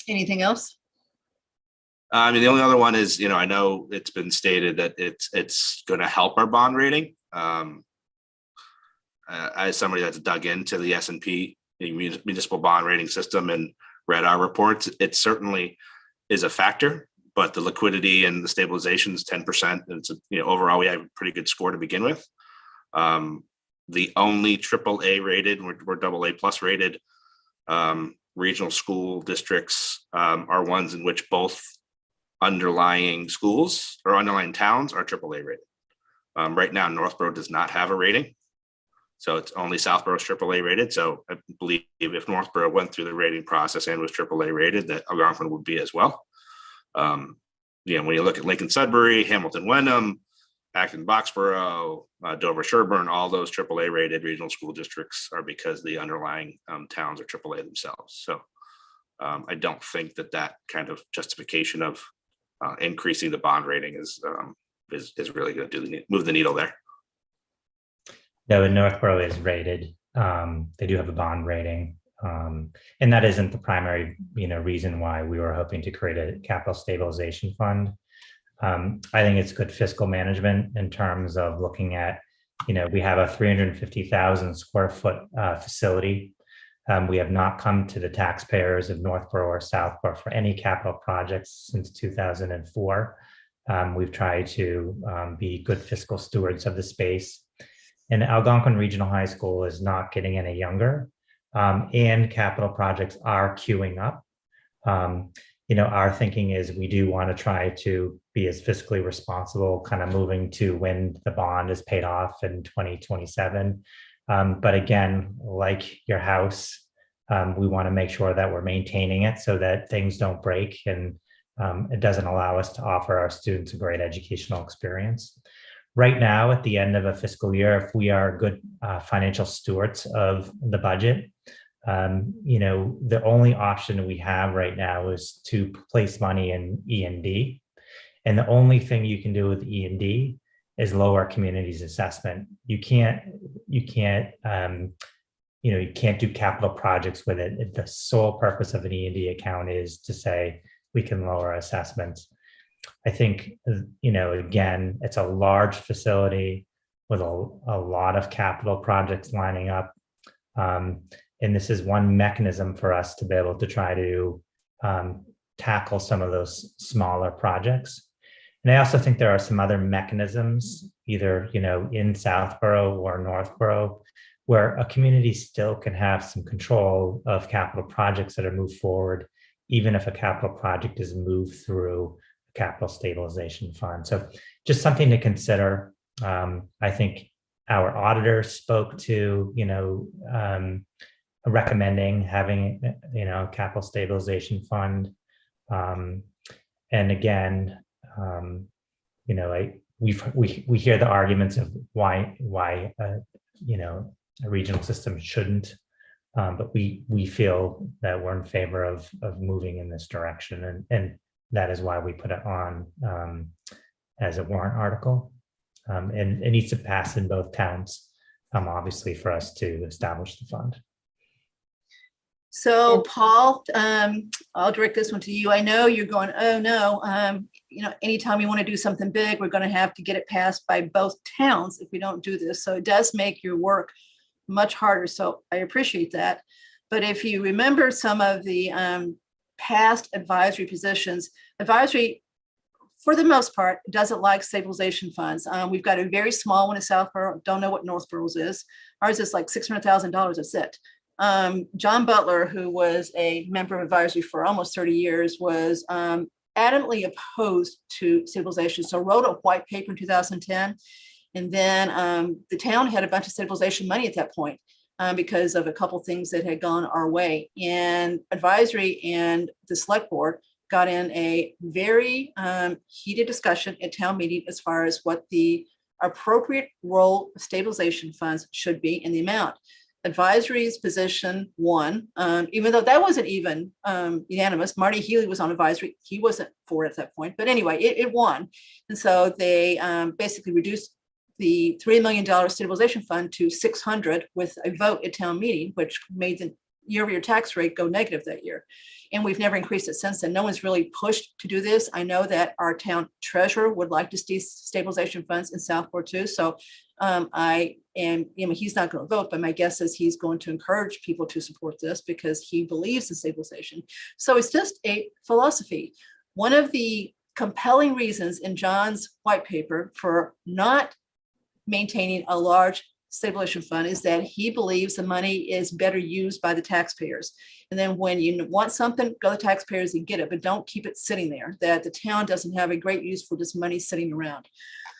Anything else? The only other one is, I know it's been stated that it's going to help our bond rating. As somebody that's dug into the S&P municipal bond rating system and read our reports, it certainly is a factor. but the liquidity and the stabilization is 10%. And it's, overall, we have a pretty good score to begin with. The only AAA rated, we're AA plus rated regional school districts are ones in which both underlying schools or underlying towns are AAA rated. Right now, Northborough does not have a rating. So it's only Southborough's AAA rated. So I believe if Northborough went through the rating process and was AAA rated, that Algonquin would be as well. When you look at Lincoln Sudbury, Hamilton Wenham, Acton Boxborough, Dover Sherburne, all those AAA rated regional school districts are because the underlying towns are AAA themselves. So I don't think that kind of justification of increasing the bond rating is really going to move the needle there. No, Northborough is rated. They do have a bond rating. And that isn't the primary, reason why we were hoping to create a capital stabilization fund. I think it's good fiscal management in terms of looking at, we have a 350,000 square foot facility. We have not come to the taxpayers of Northborough or Southborough for any capital projects since 2004. We've tried to be good fiscal stewards of the space. And Algonquin Regional High School is not getting any younger, and capital projects are queuing up. Our thinking is we do want to try to be as fiscally responsible, kind of moving to when the bond is paid off in 2027. But again, like your house, we want to make sure that we're maintaining it so that things don't break and it doesn't allow us to offer our students a great educational experience. Right now, at the end of a fiscal year, if we are good financial stewards of the budget, the only option we have right now is to place money in E&D. And the only thing you can do with E&D is lower communities assessment. You can't do capital projects with it. The sole purpose of an E&D account is to say we can lower assessments. I think, again, it's a large facility with a lot of capital projects lining up. And this is one mechanism for us to be able to try to tackle some of those smaller projects. And I also think there are some other mechanisms, either, in Southborough or Northborough, where a community still can have some control of capital projects that are moved forward, even if a capital project is moved through a capital stabilization fund. So just something to consider. I think our auditor spoke to, recommending having, a capital stabilization fund. And again, we hear the arguments of why a regional system shouldn't, but we feel that we're in favor of moving in this direction, and that is why we put it on as a warrant article, and it needs to pass in both towns, obviously, for us to establish the fund. So Paul, I'll direct this one to you. I know you're going, oh no, anytime you want to do something big, we're going to have to get it passed by both towns if we don't do this. So it does make your work much harder. So I appreciate that. But if you remember some of the past advisory positions, advisory, for the most part, doesn't like stabilization funds. We've got a very small one in Southborough. Don't know what Northborough's is. Ours is like $600,000. That's it. John Butler, who was a member of advisory for almost 30 years, was adamantly opposed to stabilization. So wrote a white paper in 2010. And then the town had a bunch of stabilization money at that point because of a couple things that had gone our way. And advisory and the select board got in a very heated discussion at town meeting as far as what the appropriate role of stabilization funds should be and the amount. Advisory's position won, even though that wasn't even unanimous. Marty Healy was on advisory. He wasn't for it at that point. But anyway, it won. And so they basically reduced the $3 million stabilization fund to 600 with a vote at town meeting, which made the year-over-year tax rate go negative that year. And we've never increased it since then. No one's really pushed to do this. I know that our town treasurer would like to see stabilization funds in Southport too. So he's not going to vote, but my guess is he's going to encourage people to support this because he believes in stabilization. So it's just a philosophy. One of the compelling reasons in John's white paper for not maintaining a large stabilization fund is that he believes the money is better used by the taxpayers. And then when you want something, go to the taxpayers and get it, but don't keep it sitting there, that the town doesn't have a great use for this money sitting around.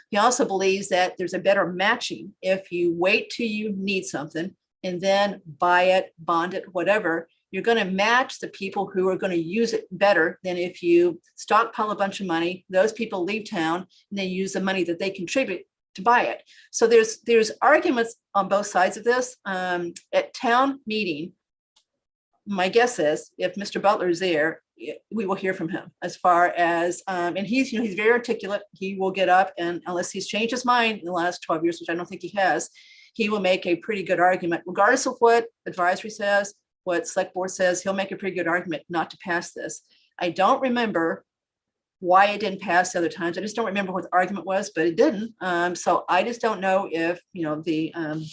He also believes that there's a better matching if you wait till you need something and then buy it, bond it, whatever. You're going to match the people who are going to use it better than if you stockpile a bunch of money, those people leave town, and they use the money that they contribute to buy it. So there's arguments on both sides of this. At town meeting, my guess is if Mr. Butler is there, we will hear from him as far as, and he's very articulate. He will get up, and unless he's changed his mind in the last 12 years, which I don't think he has, he will make a pretty good argument, regardless of what advisory says, what select board says. He'll make a pretty good argument not to pass this. I don't remember why it didn't pass the other times. I just don't remember what the argument was, but it didn't. So I just don't know if, the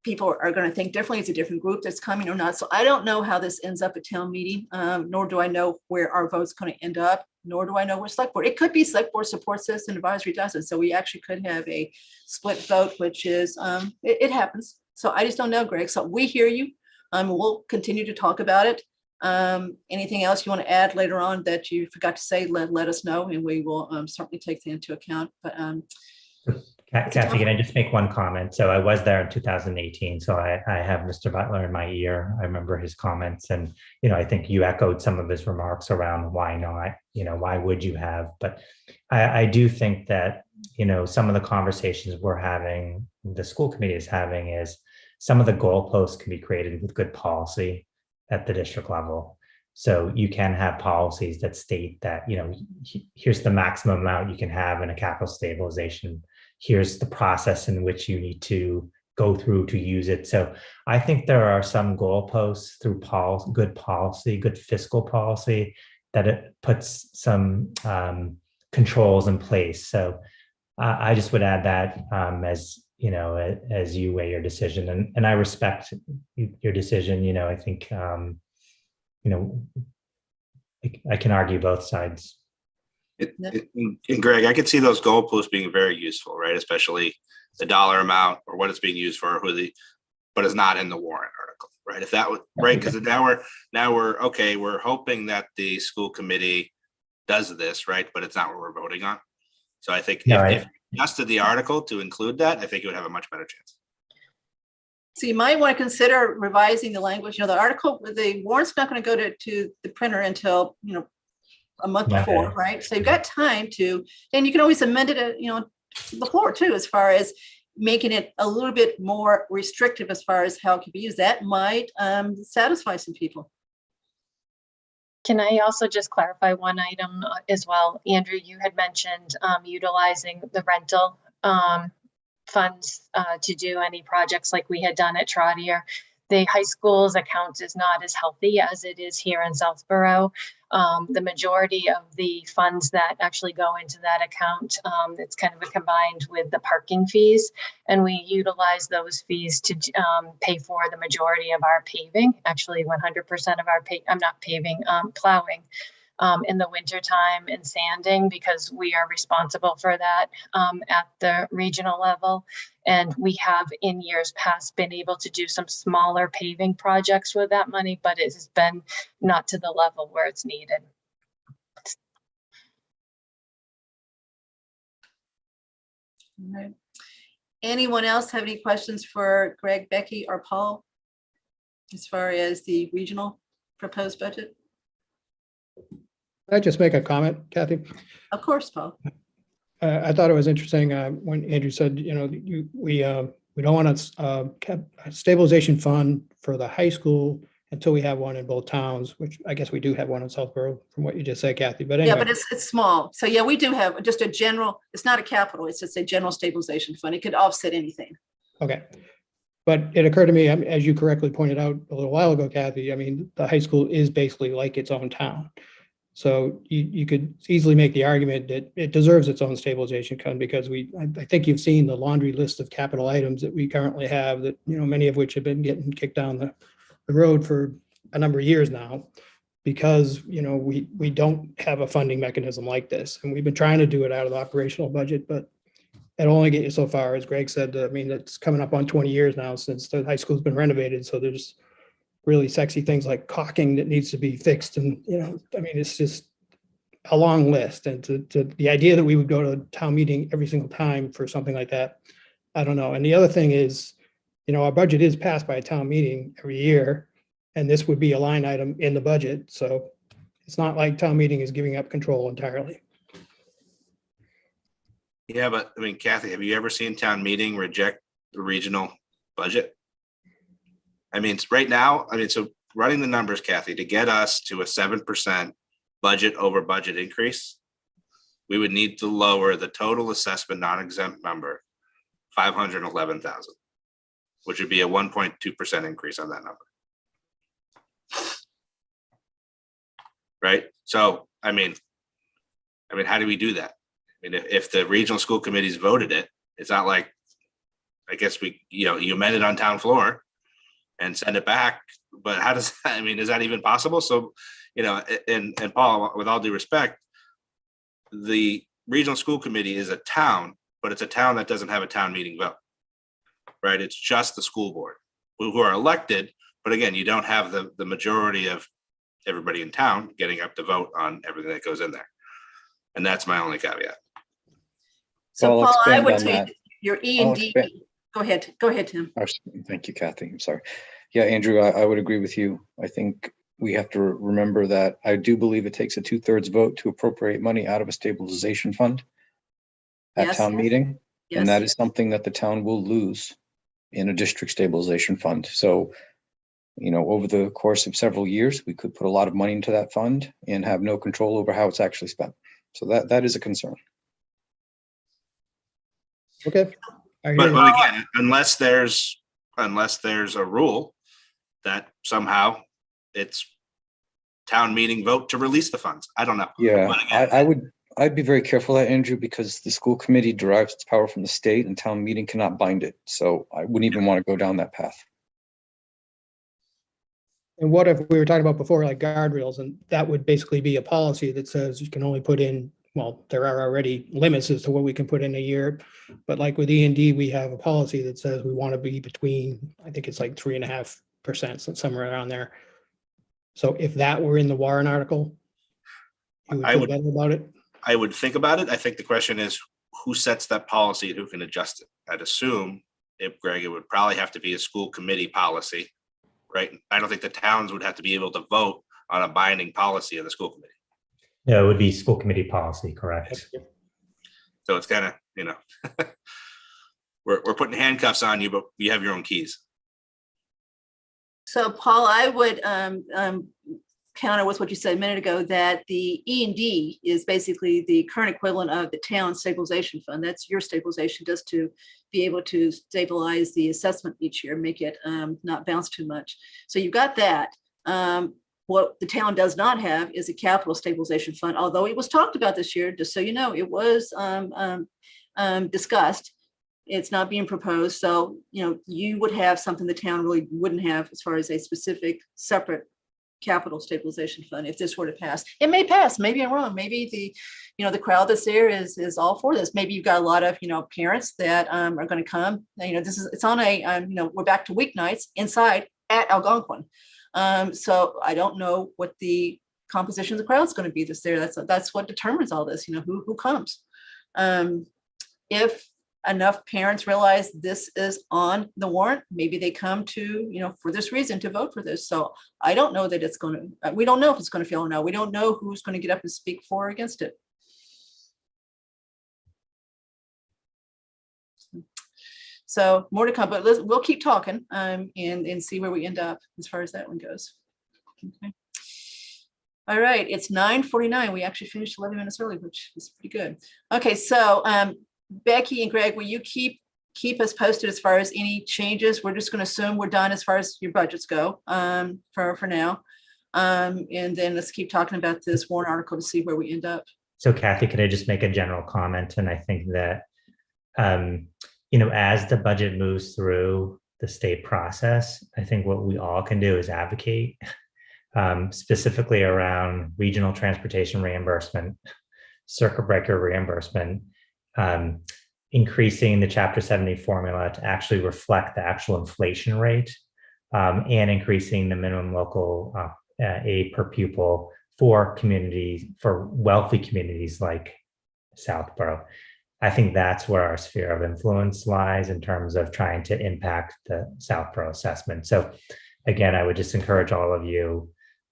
people are going to think differently. It's a different group that's coming or not. So I don't know how this ends up at town meeting, nor do I know where our vote's going to end up, nor do I know where select board. It could be select board supports this and advisory doesn't. So we actually could have a split vote, which is, it happens. So I just don't know, Greg. So we hear you. We'll continue to talk about it. Anything else you want to add later on that you forgot to say, let us know, and we will certainly take that into account. But Kathy, can I just make one comment? So I was there in 2018, so I have Mr. Butler in my ear. I remember his comments, and I think you echoed some of his remarks around why not, why would you have? But I do think that some of the conversations we're having, the school committee is having, is some of the goalposts can be created with good policy at the district level. So you can have policies that state that, here's the maximum amount you can have in a capital stabilization. Here's the process in which you need to go through to use it. So I think there are some goalposts through good policy, good fiscal policy, that it puts some controls in place. So I just would add that as you weigh your decision, and I respect your decision. I think I can argue both sides. And Greg, I could see those goalposts being very useful, right? Especially the dollar amount or what it's being used for, but it's not in the warrant article, right? If that was right, because now we're okay. We're hoping that the school committee does this, right? But it's not what we're voting on. So I think if you adjusted the article to include that, I think it would have a much better chance. So you might want to consider revising the language. The article, the warrant's not going to go to the printer until a month before, right? So you've got time to, and you can always amend it, before too, as far as making it a little bit more restrictive as far as how it can be used. That might satisfy some people. Can I also just clarify one item as well? Andrew, you had mentioned utilizing the rental funds to do any projects like we had done at Trotter. The high school's account is not as healthy as it is here in Southborough. The majority of the funds that actually go into that account, it's kind of combined with the parking fees, and we utilize those fees to pay for the majority of our paving, actually 100% of our plowing in the wintertime and sanding, because we are responsible for that at the regional level. And we have in years past been able to do some smaller paving projects with that money, but it has been not to the level where it's needed. All right. Anyone else have any questions for Greg, Becky, or Paul as far as the regional proposed budget? Can I just make a comment, Kathy? Of course, Paul. I thought it was interesting when Andrew said, we don't want a stabilization fund for the high school until we have one in both towns, which I guess we do have one in Southborough from what you just said, Kathy. But anyway. Yeah, but it's small. So yeah, we do have just a general, it's not a capital, it's just a general stabilization fund. It could offset anything. Okay. But it occurred to me, as you correctly pointed out a little while ago, Kathy, the high school is basically like its own town. So you could easily make the argument that it deserves its own stabilization fund, because I think you've seen the laundry list of capital items that we currently have, that many of which have been getting kicked down the road for a number of years now. because, we don't have a funding mechanism like this. And we've been trying to do it out of the operational budget, but it'll only get you so far. As Greg said, I mean, it's coming up on 20 years now since the high school's been renovated. So there's really sexy things like caulking that needs to be fixed. And, I mean, it's just a long list. And the idea that we would go to a town meeting every single time for something like that, I don't know. And the other thing is, our budget is passed by a town meeting every year, and this would be a line item in the budget. So it's not like town meeting is giving up control entirely. Yeah, but I mean, Kathy, have you ever seen town meeting reject the regional budget? I mean, right now, so running the numbers, Kathy, to get us to a 7% budget over budget increase, we would need to lower the total assessment non-exempt number 511,000, which would be a 1.2% increase on that number. Right? So, I mean, how do we do that? I mean, if the regional school committees voted it, it's not like, I guess you amend it on town floor and send it back. But how does that, is that even possible? So, and Paul, with all due respect, the regional school committee is a town, but it's a town that doesn't have a town meeting vote, right? It's just the school board who are elected. But again, you don't have the majority of everybody in town getting up to vote on everything that goes in there. And that's my only caveat. So Well, I'll Paul, I expand would on say that. your E and D, go ahead, Tim. Oh, thank you, Kathy. I'm sorry. Yeah, Andrew, I would agree with you. I think we have to remember that I do believe it takes a 2/3 vote to appropriate money out of a stabilization fund at Yes. town meeting. Yes. And that is something that the town will lose in a district stabilization fund. So, over the course of several years, we could put a lot of money into that fund and have no control over how it's actually spent. So that is a concern. Okay. But again, unless there's a rule that somehow it's town meeting vote to release the funds. I don't know. Yeah, I'd be very careful of that, Andrew, because the school committee derives its power from the state and town meeting cannot bind it. So I wouldn't even want to go down that path. And what if we were talking about before, like guardrails, and that would basically be a policy that says you can only put in, well, there are already limits as to what we can put in a year. But like with E&D, we have a policy that says we want to be between, I think it's like 3.5%, somewhere around there. So if that were in the Warren article, you would feel better about it? I would think about it. I think the question is who sets that policy and who can adjust it. I'd assume, Greg, it would probably have to be a school committee policy, right? I don't think the towns would have to be able to vote on a binding policy of the school committee. No, it would be school committee policy, correct? So it's kind of, we're putting handcuffs on you, but you have your own keys. So Paul, I would counter with what you said a minute ago, that the E&D is basically the current equivalent of the town stabilization fund. That's your stabilization, just to be able to stabilize the assessment each year, make it not bounce too much. So you've got that. What the town does not have is a capital stabilization fund, although it was talked about this year, just so you know, it was discussed. It's not being proposed. So, you would have something the town really wouldn't have as far as a specific separate capital stabilization fund if this were to pass. It may pass, maybe I'm wrong. Maybe the crowd that's there is all for this. Maybe you've got a lot of, parents that are going to come. It's on a, we're back to weeknights inside at Algonquin. So I don't know what the composition of the crowd is going to be this year. That's what determines all this, who comes. If enough parents realize this is on the warrant, maybe they come to, for this reason, to vote for this. So I don't know that we don't know if it's going to fail or not. We don't know who's going to get up and speak for or against it. So more to come, but we'll keep talking and see where we end up as far as that one goes. Okay. All right, it's 9:49. We actually finished 11 minutes early, which is pretty good. Okay, so Becky and Greg, will you keep us posted as far as any changes? We're just going to assume we're done as far as your budgets go for now. And then let's keep talking about this warrant article to see where we end up. So Kathy, could I just make a general comment? And I think that, as the budget moves through the state process, I think what we all can do is advocate specifically around regional transportation reimbursement, circuit breaker reimbursement, increasing the Chapter 70 formula to actually reflect the actual inflation rate, and increasing the minimum local aid per pupil for communities, for wealthy communities like Southborough. I think that's where our sphere of influence lies in terms of trying to impact the Southborough assessment. So again, I would just encourage all of you,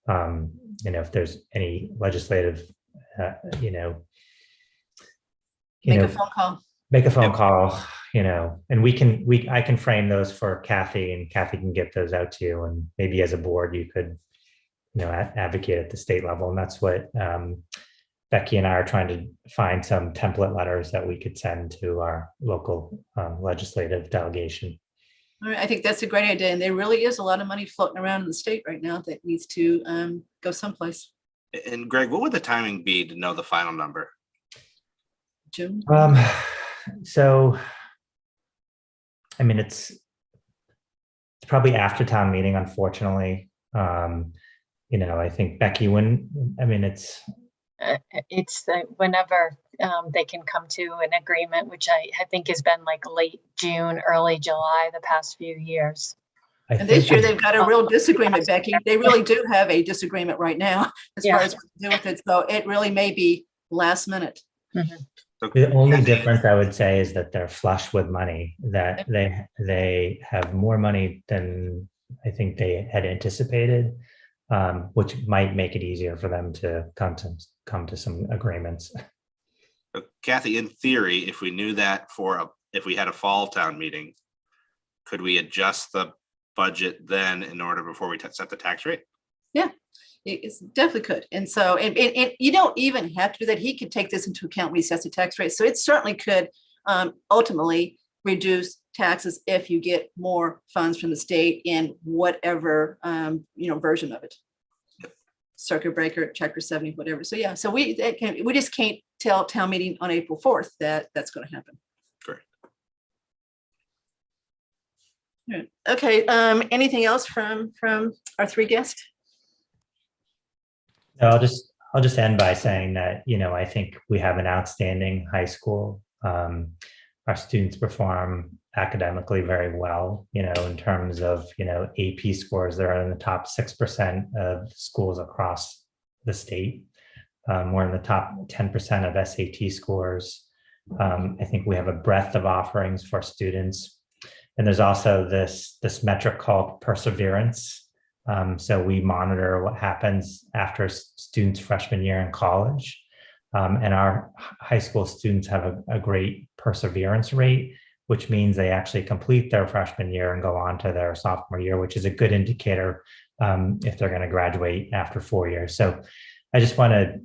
if there's any legislative, Make a phone call. make a phone call, and I can frame those for Kathy, and Kathy can get those out to you. And maybe as a board, you could, advocate at the state level. And that's what Becky and I are trying to find, some template letters that we could send to our local legislative delegation. All right, I think that's a great idea. And there really is a lot of money floating around in the state right now that needs to go someplace. And Greg, what would the timing be to know the final number? June? So, I mean, it's probably after town meeting, unfortunately. I think Becky, It's whenever they can come to an agreement, which I think has been like late June, early July the past few years. And this year they've got a real disagreement, Becky. They really do have a disagreement right now as far as what to do with it. So it really may be last minute. The only difference I would say is that they're flush with money, that they have more money than I think they had anticipated, which might make it easier for them to come to some agreements. Kathy, in theory, if we knew that if we had a fall town meeting, could we adjust the budget then in order before we set the tax rate? Yeah, it definitely could. And so, and you don't even have to do that. He could take this into account when he sets the tax rate. So it certainly could ultimately reduce taxes if you get more funds from the state in whatever version of it. Circuit breaker, Chapter 70, whatever. So yeah, so we just can't tell town meeting on April 4th that that's going to happen. Correct. Okay. Anything else from our three guests? No, I'll just end by saying that, I think we have an outstanding high school. Our students perform academically very well, in terms of, AP scores. They're in the top 6% of schools across the state. We're in the top 10% of SAT scores. I think we have a breadth of offerings for students. And there's also this metric called perseverance. So we monitor what happens after students' freshman year in college. And our high school students have a great perseverance rate, which means they actually complete their freshman year and go on to their sophomore year, which is a good indicator if they're going to graduate after 4 years. So I just want to,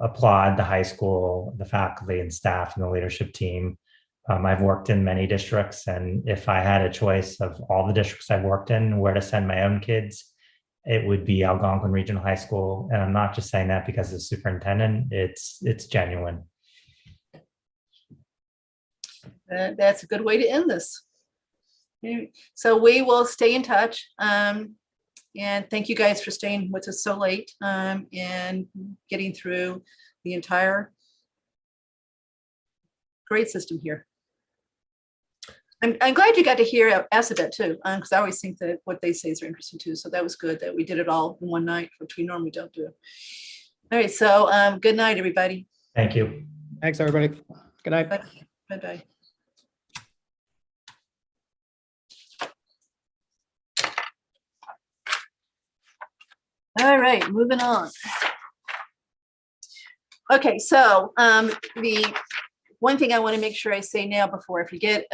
applaud the high school, the faculty and staff and the leadership team. I've worked in many districts, and if I had a choice of all the districts I've worked in, where to send my own kids, it would be Algonquin Regional High School. And I'm not just saying that because of the superintendent, it's genuine. That's a good way to end this. So we will stay in touch. And thank you guys for staying with us so late and getting through the entire grade system here. I'm glad you got to hear Assabet too, because I always think that what they say is interesting too. So that was good that we did it all in one night, which we normally don't do. All right, so good night, everybody. Thank you. Thanks, everybody. Good night. Bye-bye. All right, moving on. Okay, so the one thing I want to make sure I say now before I forget,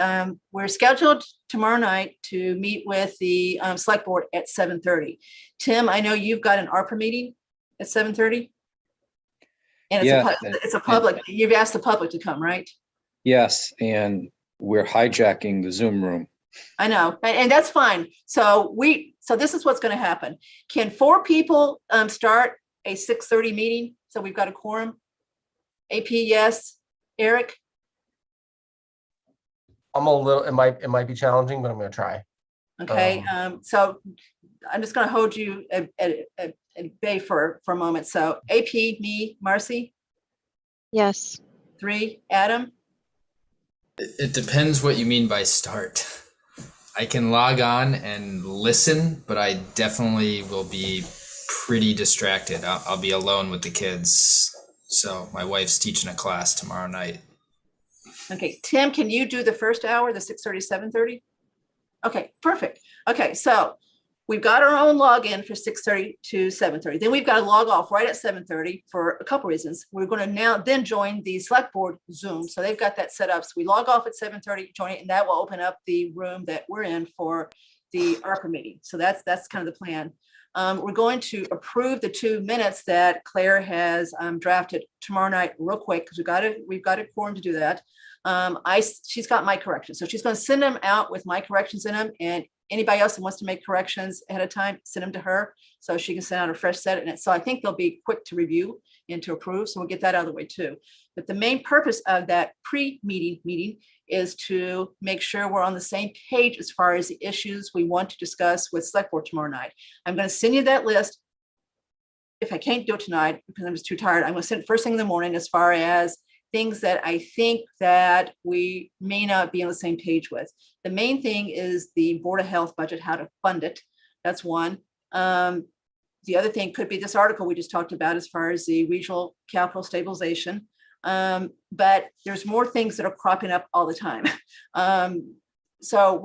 we're scheduled tomorrow night to meet with the select board at 7:30. Tim, I know you've got an ARPA meeting at 7:30. And it's a public, you've asked the public to come, right? Yes, and we're hijacking the Zoom room. I know, and that's fine. So this is what's going to happen. Can 4 people start a 6:30 meeting? So we've got a quorum. AP, yes. Eric? I'm a little, it might be challenging, but I'm going to try. Okay, so I'm just going to hold you at bay for a moment. So AP, me, Marcy, Yes. 3, Adam, It depends what you mean by start. I can log on and listen, but I definitely will be pretty distracted. I'll be alone with the kids. So my wife's teaching a class tomorrow night. okay, Tim, can you do the first hour, the 6:30, 7:30? Okay, perfect. Okay, so we've got our own login for 6:30 to 7:30. Then we've got to log off right at 7:30 for a couple reasons. We're going to now then join the select board Zoom. So they've got that set up. So we log off at 7:30, join it, and that will open up the room that we're in for the ARPA meeting. So that's kind of the plan. We're going to approve the 2 minutes that Claire has drafted tomorrow night real quick because we've got a quorum to do that. She's got my corrections. So she's going to send them out with my corrections in them, and anybody else that wants to make corrections ahead of time, send them to her so she can send out a fresh set. And so I think they'll be quick to review and to approve. So we'll get that out of the way too. But the main purpose of that meeting is to make sure we're on the same page as far as the issues we want to discuss with select board tomorrow night. I'm going to send you that list. If I can't do it tonight because I'm just too tired, I'm going to send it first thing in the morning as far as things that I think that we may not be on the same page with. The main thing is the Board of Health budget, how to fund it. That's one. The other thing could be this article we just talked about as far as the regional capital stabilization. But there's more things that are cropping up all the time. So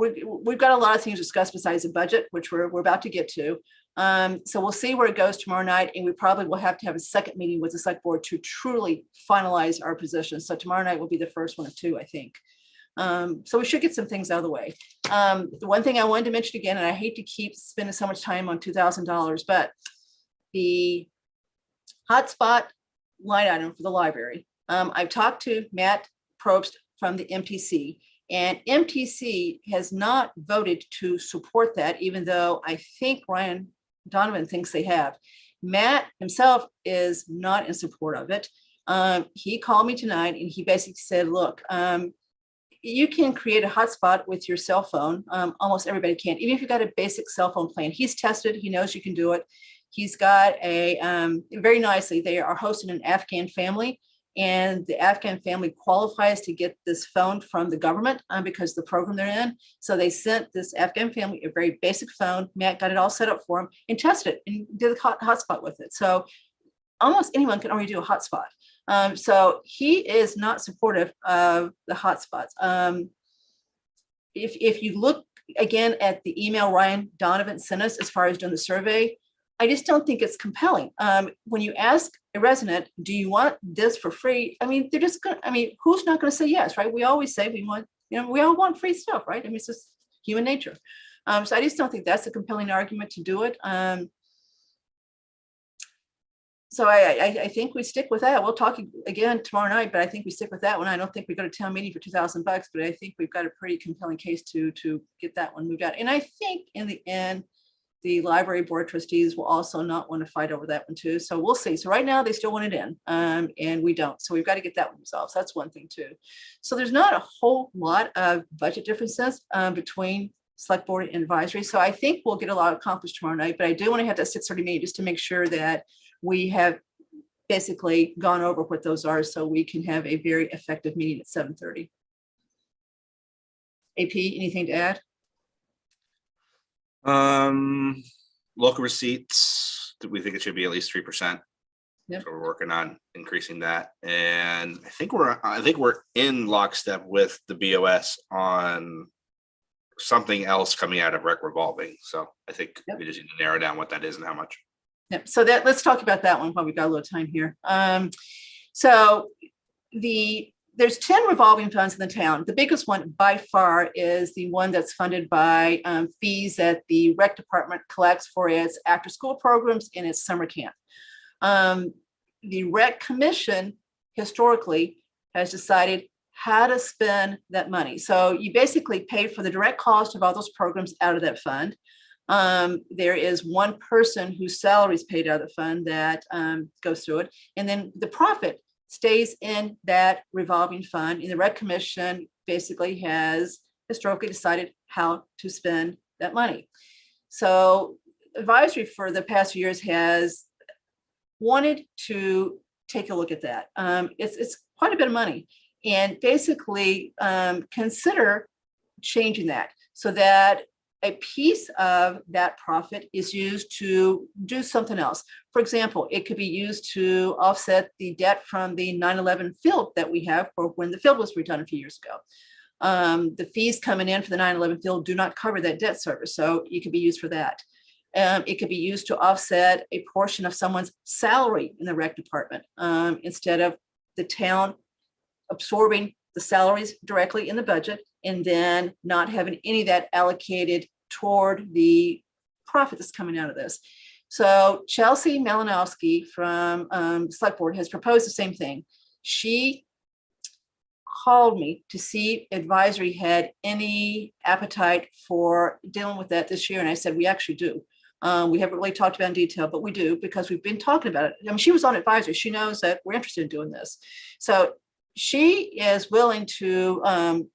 we've got a lot of things to discuss besides the budget, which we're about to get to. So we'll see where it goes tomorrow night, and we probably will have to have a second meeting with the select board to truly finalize our position. So tomorrow night will be the first one of 2, I think. So we should get some things out of the way. The one thing I wanted to mention again, and I hate to keep spending so much time on $2,000, but the hotspot line item for the library. I've talked to Matt Probst from the MTC, and MTC has not voted to support that, even though I think Ryan Donovan thinks they have. Matt himself is not in support of it. He called me tonight and he basically said, look, you can create a hotspot with your cell phone. Almost everybody can, even if you've got a basic cell phone plan. He's tested, he knows you can do it. He's got a, very nicely, they are hosting an Afghan family, and the Afghan family qualifies to get this phone from the government because of the program they're in. So they sent this Afghan family a very basic phone. Matt got it all set up for him and tested it and did a hotspot with it. So almost anyone can already do a hotspot. So he is not supportive of the hotspots. If you look again at the email Ryan Donovan sent us as far as doing the survey, I just don't think it's compelling. When you ask a resident, do you want this for free? I mean, they're just gonna, I mean, who's not gonna say yes, right? We always say we want, we all want free stuff, right? I mean, it's just human nature. So I just don't think that's a compelling argument to do it. So I think we stick with that. We'll talk again tomorrow night, but I think we stick with that one. I don't think we go to town meeting for $2,000, but I think we've got a pretty compelling case to get that one moved out. And I think in the end, the library board of trustees will also not want to fight over that one too. So we'll see. So right now they still want it in and we don't. So we've got to get that one resolved. So that's one thing too. So there's not a whole lot of budget differences between select board and advisory. So I think we'll get a lot accomplished tomorrow night, but I do want to have that 6:30 meeting just to make sure that we have basically gone over what those are so we can have a very effective meeting at 7:30. AP, anything to add? Local receipts, we think it should be at least 3%. Yep. So we're working on increasing that. And I think we're in lockstep with the BOS on something else coming out of revolving. So I think Yep. we just need to narrow down what that is and how much. Yep. So let's talk about that one while we've got a little time here. So there's 10 revolving funds in the town. The biggest one by far is the one that's funded by fees that the rec department collects for its after school programs and its summer camp. The rec commission historically has decided how to spend that money. So you basically pay for the direct cost of all those programs out of that fund. There is one person whose salary is paid out of the fund that goes through it. And then the profit stays in that revolving fund, and the rec commission basically has historically decided how to spend that money. So advisory for the past few years has wanted to take a look at that. It's quite a bit of money, and basically consider changing that so that a piece of that profit is used to do something else. For example, it could be used to offset the debt from the 9/11 field that we have for when the field was redone a few years ago. The fees coming in for the 9/11 field do not cover that debt service, so it could be used for that. It could be used to offset a portion of someone's salary in the rec department instead of the town absorbing the salaries directly in the budget and then not having any of that allocated toward the profit that's coming out of this. So Chelsea Malinowski from Select Board has proposed the same thing. She called me to see if advisory had any appetite for dealing with that this year. And I said, we actually do. We haven't really talked about in detail, but we do because we've been talking about it. I mean, she was on advisory. She knows that we're interested in doing this. So she is willing to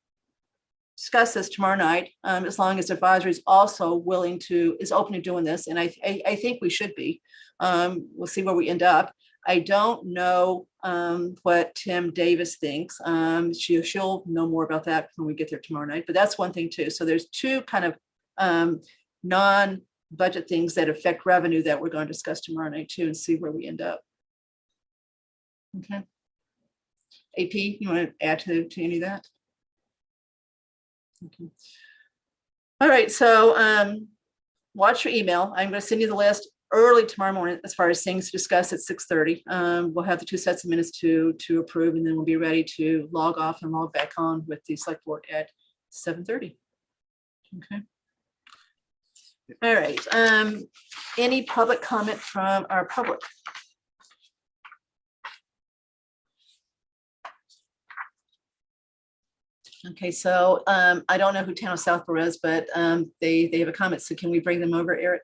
discuss this tomorrow night, as long as advisory is also willing to, is open to doing this. And I think we should be. We'll see where we end up. I don't know what Tim Davis thinks. She'll know more about that when we get there tomorrow night, but that's one thing too. So there's two kind of non-budget things that affect revenue that we're going to discuss tomorrow night too, and see where we end up. Okay. AP, you want to add to any of that? Okay. All right, so watch your email. I'm going to send you the list early tomorrow morning as far as things to discuss at 6:30. We'll have the 2 sets of minutes to approve, and then we'll be ready to log off and log back on with the select board at 7:30. Okay. All right. Any public comment from our public? Okay, so I don't know who Town of Southborough is, but they have a comment. So can we bring them over, Eric?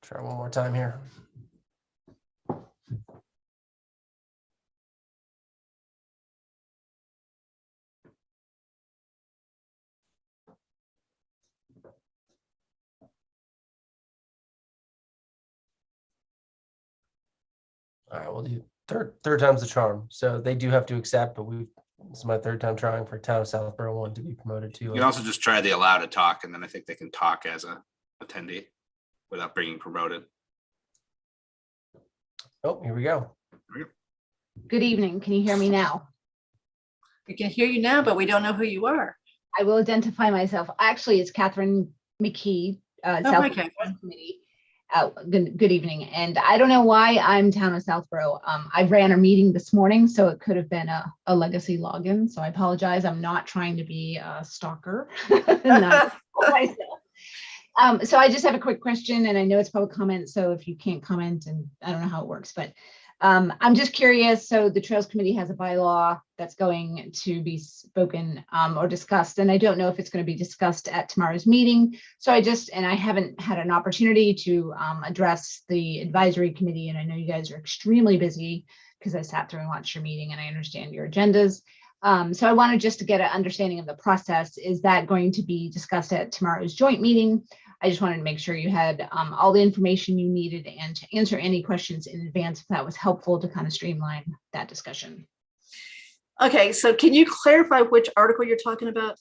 Try one more time here. All right, we'll do third time's the charm. So they do have to accept, but this is my third time trying for Town of Southborough 1 to be promoted to. You can also just try the allow to talk, and then I think they can talk as a attendee without being promoted. Oh, here we go. Good evening. Can you hear me now? We can hear you now, but we don't know who you are. I will identify myself. Actually, it's Catherine McKee, Hi, South Catherine. Committee. Good evening. And I don't know why I'm Town of Southborough. I ran a meeting this morning, so it could have been a legacy login. So I apologize. I'm not trying to be a stalker. Not myself. So I just have a quick question, and I know it's public comment. So if you can't comment, and I don't know how it works, but I'm just curious. So the Trails Committee has a bylaw that's going to be spoken or discussed, and I don't know if it's going to be discussed at tomorrow's meeting. So I haven't had an opportunity to address the advisory committee, and I know you guys are extremely busy because I sat through and watched your meeting, and I understand your agendas. So I wanted just to get an understanding of the process. Is that going to be discussed at tomorrow's joint meeting? I just wanted to make sure you had all the information you needed and to answer any questions in advance if that was helpful to kind of streamline that discussion. Okay, so can you clarify which article you're talking about?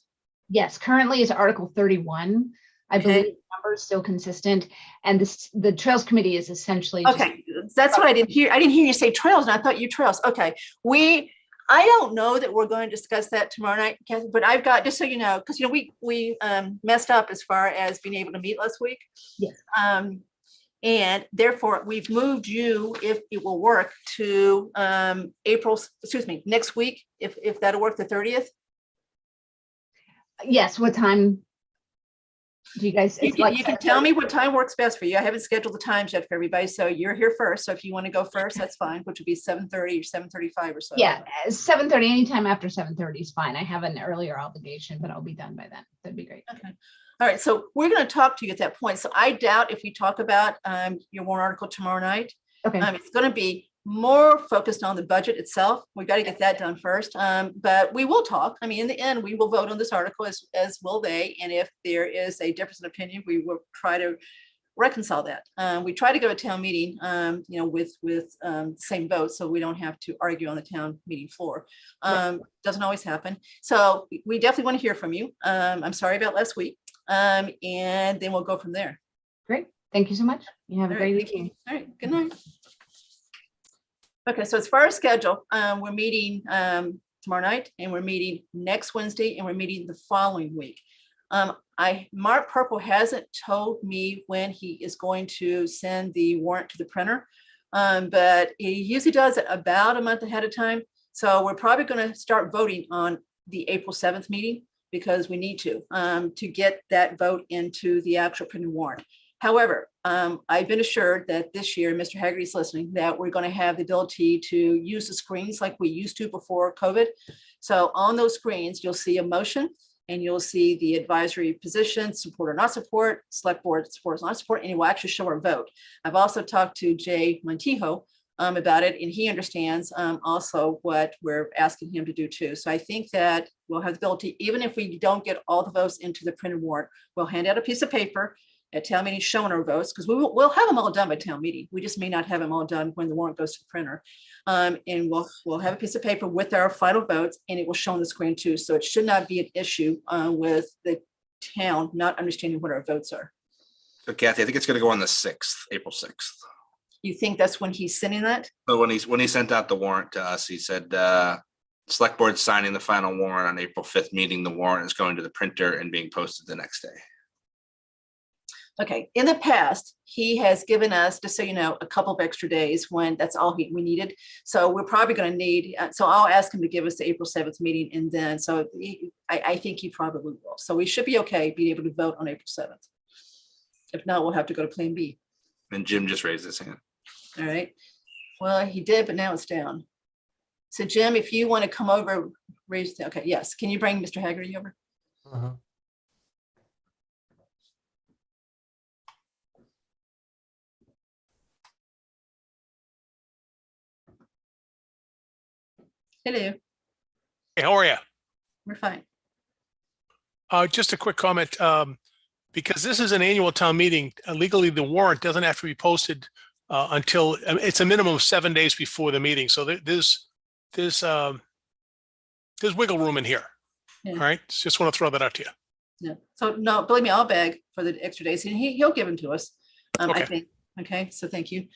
Yes, currently it's Article 31. I believe the number is still consistent. And the Trails Committee is essentially okay. That's what I didn't hear. I didn't hear you say trails, and I thought you trails. Okay, I don't know that we're going to discuss that tomorrow night, Kathy, but I've got, just so you know, because we messed up as far as being able to meet last week. Yes. And therefore we've moved you, if it will work, to next week, if that'll work, the 30th. Yes, what time? Do you guys? You It's can, like you can tell me what time works best for you. I haven't scheduled the times yet for everybody, so you're here first. So if you want to go first, that's fine, which would be 7:30 or 7:35 or so. Yeah, 7:30. Anytime after 7:30 is fine. I have an earlier obligation, but I'll be done by then. That'd be great. Okay. All right. So we're going to talk to you at that point. So I doubt if we talk about your warrant article tomorrow night, Okay. it's going to be more focused on the budget itself. We got to get that done first. But we will talk. I mean, in the end, we will vote on this article as will they. And if there is a difference in opinion, we will try to reconcile that. We try to go to town meeting, with same vote, so we don't have to argue on the town meeting floor. Doesn't always happen. So we definitely want to hear from you. I'm sorry about last week. And then we'll go from there. Great. Thank you so much. You have a All right, great thank you. weekend. All right, good night. Okay, so as far as schedule, we're meeting tomorrow night, and we're meeting next Wednesday, and we're meeting the following week. Mark Purple hasn't told me when he is going to send the warrant to the printer, but he usually does it about a month ahead of time. So we're probably going to start voting on the April 7th meeting, because we need to get that vote into the actual printed warrant. However, I've been assured that this year, Mr. Haggerty's listening, that we're going to have the ability to use the screens like we used to before COVID. So on those screens, you'll see a motion, and you'll see the advisory position, support or not support, select board support or not support, and it will actually show our vote. I've also talked to Jay Montijo about it, and he understands also what we're asking him to do too. So I think that we'll have the ability, even if we don't get all the votes into the printed warrant, we'll hand out a piece of paper at town meeting showing our votes, because we'll have them all done by town meeting. We just may not have them all done when the warrant goes to the printer. And we'll have a piece of paper with our final votes, and it will show on the screen too. So it should not be an issue with the town not understanding what our votes are. So Kathy, I think it's going to go on the 6th, April 6th. You think that's when he's sending that? So when he sent out the warrant to us, he said, select board signing the final warrant on April 5th meeting. The warrant is going to the printer and being posted the next day. Okay, in the past, he has given us, just so you know, a couple of extra days when that's all we needed. So we're probably going to need, so I'll ask him to give us the April 7th meeting, and then, so I think he probably will. So we should be okay being able to vote on April 7th. If not, we'll have to go to Plan B. And Jim just raised his hand. All right. Well, he did, but now it's down. So Jim, if you want to come over, raise the, okay, yes. Can you bring Mr. Haggerty over? Hello, Hey, how are you? we're fine. Just a quick comment. Because this is an annual town meeting, legally the warrant doesn't have to be posted until it's a minimum of 7 days before the meeting. So there's wiggle room in here. Yeah. All right. Just want to throw that out to you. Yeah. So no, believe me, I'll beg for the extra days, and he'll give them to us. I Okay. think. Okay. So thank you.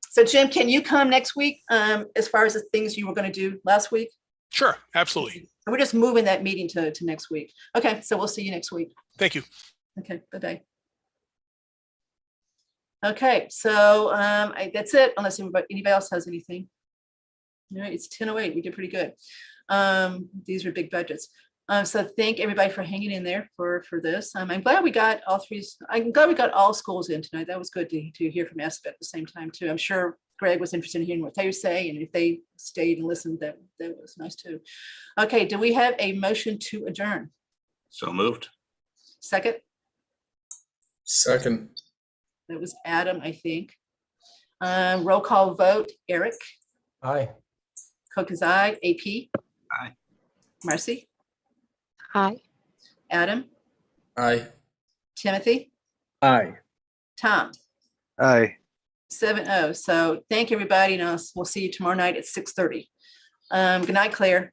So Jim, can you come next week? As far as the things you were going to do last week? Sure. Absolutely. We're just moving that meeting to next week. Okay. So we'll see you next week. Thank you. Okay. Bye-bye. Okay. So that's it. Unless anybody else has anything. All right. It's 10:08. We did pretty good. These are big budgets. So thank everybody for hanging in there for this. I'm glad we got all three. I'm glad we got all schools in tonight. That was good to hear from Aspet at the same time too. I'm sure Greg was interested in hearing what they say, and if they stayed and listened, that was nice too. Okay, do we have a motion to adjourn? So moved. Second? Second. That was Adam, I think. Roll call vote. Eric? Aye. Cook is aye. AP? Aye. Marcy? Hi. Adam? Aye. Timothy? Aye. Tom? Aye. 7-0. So thank you, everybody, and we'll see you tomorrow night at 6:30. Good night, Claire.